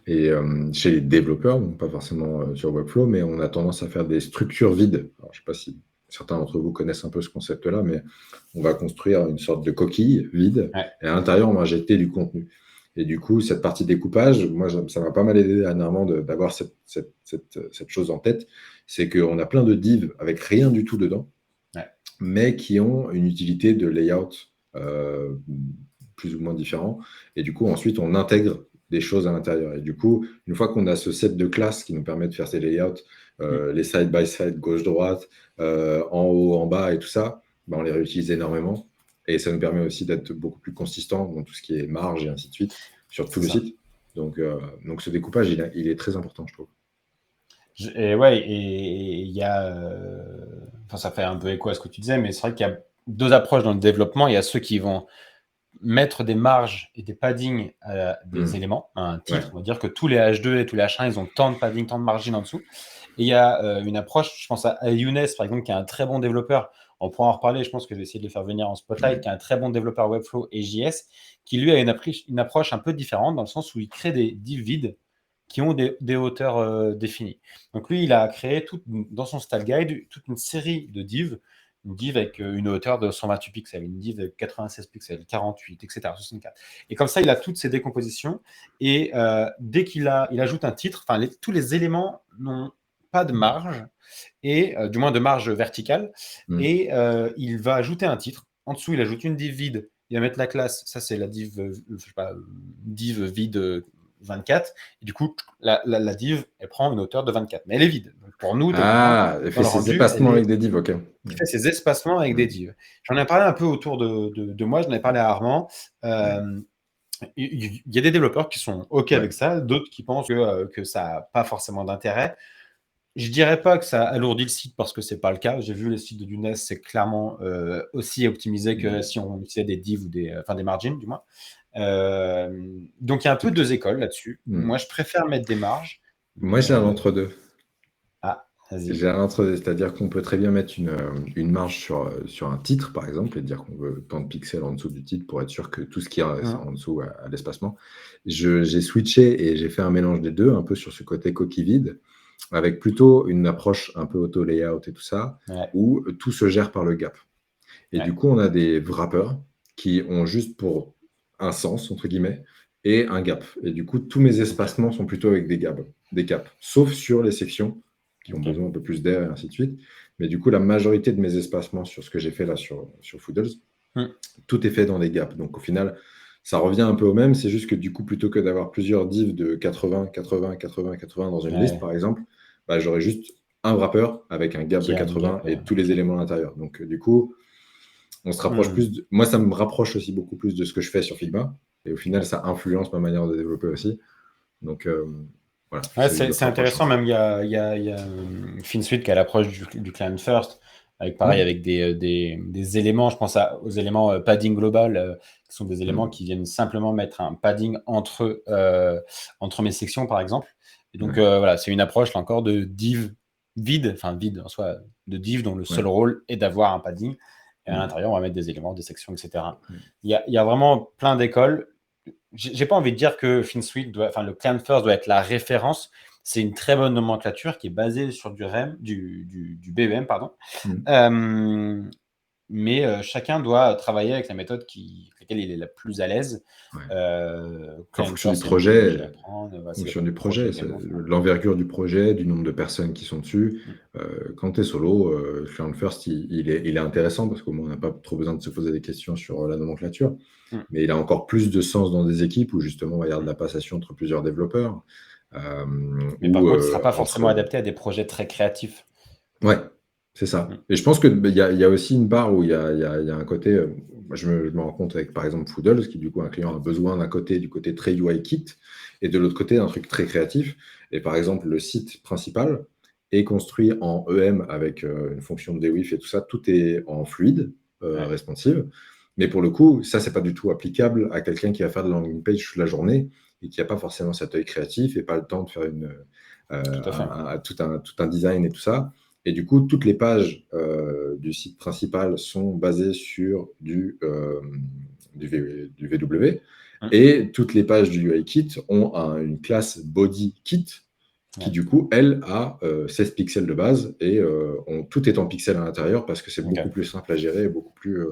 Et chez les développeurs, donc pas forcément sur Webflow, mais on a tendance à faire des structures vides. Alors, je ne sais pas si certains d'entre vous connaissent un peu ce concept-là, mais on va construire une sorte de coquille vide et à l'intérieur, on va injecter du contenu. Et du coup, cette partie découpage, moi, ça m'a pas mal aidé dernièrement d'avoir cette chose en tête. C'est qu'on a plein de divs avec rien du tout dedans, mais qui ont une utilité de layout plus ou moins différent. Et du coup, ensuite, on intègre des choses à l'intérieur. Et du coup, une fois qu'on a ce set de classes qui nous permet de faire ces layouts, les side-by-side, gauche-droite, en haut, en bas et tout ça, on les réutilise énormément. Et ça nous permet aussi d'être beaucoup plus consistant dans tout ce qui est marge et ainsi de suite sur tout le site. Donc ce découpage, il est très important, je trouve. Et il y a. Ça fait un peu écho à ce que tu disais, mais c'est vrai qu'il y a deux approches dans le développement. Il y a ceux qui vont mettre des marges et des paddings à des éléments, à un titre. On va dire que tous les H2 et tous les H1, ils ont tant de padding, tant de margin en dessous. Et il y a une approche, je pense à Younes, par exemple, qui est un très bon développeur. On pourra en reparler, je pense que je vais essayer de le faire venir en spotlight, qui est un très bon développeur Webflow et JS, qui lui a une approche un peu différente dans le sens où il crée des divs vides qui ont des hauteurs définies. Donc lui, il a créé dans son style guide toute une série de divs, une div avec une hauteur de 128 pixels, une div de 96 pixels, 48, etc., 64. Et comme ça, il a toutes ces décompositions. Et dès qu'il ajoute un titre, tous les éléments n'ont pas de marge, et du moins de marge verticale, et il va ajouter un titre. En dessous, il ajoute une div vide. Il va mettre la classe, ça c'est la div, je sais pas, div vide 24. Et du coup, la div, elle prend une hauteur de 24, mais elle est vide. Donc pour nous, techniquement, Elle dans fait le ses rendu, espacements avec des divs, ok. il fait ses espacements avec des divs. J'en ai parlé un peu autour de moi, j'en ai parlé à Armand. Il y a des développeurs qui sont OK avec ça, d'autres qui pensent que ça n'a pas forcément d'intérêt. Je dirais pas que ça alourdit le site parce que c'est pas le cas. J'ai vu les sites de Younes, c'est clairement aussi optimisé que si on utilisait des divs ou des margins, du moins. Donc il y a un peu deux écoles là-dessus. Moi, je préfère mettre des marges. Moi, j'ai un entre-deux. Ah, vas-y. J'ai un entre-deux, c'est-à-dire qu'on peut très bien mettre une marge sur un titre, par exemple, et dire qu'on veut tant de pixels en dessous du titre pour être sûr que tout ce qui est en dessous a l'espacement. J'ai switché et j'ai fait un mélange des deux, un peu sur ce côté coquille vide, avec plutôt une approche un peu auto-layout et tout ça, où tout se gère par le gap. Et du coup, on a des wrappers qui ont juste pour un sens, entre guillemets, et un gap. Et du coup, tous mes espacements sont plutôt avec des caps, sauf sur les sections qui ont besoin un peu plus d'air et ainsi de suite. Mais du coup, la majorité de mes espacements sur ce que j'ai fait là sur Foodles, tout est fait dans des gaps. Donc au final, ça revient un peu au même. C'est juste que du coup, plutôt que d'avoir plusieurs divs de 80, 80, 80, 80 dans une liste, par exemple, j'aurais juste un wrapper avec un gap de 80 et tous les éléments à l'intérieur. Donc du coup, on se rapproche plus. Moi, ça me rapproche aussi beaucoup plus de ce que je fais sur Figma. Et au final, ça influence ma manière de développer aussi. Donc, voilà. C'est intéressant. Même il y a FinSuite qui a l'approche du client first, avec pareil, avec des éléments. Je pense aux éléments padding global, qui sont des éléments qui viennent simplement mettre un padding entre mes sections, par exemple. Et donc, voilà, c'est une approche, là encore, de div vide, enfin vide en soi, de div dont le seul rôle est d'avoir un padding. Et à l'intérieur, on va mettre des éléments, des sections, etc. Il y a vraiment plein d'écoles. J'ai pas envie de dire que FinSuite le client first doit être la référence. C'est une très bonne nomenclature qui est basée sur du BEM, pardon. Mais chacun doit travailler avec la méthode avec laquelle il est la plus à l'aise. En fonction du projet, c'est l'envergure du projet, du nombre de personnes qui sont dessus. Quand tu es solo, Client First, il est intéressant parce qu'au moins, on n'a pas trop besoin de se poser des questions sur la nomenclature. Mais il a encore plus de sens dans des équipes où justement, il va y avoir de la passation entre plusieurs développeurs. Mais par contre, il ne sera pas forcément adapté à des projets très créatifs. Ouais, c'est ça. Et je pense qu'il y a aussi une part où il y a un côté, je me rends compte avec par exemple Foodles, qui du coup un client a besoin du côté très UI kit, et de l'autre côté un truc très créatif. Et par exemple, le site principal est construit en EM avec une fonction de dewif et tout ça, tout est en fluide, responsive. Mais pour le coup, ça, c'est pas du tout applicable à quelqu'un qui va faire de la landing page toute la journée et qui n'a pas forcément cet œil créatif et pas le temps de faire tout un design et tout ça. Et du coup, toutes les pages du site principal sont basées sur du VW. Et toutes les pages du UI Kit ont une classe Body Kit qui, du coup, elle, a 16 pixels de base et tout est en pixels à l'intérieur parce que c'est beaucoup plus simple à gérer et beaucoup plus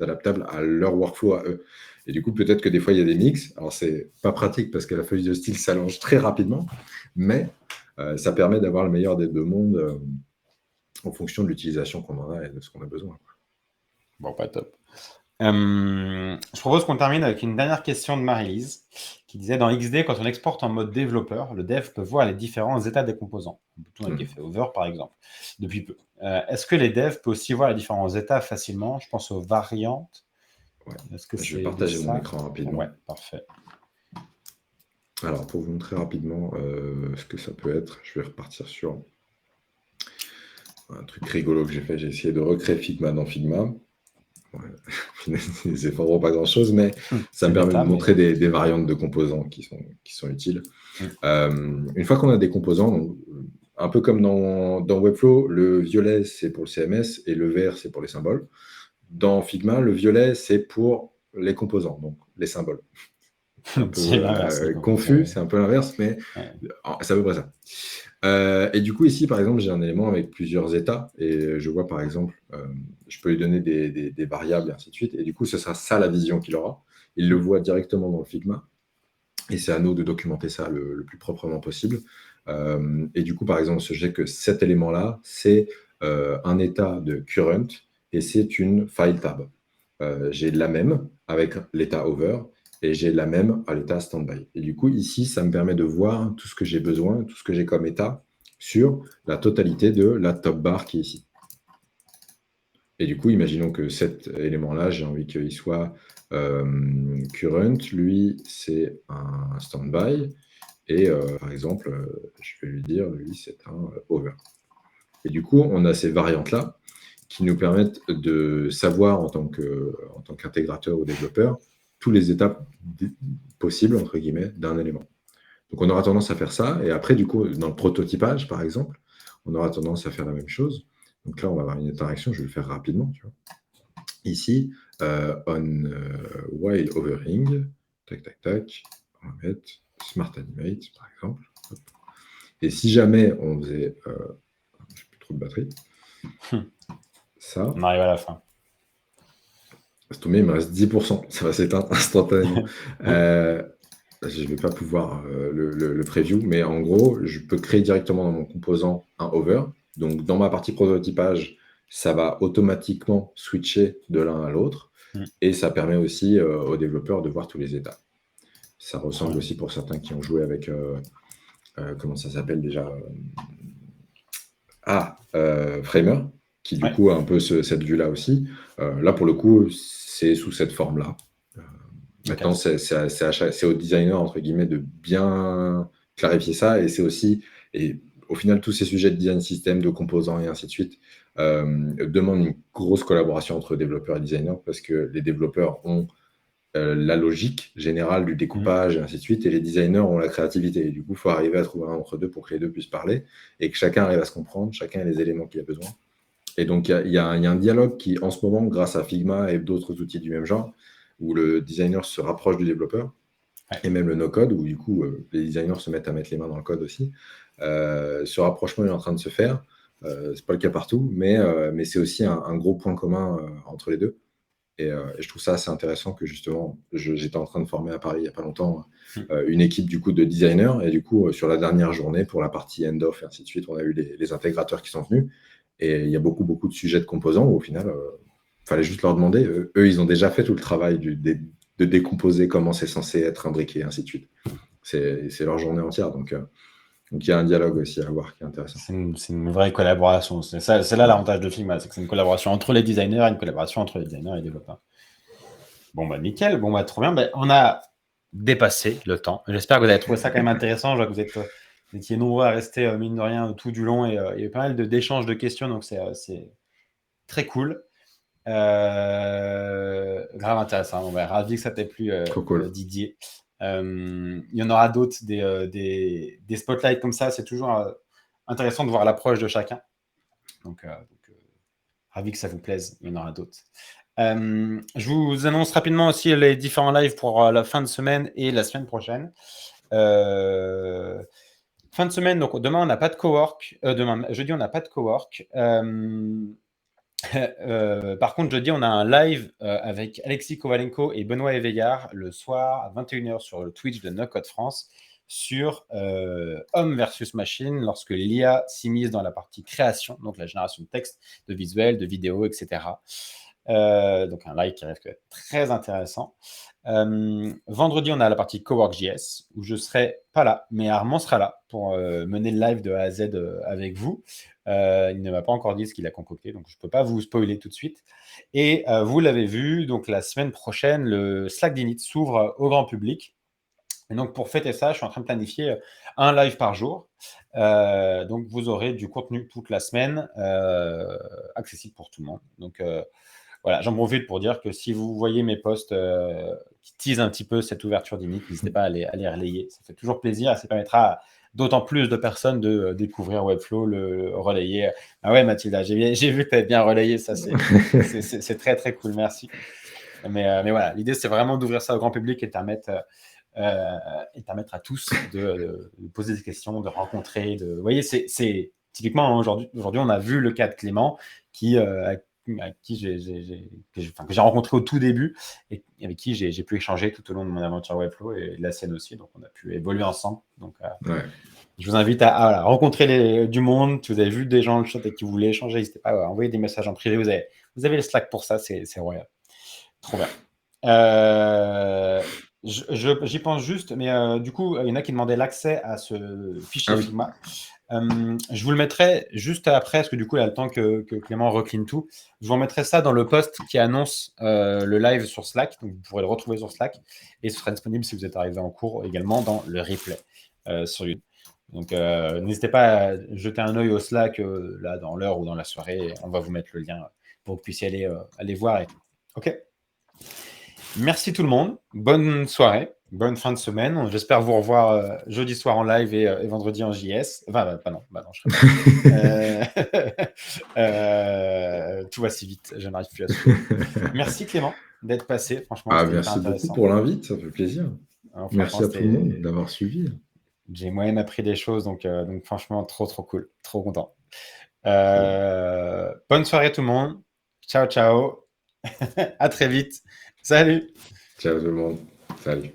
adaptable à leur workflow à eux. Et du coup, peut-être que des fois, il y a des mix. Alors, c'est pas pratique parce que la feuille de style s'allonge très rapidement, mais ça permet d'avoir le meilleur des deux mondes en fonction de l'utilisation qu'on en a et de ce qu'on a besoin. Bon, pas top. Je propose qu'on termine avec une dernière question de Marie-Lise qui disait dans XD, quand on exporte en mode développeur, le dev peut voir les différents états des composants. Un bouton avec effet over, par exemple, depuis peu. Est-ce que les devs peuvent aussi voir les différents états facilement? Je pense aux variantes. Est-ce que je vais partager mon écran rapidement. Ouais, parfait. Alors, pour vous montrer rapidement ce que ça peut être, je vais repartir sur un truc rigolo que j'ai fait. J'ai essayé de recréer Figma dans Figma. C'est pas pas grand-chose, mais ça me permet de montrer des variantes de composants qui sont utiles. Une fois qu'on a des composants, donc, un peu comme dans Webflow, le violet, c'est pour le CMS et le vert, c'est pour les symboles. Dans Figma, le violet, c'est pour les composants, donc les symboles. C'est un peu confus, c'est un peu l'inverse, mais c'est à peu près ça. Et du coup, ici, par exemple, j'ai un élément avec plusieurs états, et je vois, par exemple, je peux lui donner des variables, et ainsi de suite, et du coup, ce sera ça la vision qu'il aura. Il le voit directement dans le Figma, et c'est à nous de documenter ça le plus proprement possible. Et du coup, par exemple, je sais que cet élément-là, c'est un état de current et c'est une file tab. J'ai la même avec l'état over et j'ai la même à l'état standby. Et du coup, ici, ça me permet de voir tout ce que j'ai besoin, tout ce que j'ai comme état sur la totalité de la top bar qui est ici. Et du coup, imaginons que cet élément-là, j'ai envie qu'il soit current. Lui, c'est un standby. Et par exemple, je vais lui dire, lui, c'est un over. Et du coup, on a ces variantes-là qui nous permettent de savoir en tant qu'intégrateur ou développeur tous les étapes possibles, entre guillemets, d'un élément. Donc on aura tendance à faire ça. Et après, du coup, dans le prototypage, par exemple, on aura tendance à faire la même chose. Donc là, on va avoir une interaction, je vais le faire rapidement. Tu vois. Ici, on while overing, tac, tac, tac, on va mettre smart animate, par exemple. Et si jamais on faisait, j'ai plus trop de batterie, ça, On arrive à la fin. c'est tombé, il me reste 10%, ça va s'éteindre instantanément. Je ne vais pas pouvoir le preview, mais en gros, je peux créer directement dans mon composant un over. Donc, dans ma partie prototypage, ça va automatiquement switcher de l'un à l'autre. Et ça permet aussi aux développeurs de voir tous les états. Ça ressemble aussi pour certains qui ont joué avec, comment ça s'appelle déjà Framer, qui du coup a un peu cette vue-là aussi. Là, pour le coup, c'est sous cette forme-là. Maintenant, c'est au designer, entre guillemets, de bien clarifier ça. Et c'est aussi, et au final, tous ces sujets de design system, de composants et ainsi de suite, demandent une grosse collaboration entre développeurs et designers parce que les développeurs ont la logique générale du découpage et ainsi de suite, et les designers ont la créativité. Et du coup, il faut arriver à trouver un entre deux pour que les deux puissent parler et que chacun arrive à se comprendre, chacun ait les éléments qu'il a besoin. Et donc, il y a un dialogue qui, en ce moment, grâce à Figma et d'autres outils du même genre, où le designer se rapproche du développeur, et même le no-code, où du coup, les designers se mettent à mettre les mains dans le code aussi. Ce rapprochement est en train de se faire. C'est pas le cas partout, mais c'est aussi un gros point commun entre les deux. Et je trouve ça assez intéressant que justement, j'étais en train de former à Paris il n'y a pas longtemps une équipe du coup de designers. Et du coup, sur la dernière journée, pour la partie end-off et ainsi de suite, on a eu les intégrateurs qui sont venus. Et il y a beaucoup de sujets de composants où au final, il fallait juste leur demander. Eux, ils ont déjà fait tout le travail de décomposer comment c'est censé être imbriqué et ainsi de suite. C'est leur journée entière. Donc, il y a un dialogue aussi à avoir qui est intéressant. C'est une vraie collaboration. C'est là l'avantage de Figma, c'est que c'est une collaboration entre les designers et une collaboration entre les designers et les développeurs. Bon, bah nickel, bon, bah trop bien. Bah, on a dépassé le temps. J'espère que vous avez trouvé ça quand même intéressant. Je vois que vous étiez nombreux à rester, mine de rien, tout du long et il y a eu pas mal d'échanges de questions, donc c'est très cool. Grave intéressant. Bon, bah, ravi que ça t'ait plu, Cool. Didier. Il y en aura d'autres, des spotlights comme ça. C'est toujours intéressant de voir l'approche de chacun. Donc, ravi que ça vous plaise. Il y en aura d'autres. Je vous annonce rapidement aussi les différents lives pour la fin de semaine et la semaine prochaine. Fin de semaine, donc demain on n'a pas de cowork. Jeudi on n'a pas de cowork. Par contre, jeudi, on a un live avec Alexis Kovalenko et Benoît Éveillard le soir à 21h sur le Twitch de No Code France sur homme versus machine lorsque l'IA s'immisce dans la partie création, donc la génération de texte, de visuels, de vidéos, etc. Donc un live qui risque d'être très intéressant. Vendredi, on a la partie Cowork.js où je ne serai pas là, mais Armand sera là pour mener le live de A à Z avec vous. Il ne m'a pas encore dit ce qu'il a concocté, donc je ne peux pas vous spoiler tout de suite. Et vous l'avez vu, donc la semaine prochaine, le Slack d'Init s'ouvre au grand public. Et donc pour fêter ça, je suis en train de planifier un live par jour. Donc vous aurez du contenu toute la semaine, accessible pour tout le monde. Donc voilà, j'en profite pour dire que si vous voyez mes posts qui teasent un petit peu cette ouverture d'Init, n'hésitez pas à les relayer. Ça fait toujours plaisir et ça permettra à d'autant plus de personnes de découvrir Webflow, le relayer. Ah ouais, Mathilda, j'ai vu que tu avais bien relayé ça. C'est très, très cool. Merci. Mais voilà, l'idée, c'est vraiment d'ouvrir ça au grand public et de permettre à tous de poser des questions, de rencontrer. Vous voyez, c'est typiquement hein, aujourd'hui, on a vu le cas de Clément que j'ai rencontré au tout début et avec qui j'ai pu échanger tout au long de mon aventure Webflow et de la sienne aussi. Donc, on a pu évoluer ensemble. Donc, Ouais. Je vous invite à rencontrer du monde. Si vous avez vu des gens dans le chat et qui voulaient échanger, n'hésitez pas à envoyer des messages en privé. Vous avez le Slack pour ça, c'est royal. Trop bien. J'y pense juste, mais du coup, il y en a qui demandaient l'accès à ce fichier Figma. Je vous le mettrai juste après, parce que du coup, il y a le temps que Clément recline tout. Je vous remettrai ça dans le post qui annonce le live sur Slack. Donc, vous pourrez le retrouver sur Slack. Et ce sera disponible si vous êtes arrivé en cours également dans le replay sur YouTube. Donc, n'hésitez pas à jeter un œil au Slack là dans l'heure ou dans la soirée. On va vous mettre le lien pour que vous puissiez aller voir. OK. Merci tout le monde. Bonne soirée. Bonne fin de semaine. J'espère vous revoir jeudi soir en live et vendredi en JS. Enfin, non, je serai pas. Tout va si vite, je n'arrive plus à suivre. Merci Clément d'être passé. Franchement, c'était hyper Merci intéressant. beaucoup pour l'invite, ça fait plaisir. Alors, merci à tout le monde d'avoir suivi. J'ai moi-même appris des choses, donc franchement, trop cool. Trop content. Bonne soirée tout le monde. Ciao, ciao. À très vite. Salut. Ciao tout le monde. Salut.